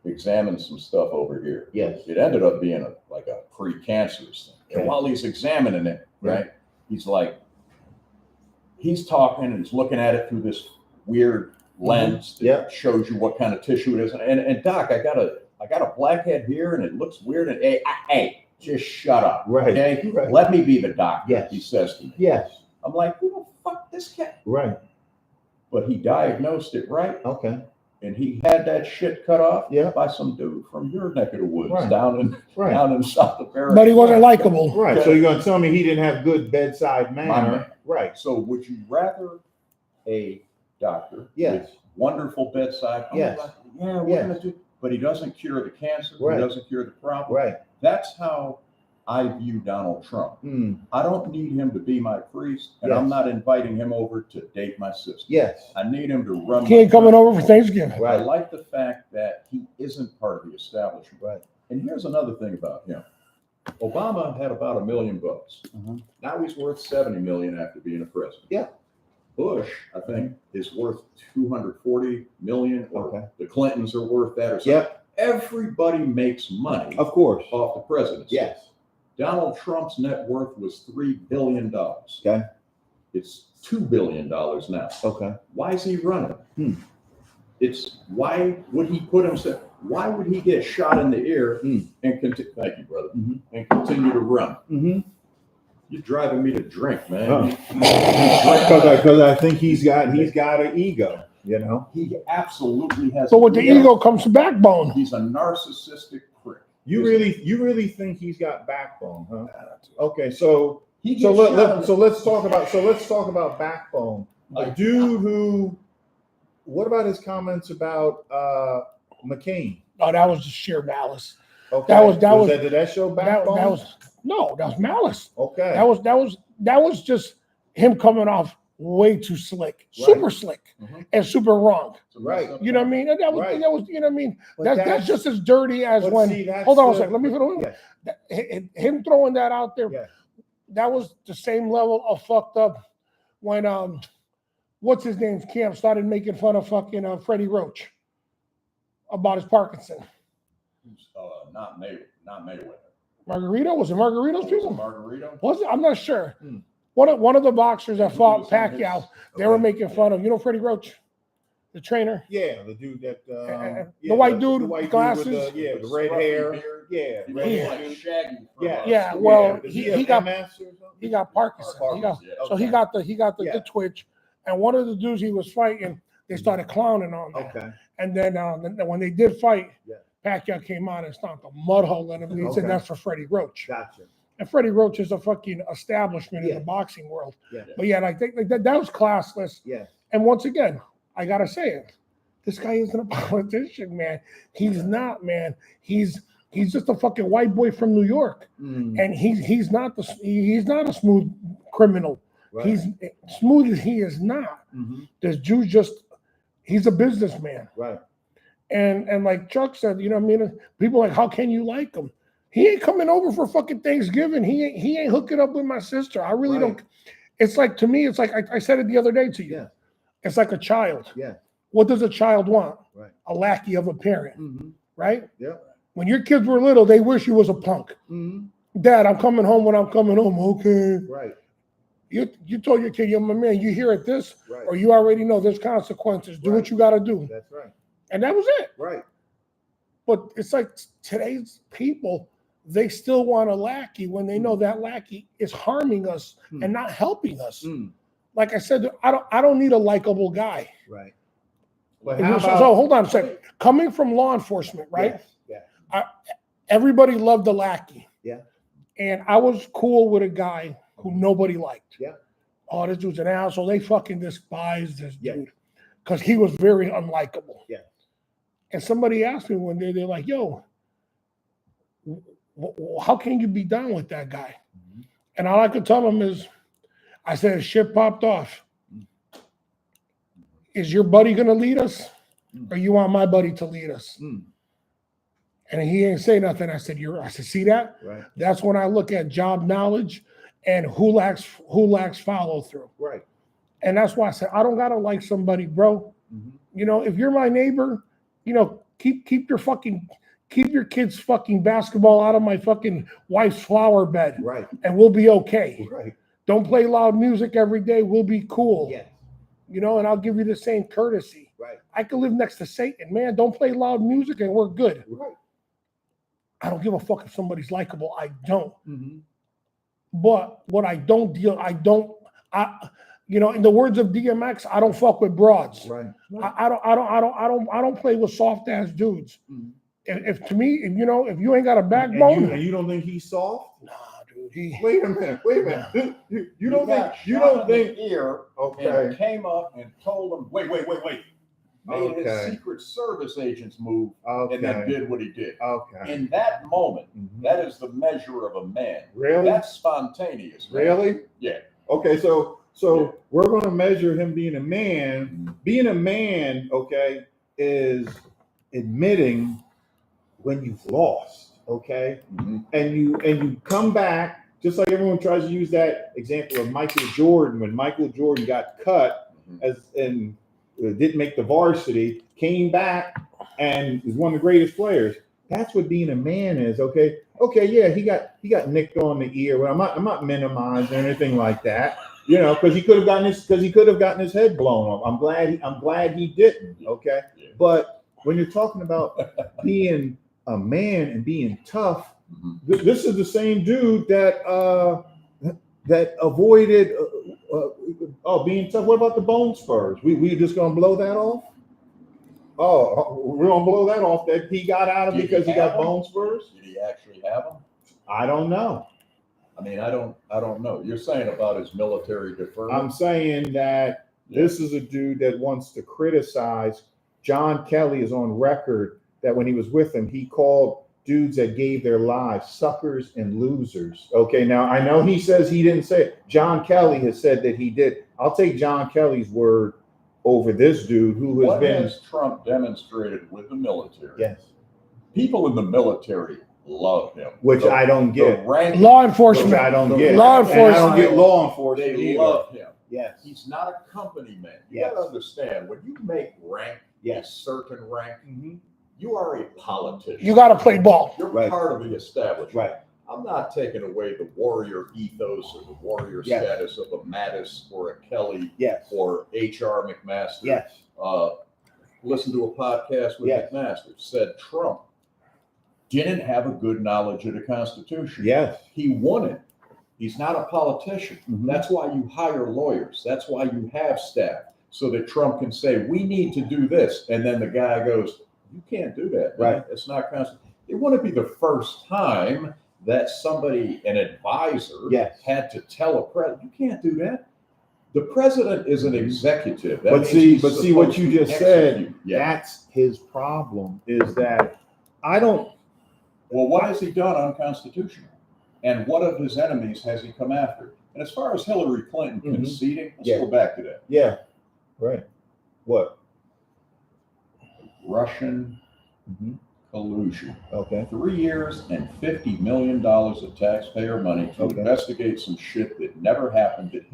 S4: examine some stuff over here.
S2: Yes.
S4: It ended up being like a pre-cancerous thing.
S2: Okay.
S4: And while he's examining it,
S2: Yeah.
S4: right, he's talking and he's looking at it through this weird lens that
S2: Yeah.
S4: shows you what kind of tissue it is. And doc, I got a blackhead here and it looks weird. And hey, just shut up.
S2: Right.
S4: Okay.
S2: Right.
S4: Let me be the doctor.
S2: Yes.
S4: He says to me.
S2: Yes.
S4: I'm like, who the fuck this cat?
S2: Right.
S4: But he diagnosed it right.
S2: Okay.
S4: And he had that shit cut off
S2: Yeah.
S4: by some dude from your neck of the woods
S2: Right.
S4: down in South America.
S1: But he wasn't likable.
S2: Right. So you're gonna tell me he didn't have good bedside
S4: My
S2: manner?
S4: man.
S2: Right.
S4: So would you rather a doctor
S2: Yes.
S4: with wonderful bedside?
S2: Yes.
S4: Yeah, we're
S2: Yes.
S4: gonna do, but he doesn't cure the cancer.
S2: Right.
S4: He doesn't cure the problem.
S2: Right.
S4: That's how I view Donald Trump. I don't need him to be my priest, and I'm
S2: Yes.
S4: not inviting him over to date my sister.
S2: Yes.
S4: I need him to run.
S1: He ain't coming over for Thanksgiving.
S4: I
S2: Right.
S4: like the fact that he isn't part of the establishment.
S2: Right.
S4: And here's another thing about him. Obama had about $1 million.
S2: Mhm.
S4: Now he's worth 70 million after being a president.
S2: Yeah.
S4: Bush, I think, is worth 240 million, or
S2: Okay.
S4: the Clintons are worth that or something.
S2: Yep.
S4: Everybody makes money
S2: Of course.
S4: off the presidency.
S2: Yes.
S4: Donald Trump's net worth was $3 billion.
S2: Okay.
S4: It's $2 billion now.
S2: Okay.
S4: Why is he running? It's why would he put himself? Why would he get shot in the ear and continue? Thank you, brother. And continue to run. You're driving me to drink, man.
S2: Because I think he's got an ego. You know.
S4: He absolutely has.
S1: So with the ego comes backbone.
S4: He's a narcissistic prick.
S2: You really think he's got backbone, huh? Okay, so
S4: He
S2: so
S4: gets
S2: let's talk about backbone. A dude who. What about his comments about McCain?
S1: Oh, that was just sheer malice.
S2: Okay. Did that show backbone?
S1: That was malice.
S2: Okay.
S1: That was just him coming off way too slick, super slick, and super wrong.
S2: Right.
S1: You know what I mean? That was you know what I mean? That's just as dirty as when.
S2: See,
S1: Hold on a second. Let me finish. Him throwing that out there.
S2: Yeah.
S1: That was the same level of fucked up when what's his name's camp started making fun of fucking Freddie Roach about his Parkinson.
S4: Not Mayweather.
S1: Margarito? Was it Margarito's people?
S4: Margarito?
S1: Was it? I'm not sure. One of the boxers that fought Pacquiao, they were making fun of. You know Freddie Roach, the trainer?
S2: Yeah, the dude that
S1: the white dude,
S2: the white
S1: glasses,
S2: dude with the red hair. Yeah,
S4: He
S2: red hair.
S4: like Shaggy.
S1: Yeah, well, he got
S2: MS or something?
S1: he got Parkinson. So he got the twitch. And one of the dudes he was fighting, they started clowning on that.
S2: Okay.
S1: And then when they did fight,
S2: Yeah.
S1: Pacquiao came out and stomped a mud hole in him. And he said that's for Freddie Roach.
S2: Gotcha.
S1: And Freddie Roach is a fucking establishment in the boxing world.
S2: Yeah.
S1: But yeah, that was classless.
S2: Yeah.
S1: And once again, I gotta say it. This guy isn't a politician, man. He's not, man. He's just a fucking white boy from New York. And he's not a smooth criminal.
S2: Right.
S1: He's smooth as he is not. This dude he's a businessman.
S2: Right.
S1: And like Chuck said, you know what I mean? People are like, how can you like him? He ain't coming over for fucking Thanksgiving. He ain't hooking up with my sister. I really don't. It's like, to me, it's like, I said it the other day to you.
S2: Yeah.
S1: It's like a child.
S2: Yeah.
S1: What does a child want?
S2: Right.
S1: A lackey of a parent. Right?
S2: Yeah.
S1: When your kids were little, they wish you was a punk. Dad, I'm coming home when I'm coming home. Okay.
S2: Right.
S1: You told your kid, you're my man, you hear it this,
S2: Right.
S1: or you already know there's consequences. Do what you got to do.
S2: That's right.
S1: And that was it.
S2: Right.
S1: But it's like today's people, they still want a lackey when they know that lackey is harming us and not helping us. Like I said, I don't need a likable guy.
S2: Right. But
S1: So hold on a second. Coming from law enforcement, right?
S2: Yeah.
S1: Everybody loved the lackey.
S2: Yeah.
S1: And I was cool with a guy who nobody liked.
S2: Yeah.
S1: Oh, this dude's an asshole. They fucking despise this
S2: Yeah.
S1: dude because he was very unlikable.
S2: Yeah.
S1: And somebody asked me one day, they're like, yo, how can you be down with that guy? And all I could tell them is, I said, shit popped off. Is your buddy going to lead us? Or you want my buddy to lead us? And he ain't say nothing. I said, see that?
S2: Right.
S1: That's when I look at job knowledge and who lacks follow through.
S2: Right.
S1: And that's why I said, I don't gotta like somebody, bro. You know, if you're my neighbor, you know, keep your kids' fucking basketball out of my fucking wife's flower bed.
S2: Right.
S1: And we'll be okay.
S2: Right.
S1: Don't play loud music every day. We'll be cool.
S2: Yeah.
S1: You know, and I'll give you the same courtesy.
S2: Right.
S1: I could live next to Satan, man. Don't play loud music and we're good.
S2: Right.
S1: I don't give a fuck if somebody's likable. I don't. But what I don't you know, in the words of DMX, I don't fuck with broads.
S2: Right.
S1: I don't play with soft ass dudes. If to me, if you ain't got a backbone,
S2: and you don't think he's soft?
S1: Nah, dude.
S2: Wait a minute. You don't think
S4: ear and came up and told him, wait. Made his Secret Service agents move and then did what he did.
S2: Okay.
S4: In that moment, that is the measure of a man.
S2: Really?
S4: That's spontaneous. Man.
S2: Really?
S4: Yeah.
S2: Okay, so we're going to measure him being a man. Being a man, okay, is admitting when you've lost, okay? And you come back, just like everyone tries to use that example of Michael Jordan, when Michael Jordan got cut didn't make the varsity, came back and is one of the greatest players. That's what being a man is. Okay, yeah, he got nicked on the ear. Well, I'm not minimizing or anything like that. You know, because he could have gotten his head blown off. I'm glad he didn't. Okay, but when you're talking about being a man and being tough, this is the same dude that avoided being tough. What about the bone spurs? We just gonna blow that off? Oh, we're gonna blow that off. That he got out of because he got bone spurs?
S4: Did he actually have them?
S2: I don't know.
S4: I mean, I don't know. You're saying about his military deferment?
S2: I'm saying that this is a dude that wants to criticize. John Kelly is on record that when he was with him, he called dudes that gave their lives suckers and losers. Okay, now I know he says he didn't say it. John Kelly has said that he did. I'll take John Kelly's word over this dude who has been.
S4: What has Trump demonstrated with the military?
S2: Yes.
S4: People in the military love him.
S2: Which I don't get.
S1: Law enforcement.
S2: Which I don't get.
S1: Law
S2: And I don't
S1: enforcement.
S2: get law enforcement
S4: They
S2: either.
S4: love him.
S2: Yes.
S4: He's not a company man. You
S2: Yes.
S4: gotta understand, when you make rank, a certain rank, you are a politician.
S1: You got to play ball.
S4: You're
S2: Right.
S4: part of the establishment.
S2: Right.
S4: I'm not taking away the warrior ethos or the warrior
S2: Yes.
S4: status of a Mattis or a Kelly
S2: Yes.
S4: or H.R. McMaster.
S2: Yes.
S4: Listen to a podcast with
S2: Yes.
S4: McMaster. Said Trump didn't have a good knowledge of the Constitution.
S2: Yes.
S4: He won it. He's not a politician.
S2: Mhm.
S4: That's why you hire lawyers. That's why you have staff, so that Trump can say, we need to do this. And then the guy goes, you can't do that. Man.
S2: Right.
S4: It's not constitutional. It wouldn't be the first time that somebody, an advisor,
S2: Yes.
S4: had to tell a president, you can't do that. The president is an executive. That
S2: But
S4: means
S2: see,
S4: he's
S2: what
S4: supposed
S2: you
S4: to
S2: just said,
S4: execute. Yeah.
S2: that's his problem, is that I don't.
S4: Well, what has he done unconstitutional? And what of his enemies has he come after? And as far as Hillary Clinton
S2: Mhm.
S4: conceding, let's
S2: Yeah.
S4: go back to that.
S2: Yeah. Right. What?
S4: Russian
S2: Mm-hmm.
S4: collusion.
S2: Okay.
S4: 3 years and $50 million of taxpayer money to
S2: Okay.
S4: investigate some shit that never happened that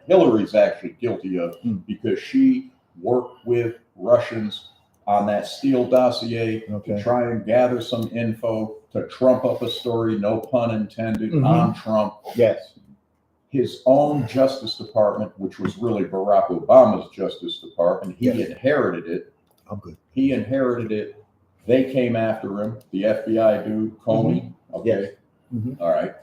S4: Hillary's actually guilty of because she worked with Russians on that Steele dossier
S2: Okay.
S4: to try and gather some info to trump up a story, no pun intended,
S2: Mhm.
S4: on Trump.
S2: Yes.
S4: His own Justice Department, which was really Barack Obama's Justice Department, he
S2: Yes.
S4: inherited it.
S2: I'm good.
S4: He inherited it. They came after him. The FBI dude, Comey. Okay.
S2: Yes. Mhm.
S4: All right.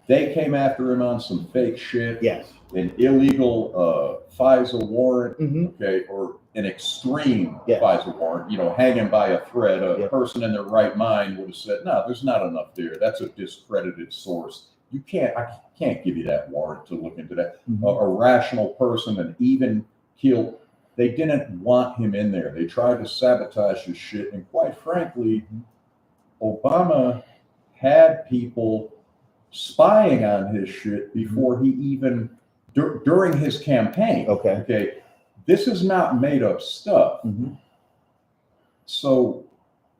S4: They came after him on some fake shit.
S2: Yes.
S4: An illegal FISA warrant.
S2: Mm-hmm.
S4: Okay. Or an extreme
S2: Yes.
S4: FISA warrant, hanging by a thread. A
S2: Yep.
S4: person in their right mind would have said, no, there's not enough there. That's a discredited source. I can't give you that warrant to look into that.
S2: Mm-hmm.
S4: A rational person, an even keel. They didn't want him in there. They tried to sabotage his shit. And quite frankly, Obama had people spying on his shit before he even, during his campaign.
S2: Okay.
S4: This is not made up stuff.
S2: Mm-hmm.
S4: So,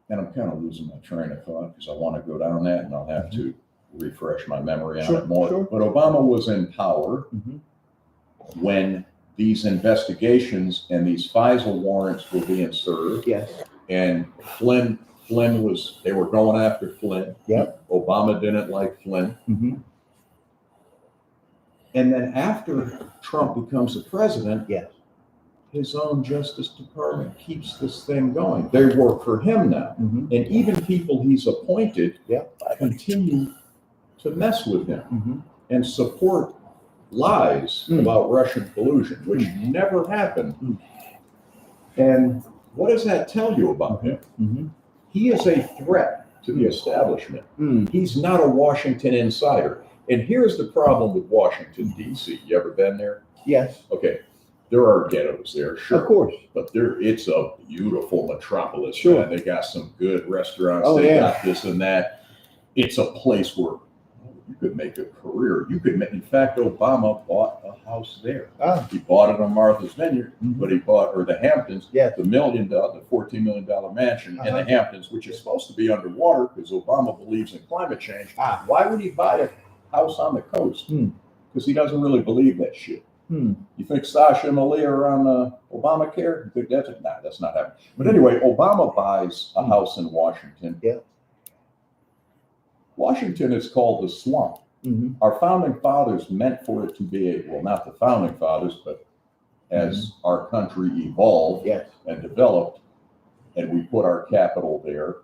S4: and I'm kind of losing my train of thought because I want to go down that and I'll have to refresh my memory on it more.
S2: Sure.
S4: But Obama was in power when these investigations and these FISA warrants were being served.
S2: Yes.
S4: And Flynn they were going after Flynn.
S2: Yep.
S4: Obama didn't like Flynn.
S2: Mm-hmm.
S4: And then after Trump becomes the president,
S2: Yes.
S4: his own Justice Department keeps this thing going. They work for him now.
S2: Mm-hmm.
S4: And even people he's appointed
S2: Yep.
S4: continue to mess with him
S2: Mm-hmm.
S4: and support lies about Russian collusion, which never happened. And what does that tell you about him?
S2: Mm-hmm.
S4: He is a threat to the establishment. He's not a Washington insider. And here's the problem with Washington, D.C. You ever been there?
S2: Yes.
S4: Okay. There are ghettos there, sure.
S2: Of course.
S4: But it's a beautiful metropolis.
S2: Sure.
S4: Man. They got some good restaurants.
S2: Oh,
S4: they
S2: yeah.
S4: got this and that. It's a place where you could make a career. In fact, Obama bought a house there.
S2: Ah.
S4: He bought it on Martha's Vineyard,
S2: Mhm.
S4: but he bought, or the Hamptons,
S2: Yes.
S4: the $14 million mansion in the
S2: Uh-huh.
S4: Hamptons, which is supposed to be underwater because Obama believes in climate change.
S2: Ah.
S4: Why would he buy a house on the coast? Because he doesn't really believe that shit. You think Sasha and Malia are on Obamacare? You think that's not happening. But anyway, Obama buys a house in Washington.
S2: Yeah.
S4: Washington is called the swamp. Our founding fathers meant for it to be not the founding fathers, but as our country evolved and developed, and we put our capital there,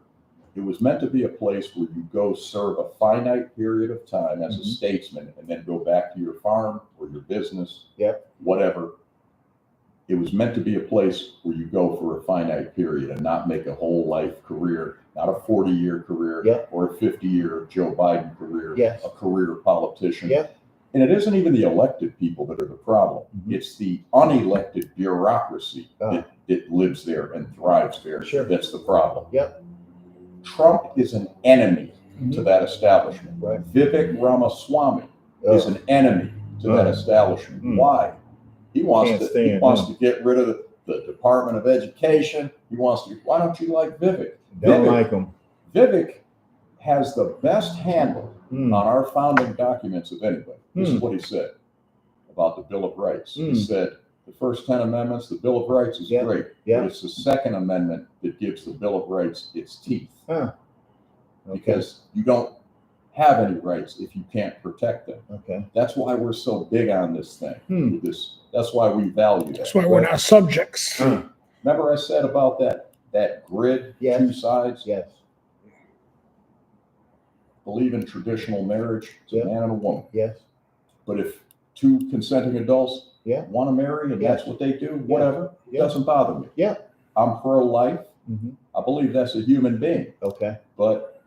S4: it was meant to be a place where you go serve a finite period of time as a statesman and then go back to your farm or your business, whatever. It was meant to be a place where you go for a finite period and not make a whole life career, not a 40-year career or a 50-year Joe Biden career, a career politician. And it isn't even the elected people that are the problem. It's the unelected bureaucracy that lives there and thrives there. That's the problem. Trump is an enemy to that establishment. Vivek Ramaswamy is an enemy to that establishment. Why? He wants to get rid of the Department of Education. Why don't you like Vivek?
S2: Like him.
S4: Vivek has the best handle on our founding documents of anybody. This is what he said about the Bill of Rights. He said, the first 10 amendments, the Bill of Rights is great, but it's the Second Amendment that gives the Bill of Rights its teeth. Because you don't have any rights if you can't protect them. That's why we're so big on this thing. That's why we value that.
S1: That's why we're not subjects.
S4: Remember I said about that grid, two sides? Believe in traditional marriage, it's a man and a woman. But if two consenting adults want to marry and that's what they do, whatever, it doesn't bother me. I'm pro-life. I believe that's a human being. But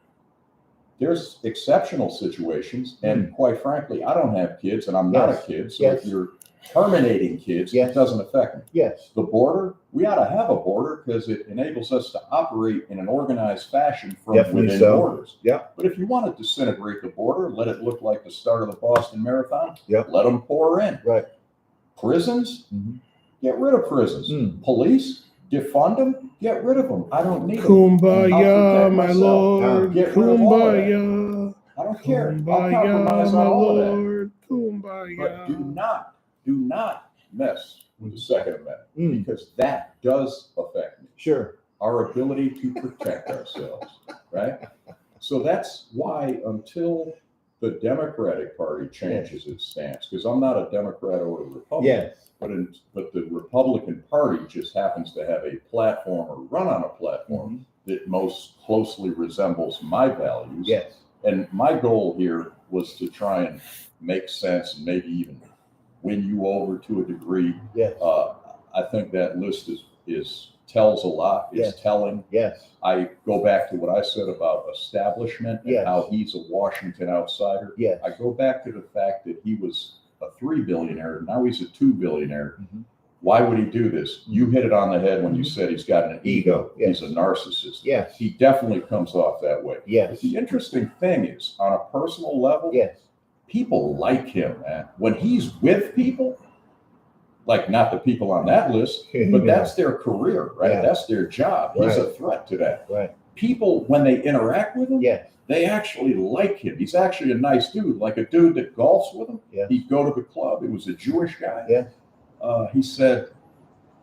S4: there's exceptional situations, and quite frankly, I don't have kids, and I'm not a kid. So if you're terminating kids, it doesn't affect me. The border, we ought to have a border because it enables us to operate in an organized fashion from within borders. But if you want to disintegrate the border, let it look like the start of the Boston Marathon, let them pour in. Prisons, get rid of prisons. Police, defund them, get rid of them. I don't need them.
S1: Kumbaya, my lord.
S4: Get rid of all of that.
S1: Kumbaya.
S4: I don't care. I'll
S1: Kumbaya,
S4: compromise
S1: my
S4: on all of that.
S1: lord. Kumbaya.
S4: But do not mess with the Second Amendment because that does affect me. Our ability to protect ourselves, right? So that's why until the Democratic Party changes its stance, because I'm not a Democrat or a Republican, but the Republican Party just happens to have a platform or run on a platform that most closely resembles my values. And my goal here was to try and make sense and maybe even win you over to a degree. I think that list tells a lot, is telling. I go back to what I said about establishment and how he's a Washington outsider. I go back to the fact that he was a $3 billionaire, now he's a $2 billionaire. Why would he do this? You hit it on the head when you said he's got an ego. He's a narcissist. He definitely comes off that way. But the interesting thing is, on a personal level, people like him, man. When he's with people, like not the people on that list, but that's their career, right? That's their job. He's a threat to that. People, when they interact with him, they actually like him. He's actually a nice dude, like a dude that golfs with him. He'd go to the club. It was a Jewish guy. He said,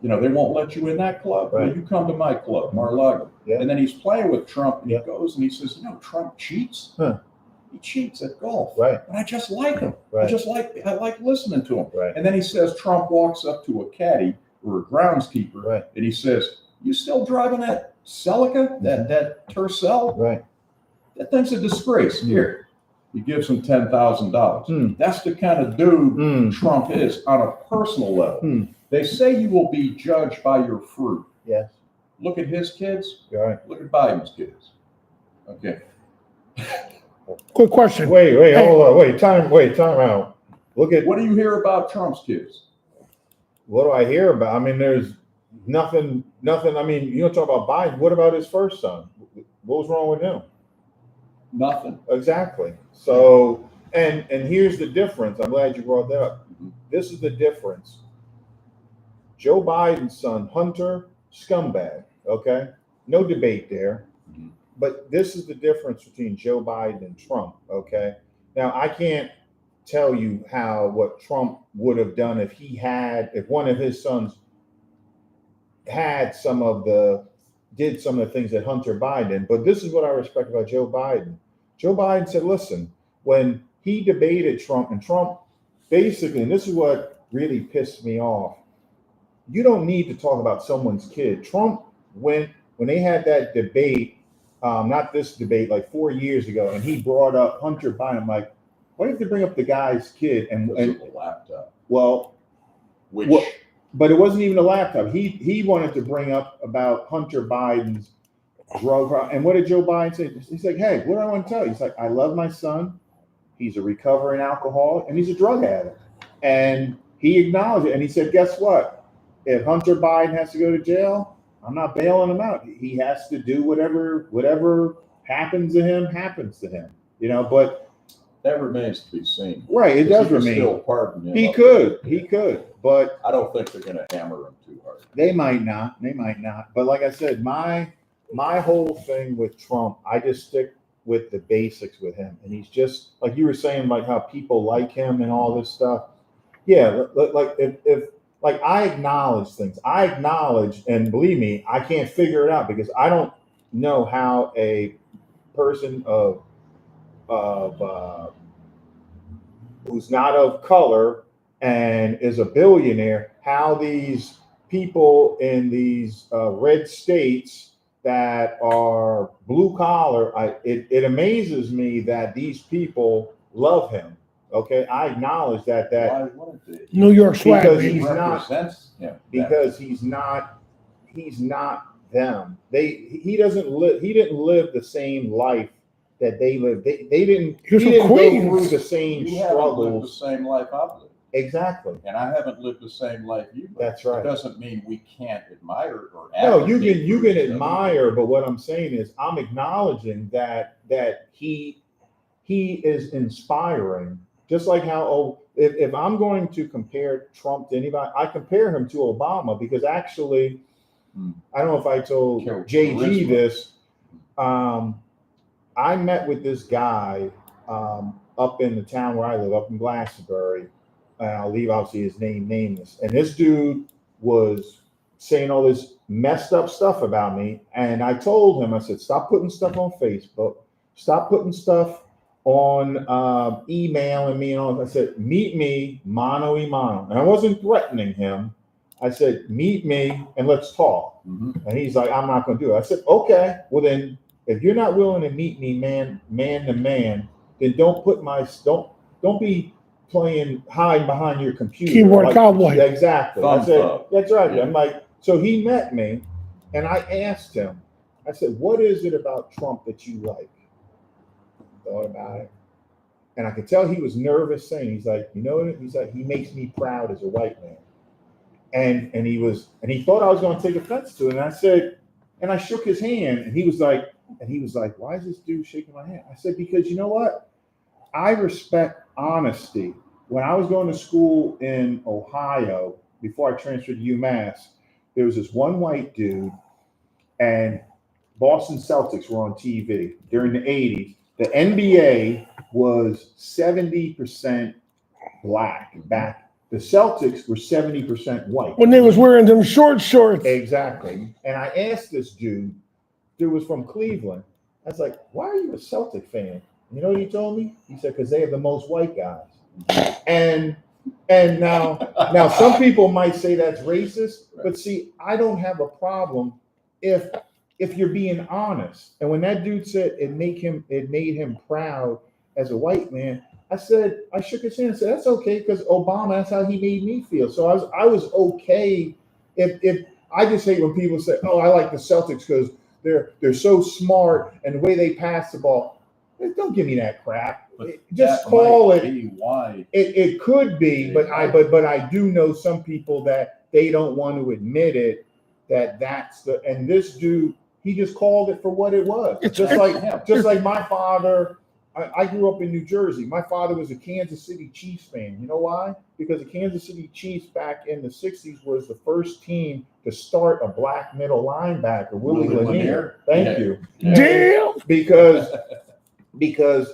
S4: they won't let you in that club. Well, you come to my club, Mar-a-Lago. And then he's playing with Trump, and he goes and he says, Trump cheats. He cheats at golf. But I just like him. I like listening to him. And then he says, Trump walks up to a caddy or a groundskeeper, and he says, you still driving that Celica, that Tercel? That thing's a disgrace. Here. He gives him $10,000. That's the kind of dude Trump is on a personal level. They say you will be judged by your fruit. Look at his kids. Look at Biden's kids. Okay.
S1: Quick question.
S5: Wait, time out.
S4: What do you hear about Trump's kids?
S5: What do I hear about? I mean, there's nothing. I mean, you don't talk about Biden. What about his first son? What was wrong with him?
S4: Nothing.
S5: Exactly. So, and here's the difference. I'm glad you brought that up. This is the difference. Joe Biden's son, Hunter, scumbag. Okay, no debate there. But this is the difference between Joe Biden and Trump. Okay. Now I can't tell you what Trump would have done if one of his sons did some of the things that Hunter Biden did. But this is what I respect about Joe Biden. Joe Biden said, listen, when he debated Trump, and Trump basically, and this is what really pissed me off, you don't need to talk about someone's kid. Trump when they had that debate, not this debate, like 4 years ago, and he brought up Hunter Biden. I'm like, why do you have to bring up the guy's kid? And
S4: a laptop.
S5: Well, but it wasn't even a laptop. He wanted to bring up about Hunter Biden's drug. And what did Joe Biden say? He's like, hey, what do I want to tell you? He's like, I love my son. He's a recovering alcoholic and he's a drug addict. And he acknowledged it. And he said, guess what? If Hunter Biden has to go to jail, I'm not bailing him out. He has to do whatever happens to him, happens to him. But
S4: that remains to be seen.
S5: Right, it does remain.
S4: Still pardon him.
S5: He could, but
S4: I don't think they're going to hammer him too hard.
S5: They might not. But like I said, my whole thing with Trump, I just stick with the basics with him, and he's just like you were saying, like how people like him and all this stuff. Yeah, like if I acknowledge things, and believe me, I can't figure it out because I don't know how a person of who's not of color and is a billionaire, how these people in these red states that are blue collar, it amazes me that these people love him. Okay, I acknowledge that.
S4: Why wouldn't they?
S1: New York swag,
S5: Because
S1: baby.
S5: he's not.
S4: Him.
S5: Because he's not them. He didn't live the same life that they lived. He didn't go through the same
S4: You haven't lived the
S5: struggles.
S4: same life I've lived.
S5: Exactly.
S4: And I haven't lived the same life you lived.
S5: That's right.
S4: It doesn't mean we can't admire or
S5: No, you
S4: advocate
S5: can
S4: for each other.
S5: admire, but what I'm saying is I'm acknowledging that he is inspiring. Just like how if I'm going to compare Trump to anybody, I compare him to Obama because actually, I don't know if I told JG
S4: Charisma.
S5: this. I met with this guy up in the town where I live, up in Glastonbury. I'll leave obviously his name nameless. And this dude was saying all this messed up stuff about me. And I told him, I said, stop putting stuff on Facebook. Stop putting stuff on email and me and all. I said, meet me mano a mano. And I wasn't threatening him. I said, meet me and let's talk.
S4: Mhm.
S5: And he's like, I'm not going to do it. I said, okay, well then, if you're not willing to meet me man to man, then don't be hiding behind your computer.
S1: Keyboard cowboy.
S5: Yeah, exactly.
S4: Thumbs
S5: I said,
S4: up.
S5: that's right.
S4: Yeah.
S5: I'm like, so he met me and I asked him, I said, what is it about Trump that you like? Thought about it. And I could tell he was nervous saying, he's like, he's like, he makes me proud as a white man. And he thought I was going to take offense to it. And I said, and I shook his hand and he was like, why is this dude shaking my hand? I said, because you know what? I respect honesty. When I was going to school in Ohio, before I transferred to UMass, there was this one white dude and Boston Celtics were on TV during the 80s. The NBA was 70% black back. The Celtics were 70% white.
S1: When they was wearing them shorts.
S5: Exactly. And I asked this dude was from Cleveland. I was like, why are you a Celtic fan? You know what he told me? He said, because they have the most white guys. And now some people might say that's racist, but see, I don't have a problem if you're being honest. And when that dude said it made him proud as a white man, I shook his hand and said, that's okay, because Obama, that's how he made me feel. So I was okay if I just hate when people say, oh, I like the Celtics because they're so smart and the way they pass the ball. Don't give me that crap. Just call it.
S4: Why?
S5: It could be, but I do know some people that they don't want to admit it. And this dude, he just called it for what it was. Just like my father. I grew up in New Jersey. My father was a Kansas City Chiefs fan. You know why? Because the Kansas City Chiefs back in the 60s was the first team to start a black middle linebacker, Willie Lanier. Thank you.
S1: Damn.
S5: Because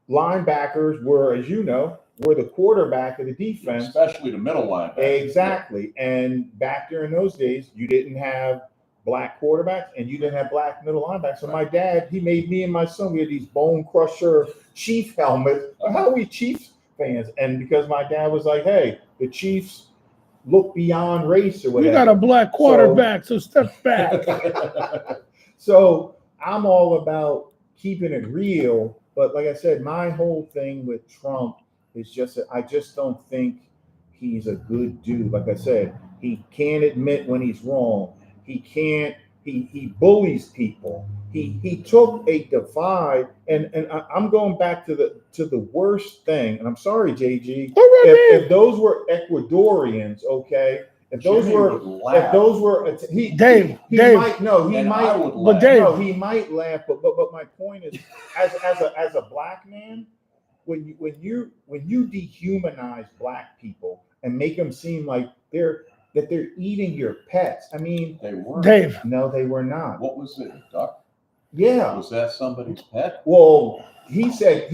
S5: linebackers were, as you know, were the quarterback of the defense.
S4: Especially the middle linebacker.
S5: Exactly. And back during those days, you didn't have black quarterbacks and you didn't have black middle linebackers. So my dad, he made me and my son, we had these Bone Crusher Chief helmets. How are we Chiefs fans? And because my dad was like, hey, the Chiefs look beyond race or
S1: We
S5: whatever.
S1: got a black quarterback, so step back.
S5: So I'm all about keeping it real. But like I said, my whole thing with Trump is just that I just don't think he's a good dude. Like I said, he can't admit when he's wrong. He can't. He bullies people. He took a divide, and I'm going back to the worst thing. And I'm sorry, JG, if those were Ecuadorians, okay. If those were
S1: Dave,
S5: he
S1: Dave.
S5: might no, he
S4: And
S5: might.
S4: I would
S1: But
S4: laugh.
S1: Dave,
S5: No, he might laugh, but my point is, as a black man, when you dehumanize black people and make them seem like they're eating your pets. I mean,
S4: They were.
S1: Dave.
S5: no, they were not.
S4: What was it? A duck?
S5: Yeah.
S4: Was that somebody's pet?
S5: Well, he said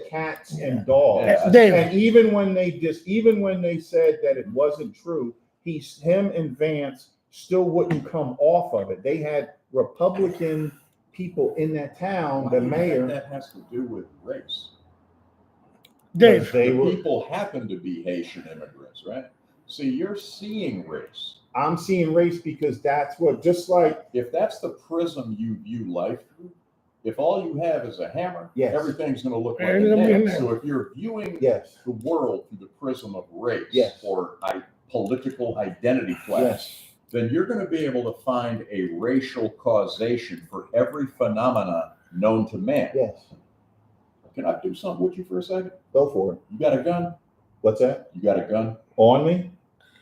S5: cats and dogs.
S4: Yeah.
S1: Dave.
S5: And even when they said that it wasn't true, him and Vance still wouldn't come off of it. They had Republican people in that town,
S4: Why
S5: the
S4: do you
S5: mayor.
S4: think that has to do with race?
S1: Dave.
S5: They
S4: The
S5: were.
S4: people happen to be Haitian immigrants, right? See, you're seeing race.
S5: I'm seeing race because that's what, just like,
S4: If that's the prism you view life through, if all you have is a hammer,
S5: Yes.
S4: everything's going to look like a
S1: Everything's gonna be a
S4: nail.
S1: nail.
S4: So if you're viewing
S5: yes,
S4: the world through the prism of race
S5: Yes.
S4: or political identity class,
S5: yes,
S4: then you're going to be able to find a racial causation for every phenomena known to man.
S5: yes.
S4: Can I do something with you for a second?
S5: Go for it.
S4: You got a gun?
S5: What's that?
S4: You got a gun?
S5: On me?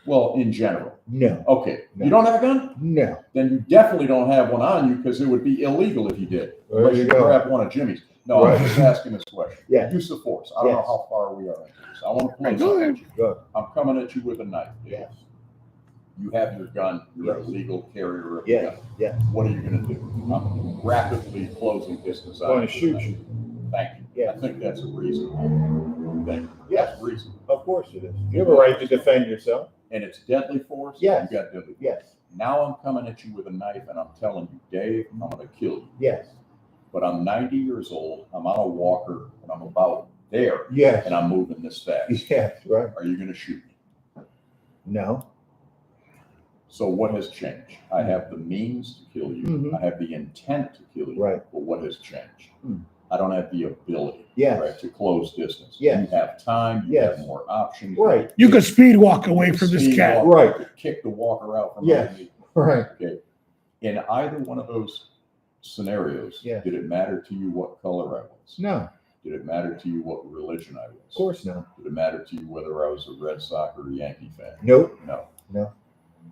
S4: Well, in general.
S5: No,
S4: Okay.
S5: No.
S4: You don't have a gun?
S5: no.
S4: Then you definitely don't have one on you because it would be illegal if you did.
S5: There
S4: Unless
S5: you
S4: you
S5: go.
S4: grab one of Jimmy's. No,
S5: Right.
S4: I'm just asking this question.
S5: Yeah.
S4: Use of force. I don't know
S5: Yes.
S4: how far we are into this. I want to play
S1: Go
S4: something
S1: ahead.
S4: with you.
S5: Good.
S4: I'm coming at you with a knife. Dave.
S5: Yes,
S4: You have your gun. You're
S5: Yes.
S4: a legal carrier of a
S5: yes,
S4: gun.
S5: yes.
S4: What are you going to do? I'm rapidly closing distance
S5: I'm
S4: out.
S5: going to shoot you.
S4: Thank you.
S5: Yeah.
S4: I think that's a reasonable thing.
S5: Yes.
S4: That's reasonable.
S5: Of course it is. You have a right to defend yourself.
S4: And it's deadly force.
S5: Yes.
S4: You got deadly force.
S5: Yes,
S4: Now I'm coming at you with a knife and I'm telling you, Dave, I'm going to kill you.
S5: yes,
S4: But I'm 90 years old. I'm on a walker and I'm about there
S5: yes,
S4: and I'm moving this fast.
S5: yes, right.
S4: Are you going to shoot me?
S5: No.
S4: So what has changed? I have the means to kill you.
S5: Mhm.
S4: I have the intent to kill you.
S5: Right.
S4: But what has changed?
S5: Hmm.
S4: I don't have the ability,
S5: Yes.
S4: right, to close distance.
S5: Yes.
S4: You have time. You
S5: Yes.
S4: have more options.
S5: Right.
S1: You could speed walk away from this
S4: Speed
S1: cat.
S4: walk,
S5: Right.
S4: you could kick the walker out from
S5: Yes.
S4: underneath.
S5: Right.
S4: Okay. In either one of those scenarios,
S5: Yes.
S4: did it matter to you what color I was?
S5: No,
S4: Did it matter to you what religion I was?
S5: of course not.
S4: Did it matter to you whether I was a Red Sox or a Yankee fan?
S5: Nope.
S4: No.
S5: No.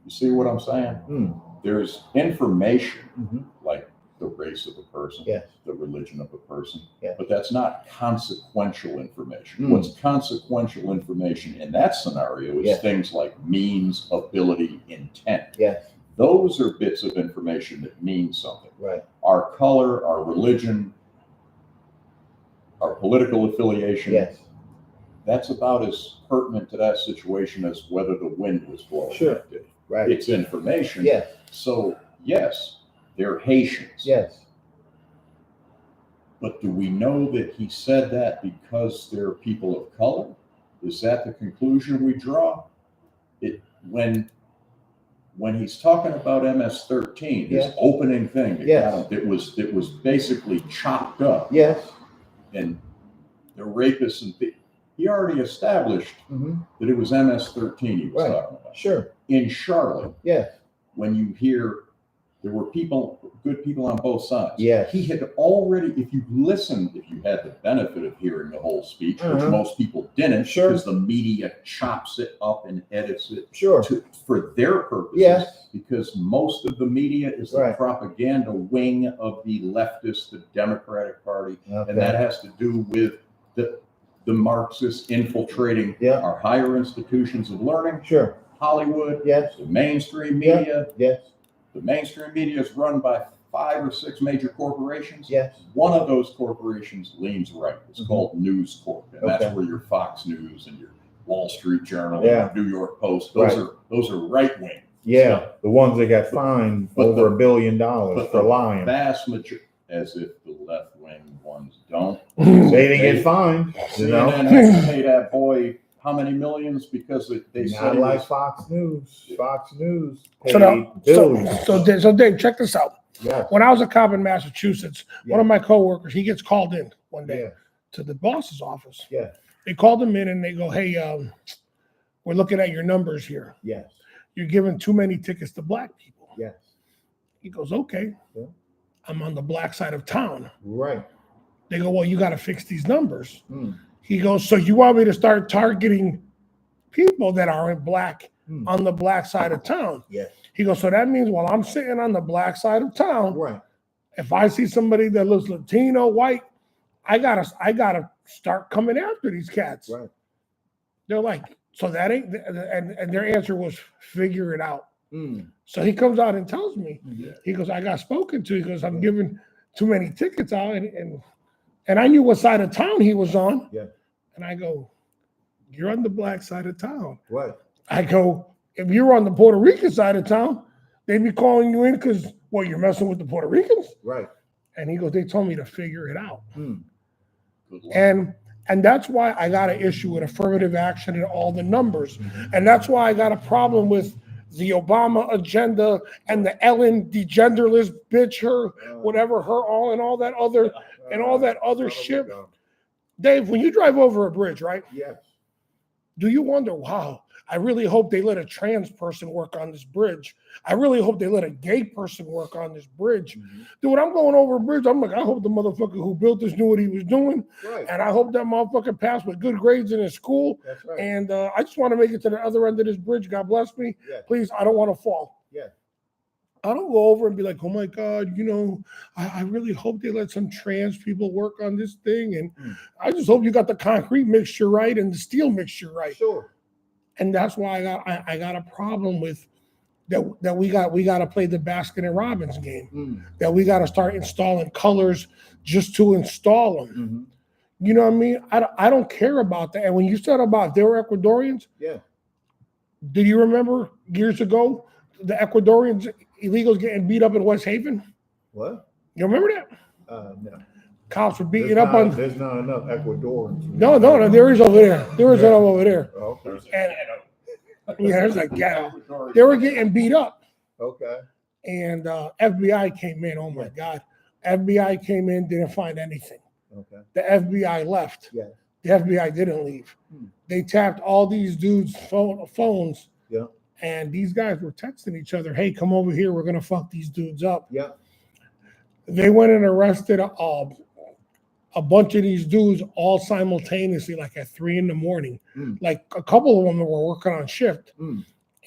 S4: You see what I'm saying?
S5: Mm.
S4: There's information
S5: Mhm.
S4: like the race of a person,
S5: Yes.
S4: the religion of a person,
S5: Yes.
S4: but that's not consequential information.
S5: Mm.
S4: What's consequential information in that scenario is
S5: Yes.
S4: things like means, ability, intent.
S5: Yes.
S4: Those are bits of information that mean something.
S5: Right.
S4: Our color, our religion, our political affiliation,
S5: Yes.
S4: that's about as pertinent to that situation as whether the wind was blowing
S5: Sure.
S4: that day.
S5: Right.
S4: It's information.
S5: Yes.
S4: So, yes, they're Haitians.
S5: Yes.
S4: But do we know that he said that because they're people of color? Is that the conclusion we draw? When he's talking about MS-13, his
S5: Yes.
S4: opening thing,
S5: Yes.
S4: it was basically chopped up,
S5: Yes.
S4: and the rapists and he already established
S5: Hmm.
S4: that it was MS-13 he was
S5: Right.
S4: talking about.
S5: Sure.
S4: In Charlotte,
S5: Yes.
S4: when you hear there were good people on both sides.
S5: Yes.
S4: He had already, if you listened, if you had the benefit of hearing the whole speech, which
S5: Uh-huh.
S4: most people didn't,
S5: Sure.
S4: because the media chops it up and edits it
S5: Sure.
S4: for their purposes.
S5: Yes.
S4: Because most of the media is the
S5: Right.
S4: propaganda wing of the leftist, the Democratic Party,
S5: Okay.
S4: and that has to do with the Marxists infiltrating
S5: Yeah.
S4: our higher institutions of learning,
S5: Sure.
S4: Hollywood,
S5: Yes.
S4: the mainstream
S5: Yeah.
S4: media.
S5: Yes.
S4: The mainstream media is run by 5 or 6 major corporations.
S5: Yes.
S4: One of those corporations leans right. It's called News Corp, and that's
S5: Okay.
S4: where your Fox News and your Wall Street Journal,
S5: Yeah.
S4: New York Post,
S5: Right.
S4: those are right wing.
S5: Yeah, the ones that got fined
S4: But
S5: over
S4: the-
S5: $1 billion
S4: But
S5: for
S4: the
S5: lying.
S4: vast majority, as if the left wing ones don't.
S5: They didn't get fined, you know.
S4: CNN had to pay that boy how many millions because they said
S5: Not
S4: he
S5: like
S4: was,
S5: Fox News. Fox News paid
S1: So
S5: billions.
S1: so Dave, check this out.
S5: Yes.
S1: When I was a cop in Massachusetts, one of
S5: Yeah.
S1: my coworkers, he gets called in one day
S5: Yeah.
S1: to the boss's office.
S5: Yeah.
S1: They called him in and they go, "Hey, we're looking at your numbers here.
S5: Yes.
S1: You're giving too many tickets to black people."
S5: Yes.
S1: He goes, "Okay,
S5: Yeah.
S1: I'm on the black side of town."
S5: Right.
S1: They go, "Well, you got to fix these numbers."
S5: Mm.
S1: He goes, "So you want me to start targeting people that are in black
S5: Mm.
S1: on the black side of town?"
S5: Yes.
S1: He goes, "So that means while I'm sitting on the black side of town,
S5: Right.
S1: if I see somebody that looks Latino, white, I gotta start coming after these cats."
S5: Right.
S1: They're like, "So that ain't," and their answer was, "Figure it out."
S5: Mm.
S1: So he comes out and tells me,
S5: Mhm.
S1: he goes, "I got spoken to." He goes, "I'm giving too many tickets out," and I knew what side of town he was on.
S5: Yeah.
S1: And I go, "You're on the black side of town."
S5: Right.
S1: I go, "If you were on the Puerto Rican side of town, they'd be calling you in because, well, you're messing with the Puerto Ricans."
S5: Right.
S1: And he goes, "They told me to figure it out."
S5: Mm.
S4: good luck.
S1: And that's why I got an issue with affirmative action and all the numbers. And that's why I got a problem with the Obama agenda and the Ellen DeGenderless bitch, her, whatever, her all and all that other shit. Dave, when you drive over a bridge, right?
S5: Yes.
S1: Do you wonder, wow, I really hope they let a trans person work on this bridge. I really hope they let a gay person work on this bridge.
S5: Mhm.
S1: Dude, when I'm going over a bridge, I'm like, I hope the motherfucker who built this knew what he was doing.
S5: Right.
S1: And I hope that motherfucker passed with good grades in his school.
S5: That's right.
S1: And I just want to make it to the other end of this bridge. God bless me.
S5: Yeah.
S1: Please, I don't want to fall.
S5: Yeah.
S1: I don't go over and be like, "Oh my God, I really hope they let some trans people work on this thing. And I just hope you got the concrete mixture right and the steel mixture right."
S5: Sure.
S1: And that's why I got a problem with that we got to play the Baskin and Robbins game.
S5: Mm.
S1: That we got to start installing colors just to install them.
S5: Mm-hmm.
S1: You know what I mean? I don't care about that. And when you said about they were Ecuadorians,
S5: Yeah.
S1: did you remember years ago the Ecuadorians illegals getting beat up in West Haven?
S5: What?
S1: You remember that?
S5: No.
S1: Cops were beating
S5: There's
S1: up
S5: not-
S1: on.
S5: There's not enough Ecuadorians.
S1: No, there is over there. There is
S5: Yeah.
S1: enough over there.
S5: Oh, okay.
S1: And yeah, there's a ghetto. They were getting beat up.
S5: Okay.
S1: And FBI came in. Oh my God. FBI came in, didn't find anything.
S5: Okay.
S1: The FBI left.
S5: Yeah.
S1: The FBI didn't leave. They tapped all these dudes' phones.
S5: Yeah.
S1: And these guys were texting each other, "Hey, come over here. We're going to fuck these dudes up."
S5: Yeah.
S1: They went and arrested a bunch of these dudes all simultaneously, like at 3 a.m. Like a couple of them were working on shift.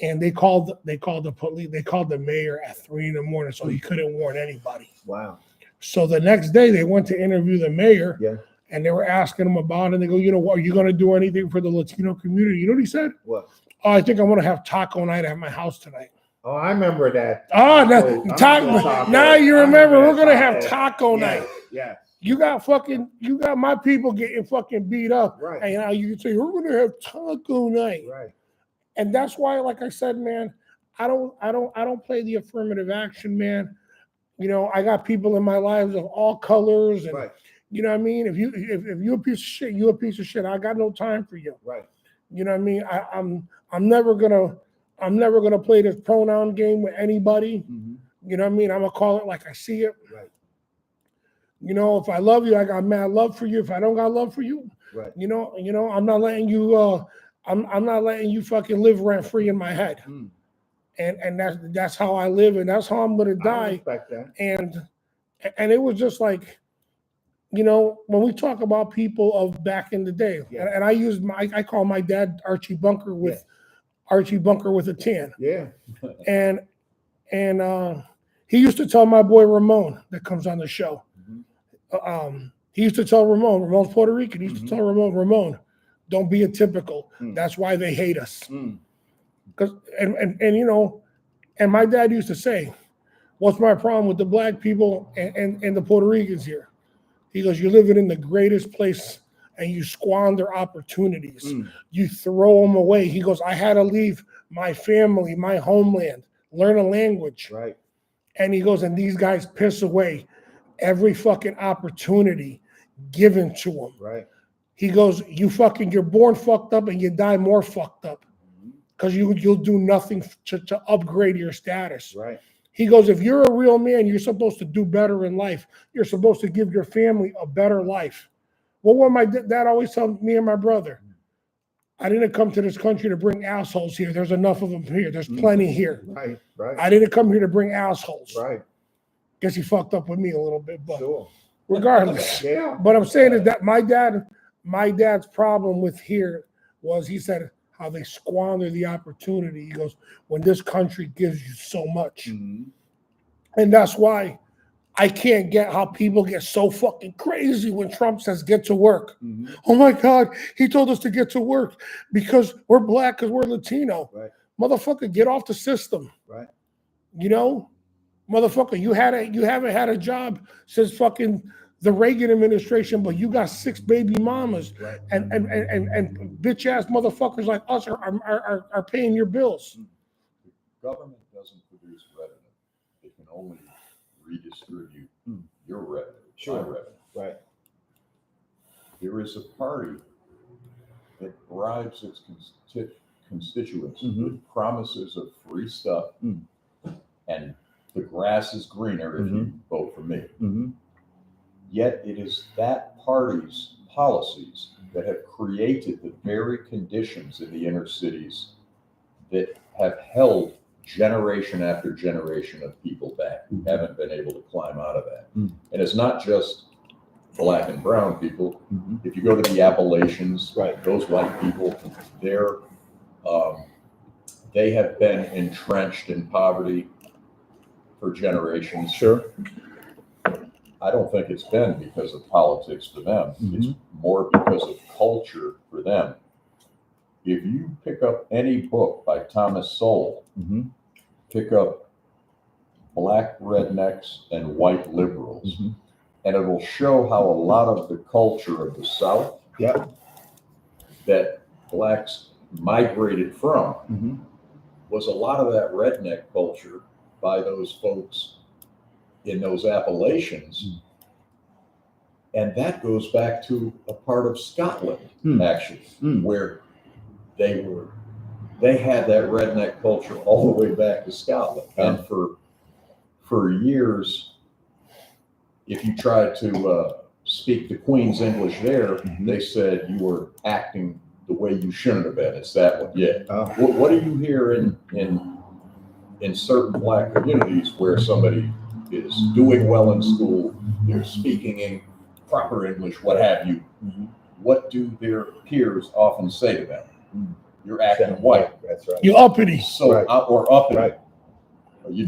S1: And they called the police, they called the mayor at 3 a.m. so he couldn't warn anybody.
S5: Wow.
S1: So the next day they went to interview the mayor.
S5: Yeah.
S1: And they were asking him about it. And they go, "What, are you going to do anything for the Latino community?" You know what he said?
S5: What?
S1: "Oh, I think I'm going to have taco night at my house tonight."
S5: Oh, I remember that.
S1: Oh,
S5: Taco.
S1: now you
S5: I
S1: remember we're
S5: that
S1: going to have
S5: taco.
S1: taco night.
S5: Yes.
S1: You got my people getting fucking beat up.
S5: Right.
S1: And now you say, "We're going to have taco night."
S5: Right.
S1: And that's why, like I said, man, I don't play the affirmative action, man. I got people in my lives of all colors, and
S5: Right.
S1: you know what I mean. If you a piece of shit, you a piece of shit. I got no time for you.
S5: Right.
S1: You know what I mean. I'm never gonna play this pronoun game with anybody.
S5: Mm-hmm.
S1: You know what I mean. I'm gonna call it like I see it.
S5: Right.
S1: If I love you, I got mad love for you. If I don't got love for you,
S5: Right.
S1: I'm not letting you. I'm not letting you fucking live rent free in my head.
S5: Mm.
S1: And that's how I live, and that's how I'm gonna
S5: I
S1: die.
S5: respect that.
S1: And it was just like, when we talk about people of back in the day,
S5: Yeah.
S1: and I call my dad Archie Bunker with a tan.
S5: Yeah.
S1: And he used to tell my boy Ramon that comes on the show. He used to tell Ramon's Puerto Rican. He used to tell Ramon, don't be a typical. That's why they hate us. Because and my dad used to say, what's my problem with the black people and the Puerto Ricans here? He goes, you're living in the greatest place and you squander opportunities. You throw them away. He goes, I had to leave my family, my homeland, learn a language.
S5: Right.
S1: And he goes, and these guys piss away every fucking opportunity given to them.
S5: Right.
S1: He goes, you're born fucked up and you die more fucked up because you'll do nothing to upgrade your status.
S5: Right.
S1: He goes, if you're a real man, you're supposed to do better in life. You're supposed to give your family a better life. Well, what my dad always told me and my brother, I didn't come to this country to bring assholes here. There's enough of them here. There's plenty here.
S5: Right. Right.
S1: I didn't come here to bring assholes.
S5: Right.
S1: Guess he fucked up with me a little bit, but
S5: Sure.
S1: regardless.
S5: Yeah.
S1: But I'm saying is that my dad's problem with here was he said how they squander the opportunity. He goes, when this country gives you so much.
S5: Mhm.
S1: And that's why I can't get how people get so fucking crazy when Trump says get to work.
S5: Mhm.
S1: Oh my God, he told us to get to work because we're black, because we're Latino.
S5: Right.
S1: Motherfucker, get off the system.
S5: Right.
S1: You know? Motherfucker, you haven't had a job since fucking the Reagan administration, but you got 6 baby mamas.
S5: Right.
S1: And bitch ass motherfuckers like us are paying your bills.
S4: Government doesn't produce revenue. It can only redistribute your revenue,
S5: Sure.
S4: my revenue.
S5: Right.
S4: There is a party that bribes its constituents with promises of free stuff and the grass is greener if you vote for me.
S5: Mhm.
S4: Yet it is that party's policies that have created the very conditions in the inner cities that have held generation after generation of people back who haven't been able to climb out of that. And it's not just black and brown people. If you go to the Appalachians,
S5: Right.
S4: those white people, they have been entrenched in poverty for generations.
S5: Sure.
S4: I don't think it's been because of politics for them. It's more because of culture for them. If you pick up any book by Thomas Sowell, pick up Black Rednecks and White Liberals, and it will show how a lot of the culture of the South that blacks migrated from was a lot of that redneck culture by those folks in those Appalachians. And that goes back to a part of Scotland, actually, where they had that redneck culture all the way back to Scotland. And for years, if you tried to speak the Queen's English there, they said you were acting the way you shouldn't have been. It's that one. Yeah. What do you hear in certain black communities where somebody is doing well in school, they're speaking in proper English, what have you? What do their peers often say to them? You're acting white.
S5: That's right.
S1: You uppity.
S4: So,
S5: Right.
S4: Or uppity.
S5: Right.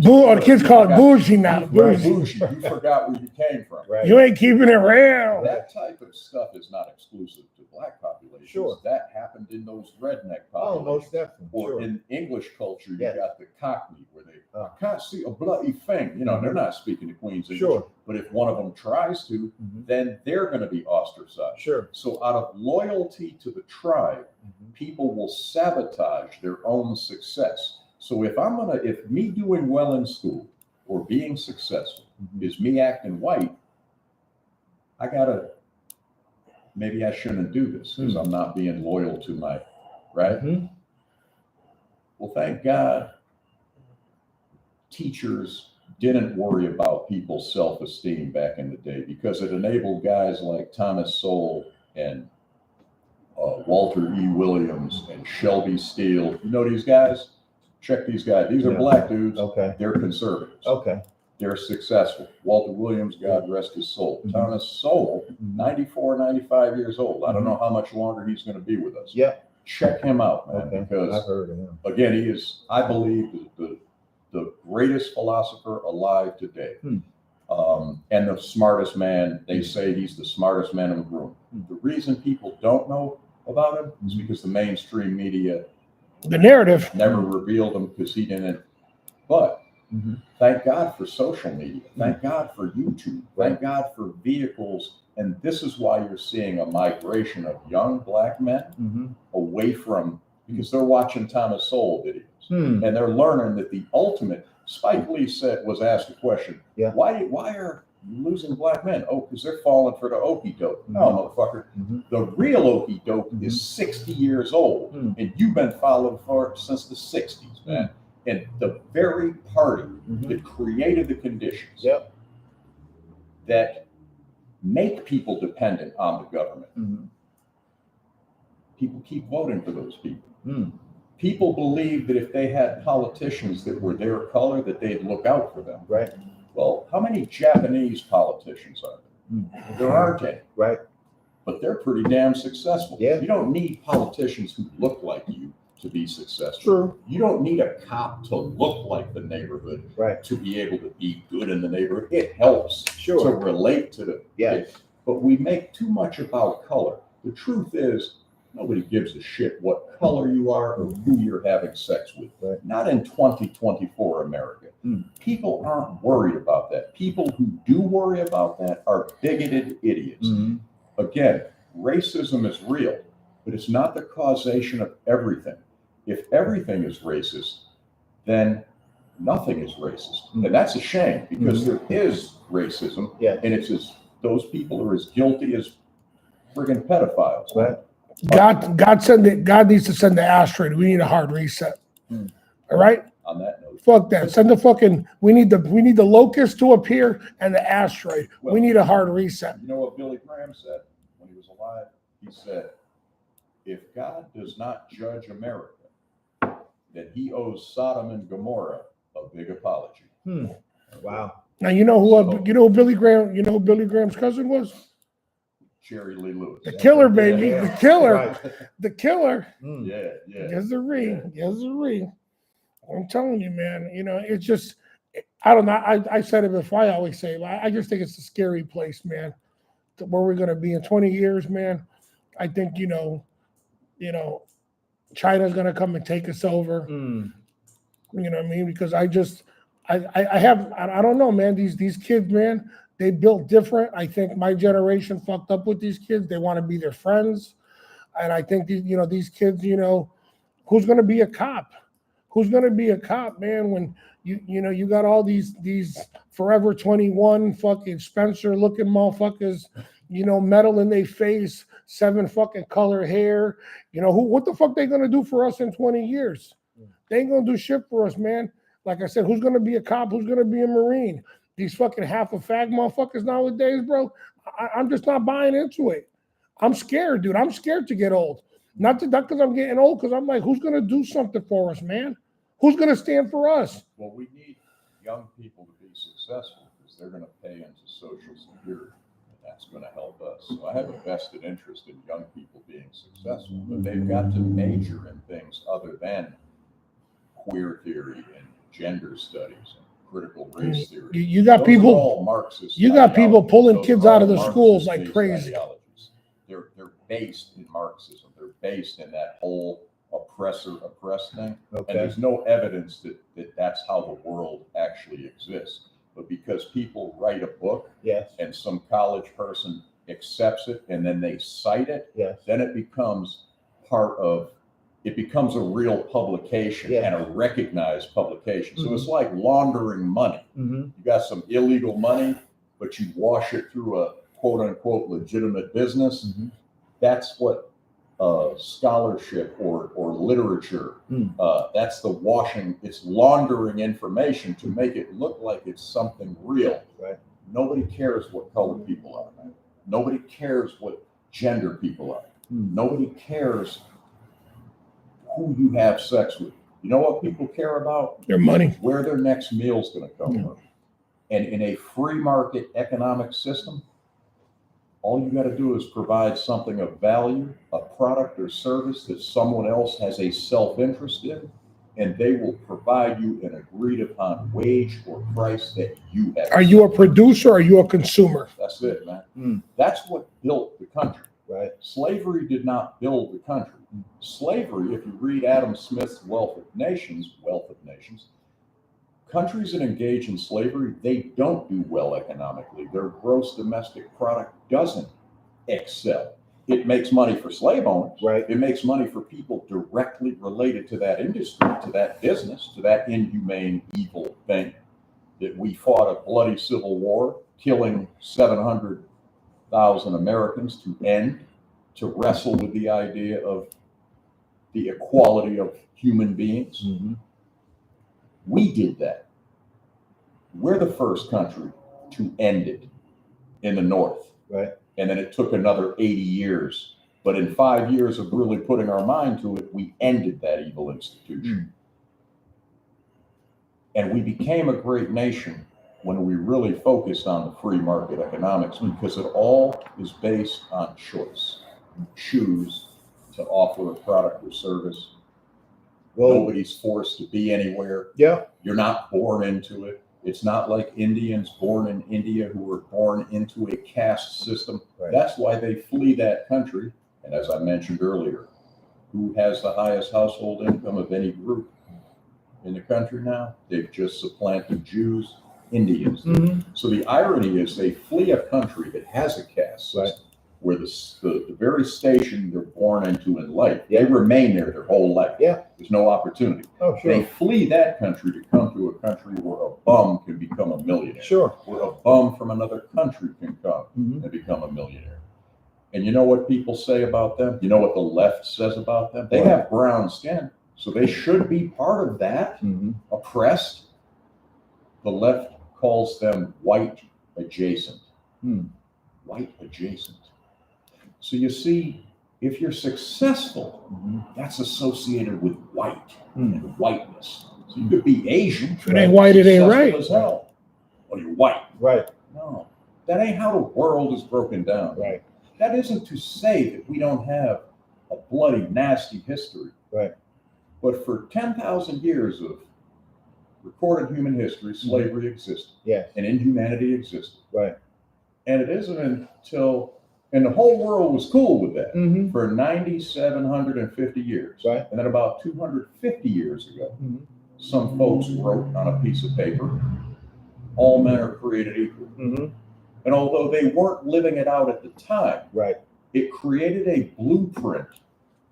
S1: Or the kids call it bougie now. Bougie.
S4: Bougie. You forgot where you came from.
S5: Right.
S1: You ain't keeping it real.
S4: That type of stuff is not exclusive to black populations.
S5: Sure.
S4: That happened in those redneck
S5: Oh,
S4: populations.
S5: most definitely.
S4: Or
S5: Sure.
S4: in English culture, you
S5: Yes.
S4: got the Cockney, where they I can't see a bloody thing. You know, they're not speaking the Queen's English.
S5: Sure.
S4: But if one of them tries to, then they're going to be ostracized.
S5: Sure.
S4: So out of loyalty to the tribe, people will sabotage their own success. So if me doing well in school or being successful is me acting white, maybe I shouldn't do this because I'm not being loyal to my, right? Well, thank God teachers didn't worry about people's self-esteem back in the day because it enabled guys like Thomas Sowell and Walter E. Williams and Shelby Steele. You know these guys? Check these guys. These are black dudes.
S5: Okay.
S4: They're conservatives.
S5: Okay.
S4: They're successful. Walter Williams, God rest his soul. Thomas Sowell, 94, 95 years old. I don't know how much longer he's going to be with us.
S5: Yeah.
S4: Check him out, man,
S5: Okay.
S4: because
S5: I've heard of him.
S4: again, he is, I believe, the greatest philosopher alive today. And the smartest man. They say he's the smartest man in the room. The reason people don't know about him is because the mainstream media
S1: The narrative.
S4: never revealed him because he didn't. But Thank God for social media. Thank God for YouTube. Thank God for vehicles. And this is why you're seeing a migration of young black men away from, because they're watching Thomas Sowell videos and they're learning that the ultimate. Spike Lee was asked a question.
S5: Yeah.
S4: Why are you losing black men? Oh, because they're falling for the okie doke. No, motherfucker. The real okie doke is 60 years old, and you've been followed for it since the 60s, man. And the very party that created the conditions that make people dependent on the government. People keep voting for those people. People believe that if they had politicians that were their color, that they'd look out for them.
S5: Right.
S4: Well, how many Japanese politicians are there? There aren't any.
S5: Right.
S4: But they're pretty damn successful.
S5: Yeah.
S4: You don't need politicians who look like you to be successful.
S1: True.
S4: You don't need a cop to look like the neighborhood to be able to be good in the neighborhood. It helps to relate to the kids. But we make too much about color. The truth is, nobody gives a shit what color you are or who you're having sex with. Not in 2024 America. People aren't worried about that. People who do worry about that are bigoted idiots. Again, racism is real, but it's not the causation of everything. If everything is racist, then nothing is racist. And that's a shame, because there is racism, and it's those people are as guilty as friggin' pedophiles.
S1: God needs to send the asteroid. We need a hard reset. All right?
S4: On that note.
S1: Fuck that. Send the fucking, we need the locust to appear and the asteroid. We need a hard reset.
S4: You know what Billy Graham said when he was alive? He said, if God does not judge America, then he owes Sodom and Gomorrah a big apology.
S5: Wow.
S1: Now you know who Billy Graham's cousin was?
S4: Jerry Lee Lewis.
S1: The killer, baby. The killer.
S5: Right.
S1: The killer.
S4: Yeah.
S1: Yes, sirree. I'm telling you, man, it's just, I don't know. I said it before. I always say, I just think it's a scary place, man, where we're going to be in 20 years, man. I think, China's going to come and take us over. You know what I mean? Because I don't know, man, these kids, man, they built different. I think my generation fucked up with these kids. They want to be their friends. And I think these kids, who's going to be a cop? Who's going to be a cop, man, when you got all these Forever 21 fucking Spencer looking motherfuckers, metal in their face, 7 fucking color hair. What the fuck they going to do for us in 20 years? They ain't going to do shit for us, man. Like I said, who's going to be a cop? Who's going to be a Marine? These fucking half a fag motherfuckers nowadays, bro. I'm just not buying into it. I'm scared, dude. I'm scared to get old. Not because I'm getting old, because I'm like, who's going to do something for us, man? Who's going to stand for us?
S4: Well, we need young people to be successful, because they're going to pay into Social Security, and that's going to help us. So I have a vested interest in young people being successful, but they've got to major in things other than queer theory and gender studies and critical race theory.
S1: You got
S4: Those
S1: people,
S4: are all Marxist.
S1: you got people pulling
S4: Those
S1: kids
S4: are
S1: out of
S4: all
S1: the schools
S4: Marxist
S1: like crazy.
S4: ideologies. They're based in Marxism. They're based in that whole oppressor-oppressed thing. And there's no evidence that that's how the world actually exists. But because people write a book and some college person accepts it and then they cite it, then it becomes a real publication and a recognized publication. So it's like laundering money. You got some illegal money, but you wash it through a quote unquote legitimate business. That's what scholarship or literature, that's the washing. It's laundering information to make it look like it's something real. Nobody cares what color people are, man. Nobody cares what gender people are. Nobody cares who you have sex with. You know what people care about?
S1: Their money.
S4: Where their next meal's going to come from. And in a free market economic system, all you got to do is provide something of value, a product or service that someone else has a self-interest in, and they will provide you an agreed upon wage or price that you have.
S1: Are you a producer or are you a consumer?
S4: That's it, man. That's what built the country. Slavery did not build the country. Slavery, if you read Adam Smith's Wealth of Nations, countries that engage in slavery, they don't do well economically. Their gross domestic product doesn't excel. It makes money for slave owners.
S5: Right.
S4: It makes money for people directly related to that industry, to that business, to that inhumane, evil thing that we fought a bloody civil war, killing 700,000 Americans to end, to wrestle with the idea of the equality of human beings.
S5: Mm-hmm.
S4: We did that. We're the first country to end it in the North.
S5: Right.
S4: And then it took another 80 years. But in 5 years of really putting our mind to it, we ended that evil institution. And we became a great nation when we really focused on the free market economics, because it all is based on choice. You choose to offer a product or service.
S5: Well,
S4: Nobody's forced to be anywhere.
S5: yeah.
S4: You're not born into it. It's not like Indians born in India who were born into a caste system.
S5: Right.
S4: That's why they flee that country. And as I mentioned earlier, who has the highest household income of any group in the country now? They've just supplanted Jews, Indians.
S5: Mm-hmm.
S4: So the irony is they flee a country that has a caste system,
S5: Right.
S4: where the very station they're born into in life, they remain there their whole life.
S5: Yeah.
S4: There's no opportunity.
S5: Oh,
S4: They
S5: sure.
S4: flee that country to come to a country where a bum can become a millionaire.
S5: Sure.
S4: Where a bum from another country can come
S5: Mm-hmm.
S4: and become a millionaire. And you know what people say about them? You know what the left says about them? They
S5: What?
S4: have brown skin, so they should be part of that,
S5: Mm-hmm.
S4: oppressed. The left calls them white adjacent. White adjacent. So you see, if you're successful,
S5: Mm-hmm.
S4: that's associated with white
S5: Mm.
S4: and whiteness. So you could be Asian.
S1: If it ain't white, it ain't
S4: successful
S1: right.
S4: as hell. Well, you're white.
S5: Right.
S4: No, that ain't how the world is broken down.
S5: Right.
S4: That isn't to say that we don't have a bloody, nasty history.
S5: Right.
S4: But for 10,000 years of recorded human history, slavery existed
S5: Yes.
S4: and inhumanity existed.
S5: Right.
S4: And it isn't until, and the whole world was cool with that
S5: Mm-hmm.
S4: for 9,750 years.
S5: Right.
S4: And then about 250 years ago,
S5: Mm-hmm.
S4: some folks wrote on a piece of paper, all men are created equal.
S5: Mm-hmm.
S4: And although they weren't living it out at the time,
S5: Right.
S4: it created a blueprint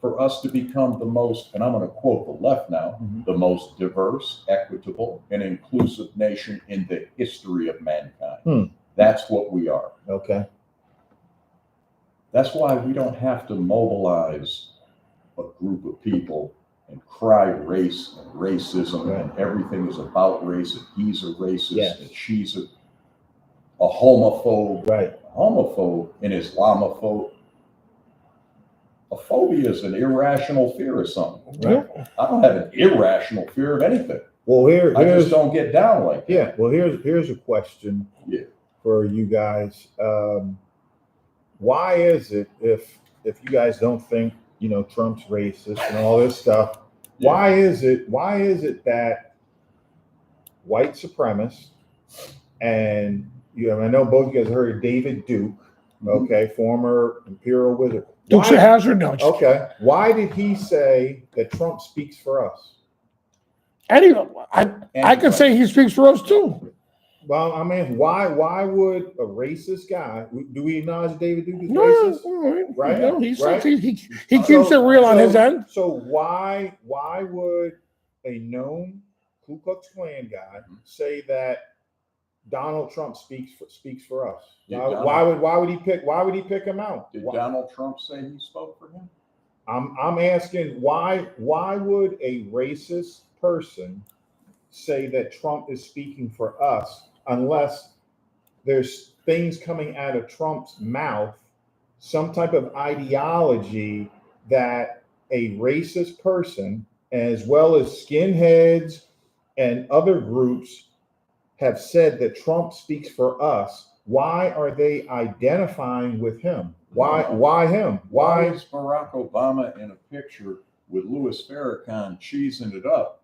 S4: for us to become the most, and I'm going to quote the left now,
S5: Mhm.
S4: the most diverse, equitable, and inclusive nation in the history of mankind. That's what we are.
S5: Okay.
S4: That's why we don't have to mobilize a group of people and cry race and racism,
S5: Right.
S4: and everything is about race, and he's a racist,
S5: Yes.
S4: and she's a homophobe.
S5: Right.
S4: Homophobe and Islamophobe. A phobia is an irrational fear of something.
S5: Right.
S4: I don't have an irrational fear of anything.
S5: Well,
S4: I
S5: here's
S4: just don't get down like that.
S5: yeah. Well, here's a question.
S4: Yeah.
S5: For you guys. Why is it if you guys don't think Trump's racist and all this stuff?
S4: Yeah.
S5: Why is it that white supremacists and I know both you guys heard of David Duke, okay, former Imperial Wizard.
S1: Dukes of Hazzard, no.
S5: Okay, why did he say that Trump speaks for us?
S1: Anyway, I could say he speaks for us too.
S5: Well, I mean, why would a racist guy? Do we acknowledge David Duke is
S1: No,
S5: racist? Right,
S1: No, he
S5: right.
S1: keeps it real on his end.
S5: So why would a known Ku Klux Klan guy say that Donald Trump speaks for us? Why would he pick him out?
S4: Did Donald Trump say he spoke for him?
S5: I'm asking why would a racist person say that Trump is speaking for us unless there's things coming out of Trump's mouth, some type of ideology that a racist person, as well as skinheads and other groups, have said that Trump speaks for us. Why are they identifying with him? Why him?
S4: Why is Barack Obama in a picture with Louis Farrakhan cheesing it up?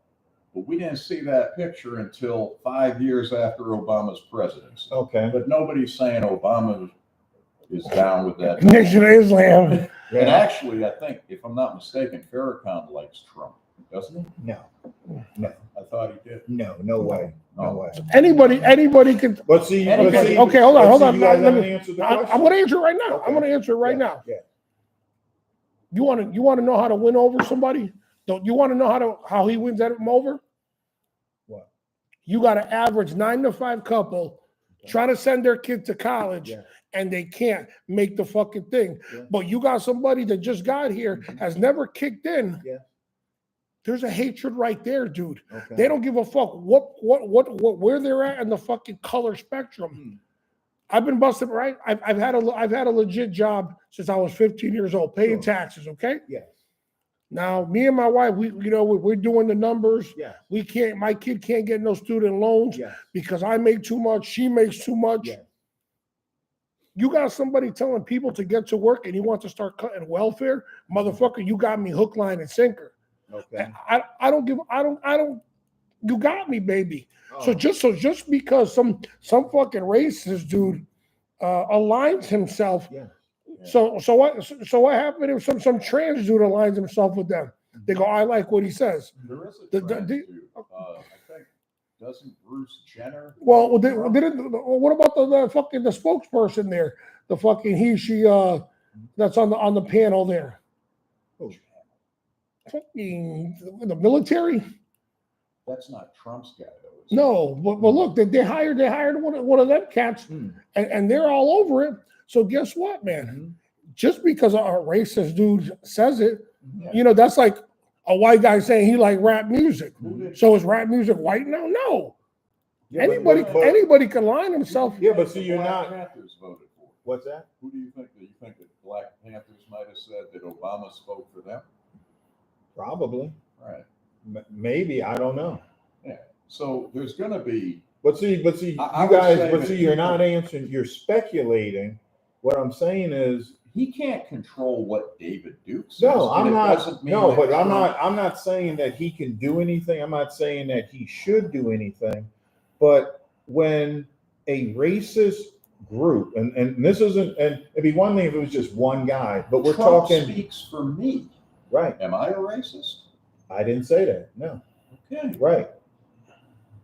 S4: But we didn't see that picture until 5 years after Obama's presidency.
S5: Okay.
S4: But nobody's saying Obama is down with that.
S1: Nation of Islam.
S4: And actually, I think, if I'm not mistaken, Farrakhan likes Trump. doesn't he?
S5: No,
S4: I thought he did.
S5: no way. No way.
S1: Anybody can.
S5: But see,
S1: Okay, hold on.
S5: You guys
S1: Let
S5: haven't
S1: me-
S5: answered the
S1: I'm
S5: question.
S1: going to answer it right now.
S5: Okay.
S1: I'm going to answer it right
S5: Yeah,
S1: now.
S5: Yeah.
S1: You want to know how to win over somebody? Don't you want to know how he wins them over?
S5: What?
S1: You got an average 9 to 5 couple trying to send their kid to college,
S5: Yeah.
S1: and they can't make the fucking thing.
S5: Yeah.
S1: But you got somebody that just got here, has never kicked in.
S5: Yeah.
S1: There's a hatred right there, dude.
S5: Okay.
S1: They don't give a fuck where they're at in the fucking color spectrum. I've been busted, right? I've had a legit job since I was 15 years old, paying
S5: Sure.
S1: taxes. Okay.
S5: Yes.
S1: Now, me and my wife, we're doing the numbers.
S5: Yes.
S1: My kid can't get no student loans
S5: Yes.
S1: because I make too much, she makes too much.
S5: Yes.
S1: You got somebody telling people to get to work and you want to start cutting welfare, motherfucker, you got me hook, line, and sinker.
S5: Okay.
S1: I don't, you got me, baby.
S5: Oh.
S1: So just because some fucking racist dude aligns himself.
S5: Yeah.
S1: So what happened if some trans dude aligns himself with them? They go, I like what he says.
S4: There is
S1: The-
S4: a
S1: the-
S4: trend,
S1: the-
S4: dude. I think, doesn't Bruce Jenner?
S1: Well, what about the fucking the spokesperson there? The fucking he she that's on the panel there.
S5: Who?
S1: Fucking the military?
S4: That's not Trump's guy, though. is it?
S1: No, but look, they hired one of them cats, and they're all over it. So guess what, man? Just because a racist dude says it,
S4: Yeah.
S1: that's like a white guy saying he like rap music.
S4: Who did-
S1: So is rap music white now? No.
S5: Yeah,
S1: Anybody can line himself.
S5: Yeah, but
S4: The
S5: see, you're
S4: Black
S5: not.
S4: Panthers voted for.
S5: What's that?
S4: Who do you think that the Black Panthers might have said that Obama spoke for them?
S5: Probably.
S4: Right.
S5: Maybe. I don't know.
S4: Yeah. So there's going to be.
S5: But see,
S4: I
S5: you
S4: would say
S5: guys.
S4: that
S5: But see, you're
S4: people-
S5: not answering. You're speculating. What I'm saying is,
S4: He can't control what David Duke says.
S5: no,
S4: and
S5: I'm
S4: it
S5: not.
S4: doesn't mean
S5: No,
S4: that
S5: but I'm
S4: Trump-
S5: not. I'm not saying that he can do anything. I'm not saying that he should do anything. But when a racist group, and this isn't, and it'd be one thing if it was just one guy, but we're
S4: Trump
S5: talking.
S4: speaks for me.
S5: Right.
S4: Am I a racist?
S5: I didn't say that. No.
S4: Okay.
S5: Right.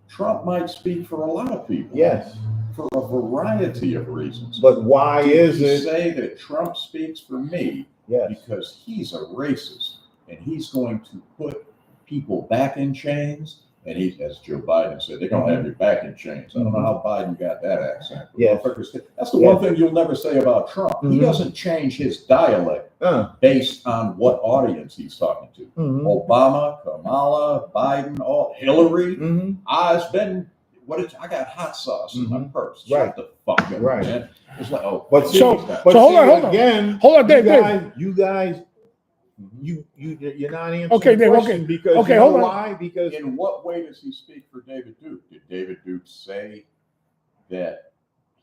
S4: Trump might speak for a lot of people.
S5: Yes.
S4: For a variety of reasons.
S5: But why
S4: Did
S5: is
S4: he
S5: it?
S4: say that Trump speaks for me
S5: Yes.
S4: because he's a racist and he's going to put people back in chains? And he, as Joe Biden said, they're going to have you back in chains. I don't know how Biden got that accent. but
S5: Yes.
S4: motherfuckers- That's the one thing you'll never say about Trump. He
S5: Mhm.
S4: doesn't change his dialect based on what audience he's talking to.
S5: Mhm.
S4: Obama, Kamala, Biden, Hillary.
S5: Mhm.
S4: I got hot sauce in my purse.
S5: Right.
S4: Shut the fuck up,
S5: Right.
S4: man. It's like, oh,
S5: But see,
S1: So
S5: but
S1: hold
S5: see,
S1: on, hold on.
S5: again,
S1: Hold on, Dave,
S5: you guys, you're not answering
S1: Okay, Dave,
S5: the question because
S1: okay,
S5: you know
S1: hold on.
S5: why? Because
S4: in what way does he speak for David Duke? Did David Duke say that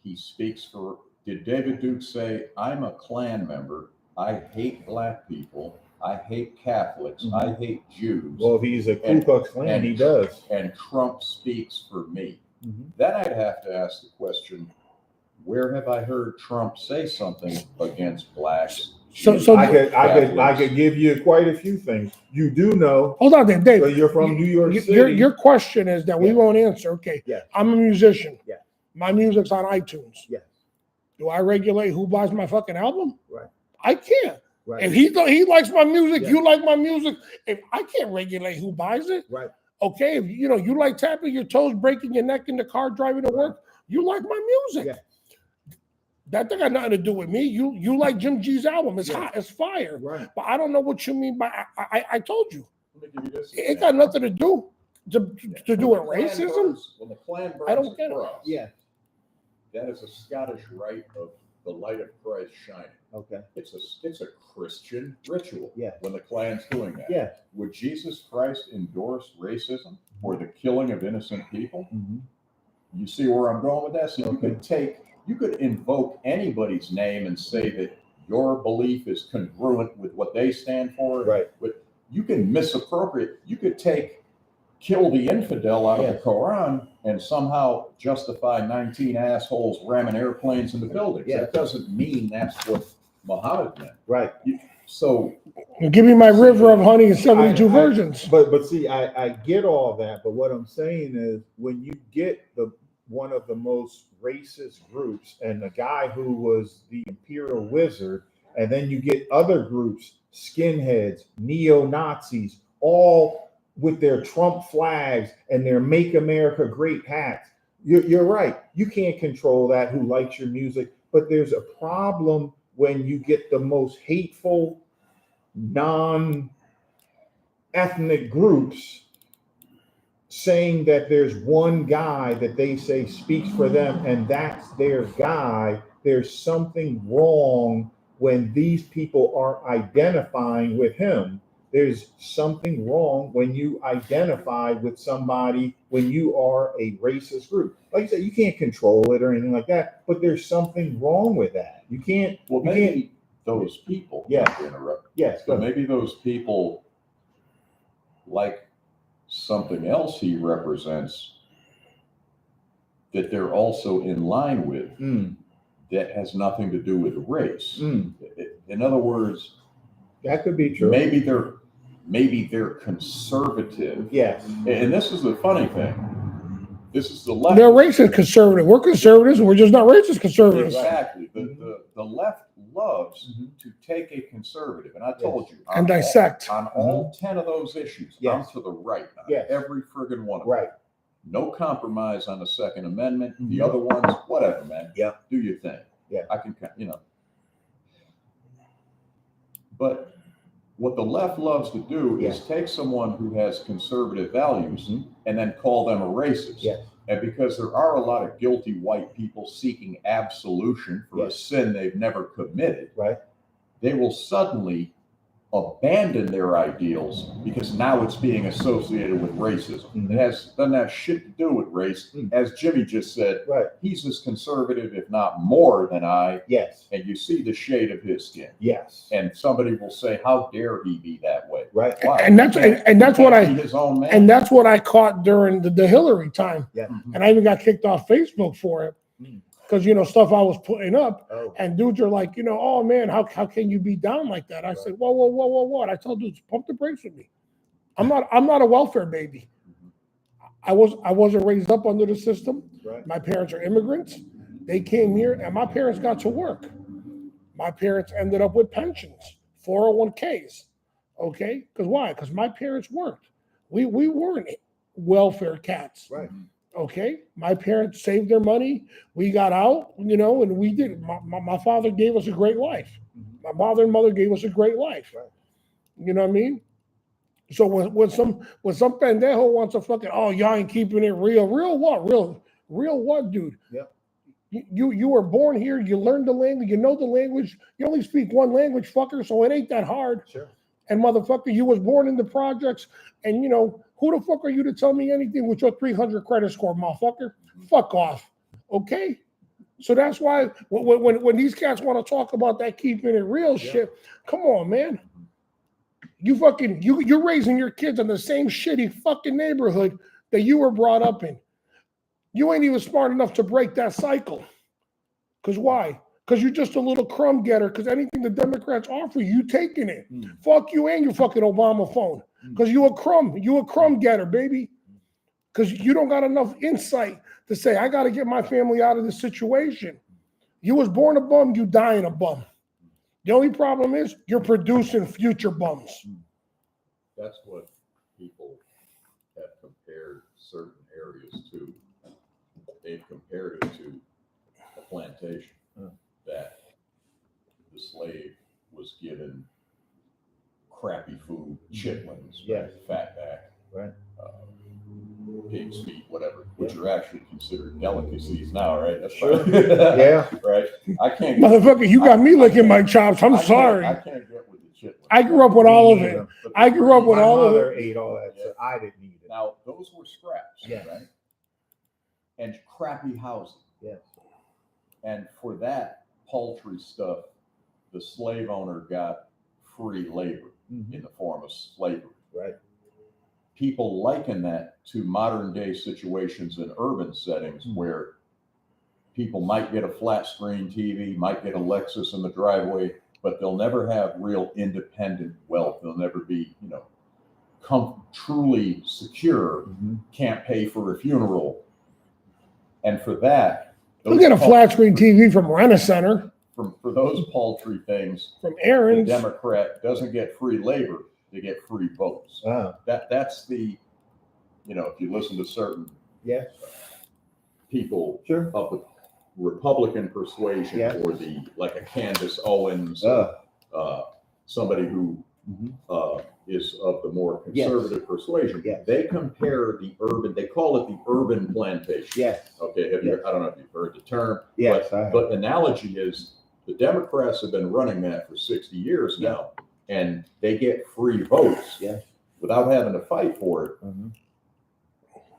S4: he speaks for? Did David Duke say, "I'm a Klan member. I hate black people. I hate Catholics. I hate Jews."
S5: well, if he's a Ku Klux Klan, he does.
S4: And Trump speaks for me.
S5: Mhm.
S4: Then I'd have to ask the question, where have I heard Trump say something against blacks?
S1: So
S5: I could give you quite a few things. You do know,
S1: hold on, Dave.
S5: but you're from New York City.
S1: Your question is that we
S5: Yeah.
S1: won't answer. Okay.
S5: Yeah.
S1: I'm a musician.
S5: Yeah.
S1: My music's on iTunes.
S5: Yeah.
S1: Do I regulate who buys my fucking album?
S5: Right.
S1: I can't.
S5: Right.
S1: If he likes my music,
S5: Yeah.
S1: you like my music. If I can't regulate who buys it,
S5: Right.
S1: okay. If you like tapping your toes, breaking your neck in the car, driving to work, you like my music.
S5: Yeah.
S1: That thing got nothing to do with me. You like Jim G's album. It's hot, it's fire.
S5: Right.
S1: But I don't know what you mean by I told you.
S4: Let me give you this.
S1: It got nothing to do to do with
S4: When the Klan
S1: racism.
S4: burns- When the Klan burns
S1: I don't get it.
S4: a cross,
S5: Yeah.
S4: that is a Scottish rite of the light of Christ shining.
S5: Okay.
S4: It's a Christian ritual.
S5: Yeah.
S4: When the Klan's doing that.
S5: Yeah.
S4: Would Jesus Christ endorse racism or the killing of innocent people?
S5: Mhm.
S4: You see where I'm going with that? So you could invoke anybody's name and say that your belief is congruent with what they stand for.
S5: Right.
S4: But you can misappropriate. You could kill the infidel out of the Quran and somehow justify 19 assholes ramming airplanes into buildings.
S5: Yeah.
S4: That doesn't mean that's what Muhammad meant.
S5: Right.
S4: So
S1: Give me my river of honey in 72 versions.
S5: But see, I get all that, but what I'm saying is when you get one of the most racist groups and the guy who was the imperial wizard, and then you get other groups, skinheads, neo-Nazis, all with their Trump flags and their Make America Great hats. You're right. You can't control that, who likes your music, but there's a problem when you get the most hateful non-ethnic groups saying that there's one guy that they say speaks for them and that's their guy. There's something wrong when these people are identifying with him. There's something wrong when you identify with somebody when you are a racist group. Like I said, you can't control it or anything like that, but there's something wrong with that. You can't.
S4: Well,
S5: you
S4: maybe
S5: can't,
S4: those people.
S5: Yeah.
S4: Not to interrupt.
S5: Yes,
S4: But maybe those people, like something else he represents, that they're also in line with, that has nothing to do with race. In other words,
S5: that could be true.
S4: maybe they're conservative.
S5: Yes.
S4: And this is the funny thing. This is the left.
S1: They're racist conservative. We're conservatives. We're just not racist conservatives.
S4: Exactly. The left loves to take a conservative, and I told you,
S1: And dissect.
S4: on all 10 of those issues.
S5: Yes.
S4: I'm to the right on
S5: Yes.
S4: every friggin' one of them.
S5: Right.
S4: No compromise on the Second Amendment. The other ones, whatever, man.
S5: Yeah.
S4: Do your thing.
S5: Yeah.
S4: I can, But what the left loves to do is take someone who has conservative values and then call them a racist.
S5: Yes.
S4: And because there are a lot of guilty white people seeking absolution for a sin they've never committed,
S5: Right.
S4: they will suddenly abandon their ideals because now it's being associated with racism. It doesn't have shit to do with race. As Jimmy just said,
S5: Right.
S4: he's as conservative, if not more than I,
S5: Yes.
S4: and you see the shade of his skin.
S5: Yes.
S4: And somebody will say, how dare he be that way?
S5: Right.
S4: Why?
S1: And that's what
S4: He can't be his own man.
S1: and that's what I caught during the Hillary time.
S5: Yeah.
S1: And I even got kicked off Facebook for it because stuff I was putting up,
S5: Oh.
S1: and dudes are like, oh man, how can you be down like that? I said, whoa. And I told dudes, pump the brakes with me. I'm not a welfare baby. I wasn't raised up under the system.
S5: Right.
S1: My parents are immigrants. They came here, and my parents got to work. My parents ended up with pensions, 401ks. Okay, because why? Because my parents worked. We weren't welfare cats.
S5: Right.
S1: Okay, my parents saved their money. We got out, and we did. My father gave us a great life. My father and mother gave us a great life.
S5: Right.
S1: You know what I mean? So when some pendejo wants to fucking, y'all ain't keeping it real. Real what? Real what, dude?
S5: Yep.
S1: You were born here. You learned the language. You know the language. You only speak one language, fucker. So it ain't that hard.
S5: Sure.
S1: And motherfucker, you was born in the projects, and who the fuck are you to tell me anything with your 300 credit score, motherfucker? Fuck off. Okay? So that's why when these cats want to talk about that keeping it real shit, come on, man. You're raising your kids in the same shitty fucking neighborhood that you were brought up in. You ain't even smart enough to break that cycle. Because why? Because you're just a little crumb getter. Because anything the Democrats offer you taking it. Fuck you and your fucking Obama phone. Because you a crumb getter, baby. Because you don't got enough insight to say, I got to get my family out of this situation. You was born a bum, you dying a bum. The only problem is you're producing future bums.
S4: That's what people have compared certain areas to. They've compared it to a plantation that the slave was given crappy food, chitlins, fatback, pig's feet, whatever, which are actually considered delicacies now, right? That's right.
S5: Yeah.
S4: Right. I can't.
S1: Motherfucker, you got me licking my chops. I'm sorry.
S4: I can't get with the chitlins.
S1: I grew up with all of it. I grew up with
S5: My
S1: all of
S5: mother
S1: it.
S5: ate all that, so I didn't eat it.
S4: Now, those were scraps, right? And crappy housing.
S5: Yes.
S4: And for that paltry stuff, the slave owner got free labor in the form of slavery.
S5: Right.
S4: People liken that to modern day situations in urban settings where people might get a flat screen TV, might get a Lexus in the driveway, but they'll never have real independent wealth. They'll never be, truly secure, can't pay for a funeral. And for that,
S1: Look at a flat screen TV from Rent-A-Center,
S4: for those paltry things,
S1: from
S4: the
S1: Aaron's.
S4: Democrat doesn't get free labor, they get free votes. That's the, if you listen to certain people
S5: Sure.
S4: of the Republican persuasion,
S5: Yeah.
S4: or like a Candace Owens, somebody who is of the more conservative persuasion.
S5: Yes.
S4: They compare they call it the urban plantation.
S5: Yes.
S4: Okay, I don't know if you've heard the term.
S5: Yes,
S4: But analogy is the Democrats have been running that for 60 years now, and they get free votes without having to fight for it.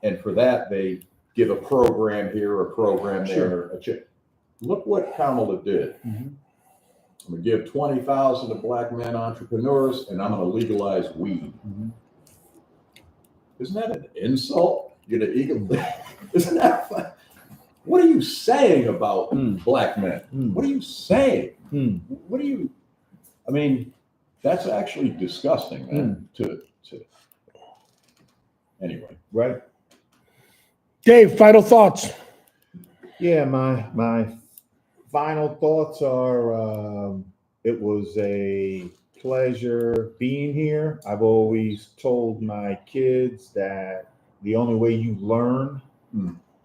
S4: And for that, they give a program here, a program there. Look what Kamala did. I'm going to give 20,000 to black men entrepreneurs, and I'm going to legalize weed. Isn't that an insult? Isn't that fun? What are you saying about black men? What are you saying? I mean, that's actually disgusting, man. Anyway.
S5: Right.
S1: Dave, final thoughts.
S5: Yeah, my final thoughts are it was a pleasure being here. I've always told my kids that the only way you learn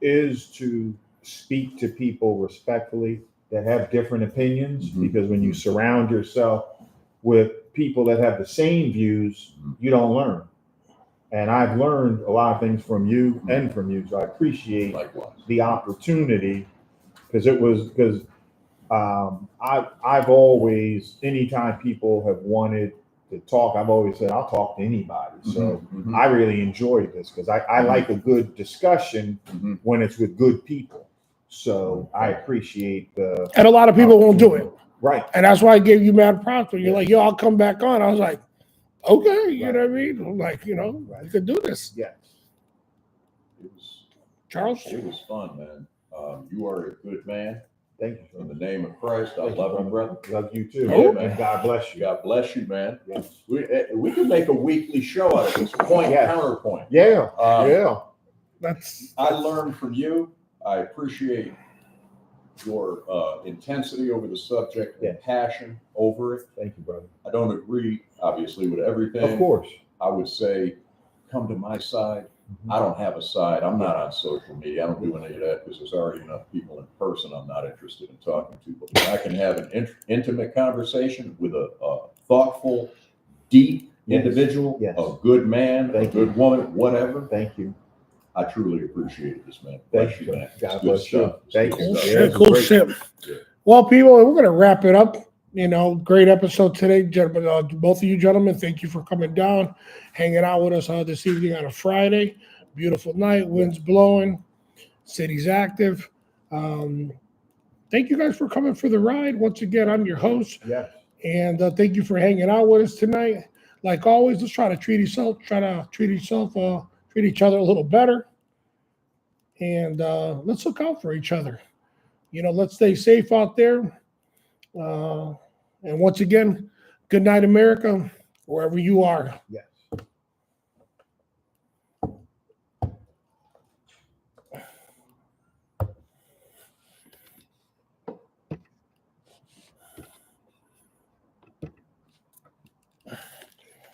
S5: is to speak to people respectfully that have different opinions, because when you surround yourself with people that have the same views, you don't learn. And I've learned a lot of things from you and from you, so I appreciate the opportunity, because I've always, anytime people have wanted to talk, I've always said I'll talk to anybody. So I really enjoyed this, because I like a good discussion when it's with good people. So I appreciate
S1: And a lot of people won't do it.
S5: Right.
S1: And that's why I gave you mad props. When you're like, yo, I'll come back on. I was like, okay, you know what I mean? I'm like, you could do this.
S5: Yes.
S1: Charles?
S4: It was fun, man. You are a good man.
S5: Thank you.
S4: In the name of Christ, I love you, brother.
S5: Love you too.
S4: Yeah, man.
S5: And God bless you.
S4: God bless you, man.
S5: Yes.
S4: We can make a weekly show out of this. Point, counterpoint.
S5: Yeah.
S1: That's
S4: I learned from you. I appreciate your intensity over the subject and passion over it.
S5: Thank you, brother.
S4: I don't agree, obviously, with everything.
S5: Of course.
S4: I would say, come to my side. I don't have a side. I'm not on social media. I don't do any of that, because there's already enough people in person I'm not interested in talking to. But when I can have an intimate conversation with a thoughtful, deep individual, a good man, a good woman, whatever.
S5: Thank you.
S4: I truly appreciate this, man.
S5: Thank you,
S4: man.
S5: God
S4: It's
S5: bless
S4: good
S5: you.
S4: stuff. It's
S5: Thank
S4: good
S5: you.
S4: stuff.
S5: Yeah.
S1: cool
S5: great.
S1: shit.
S4: Yeah.
S1: Well, people, we're going to wrap it up. Great episode today, gentlemen. Both of you gentlemen, thank you for coming down, hanging out with us this evening on a Friday. Beautiful night, winds blowing, city's active. Thank you guys for coming for the ride. Once again, I'm your host.
S5: Yes.
S1: And thank you for hanging out with us tonight. Like always, let's try to treat each other a little better. And let's look out for each other. Let's stay safe out there. And once again, good night, America, wherever you are.
S5: Yes.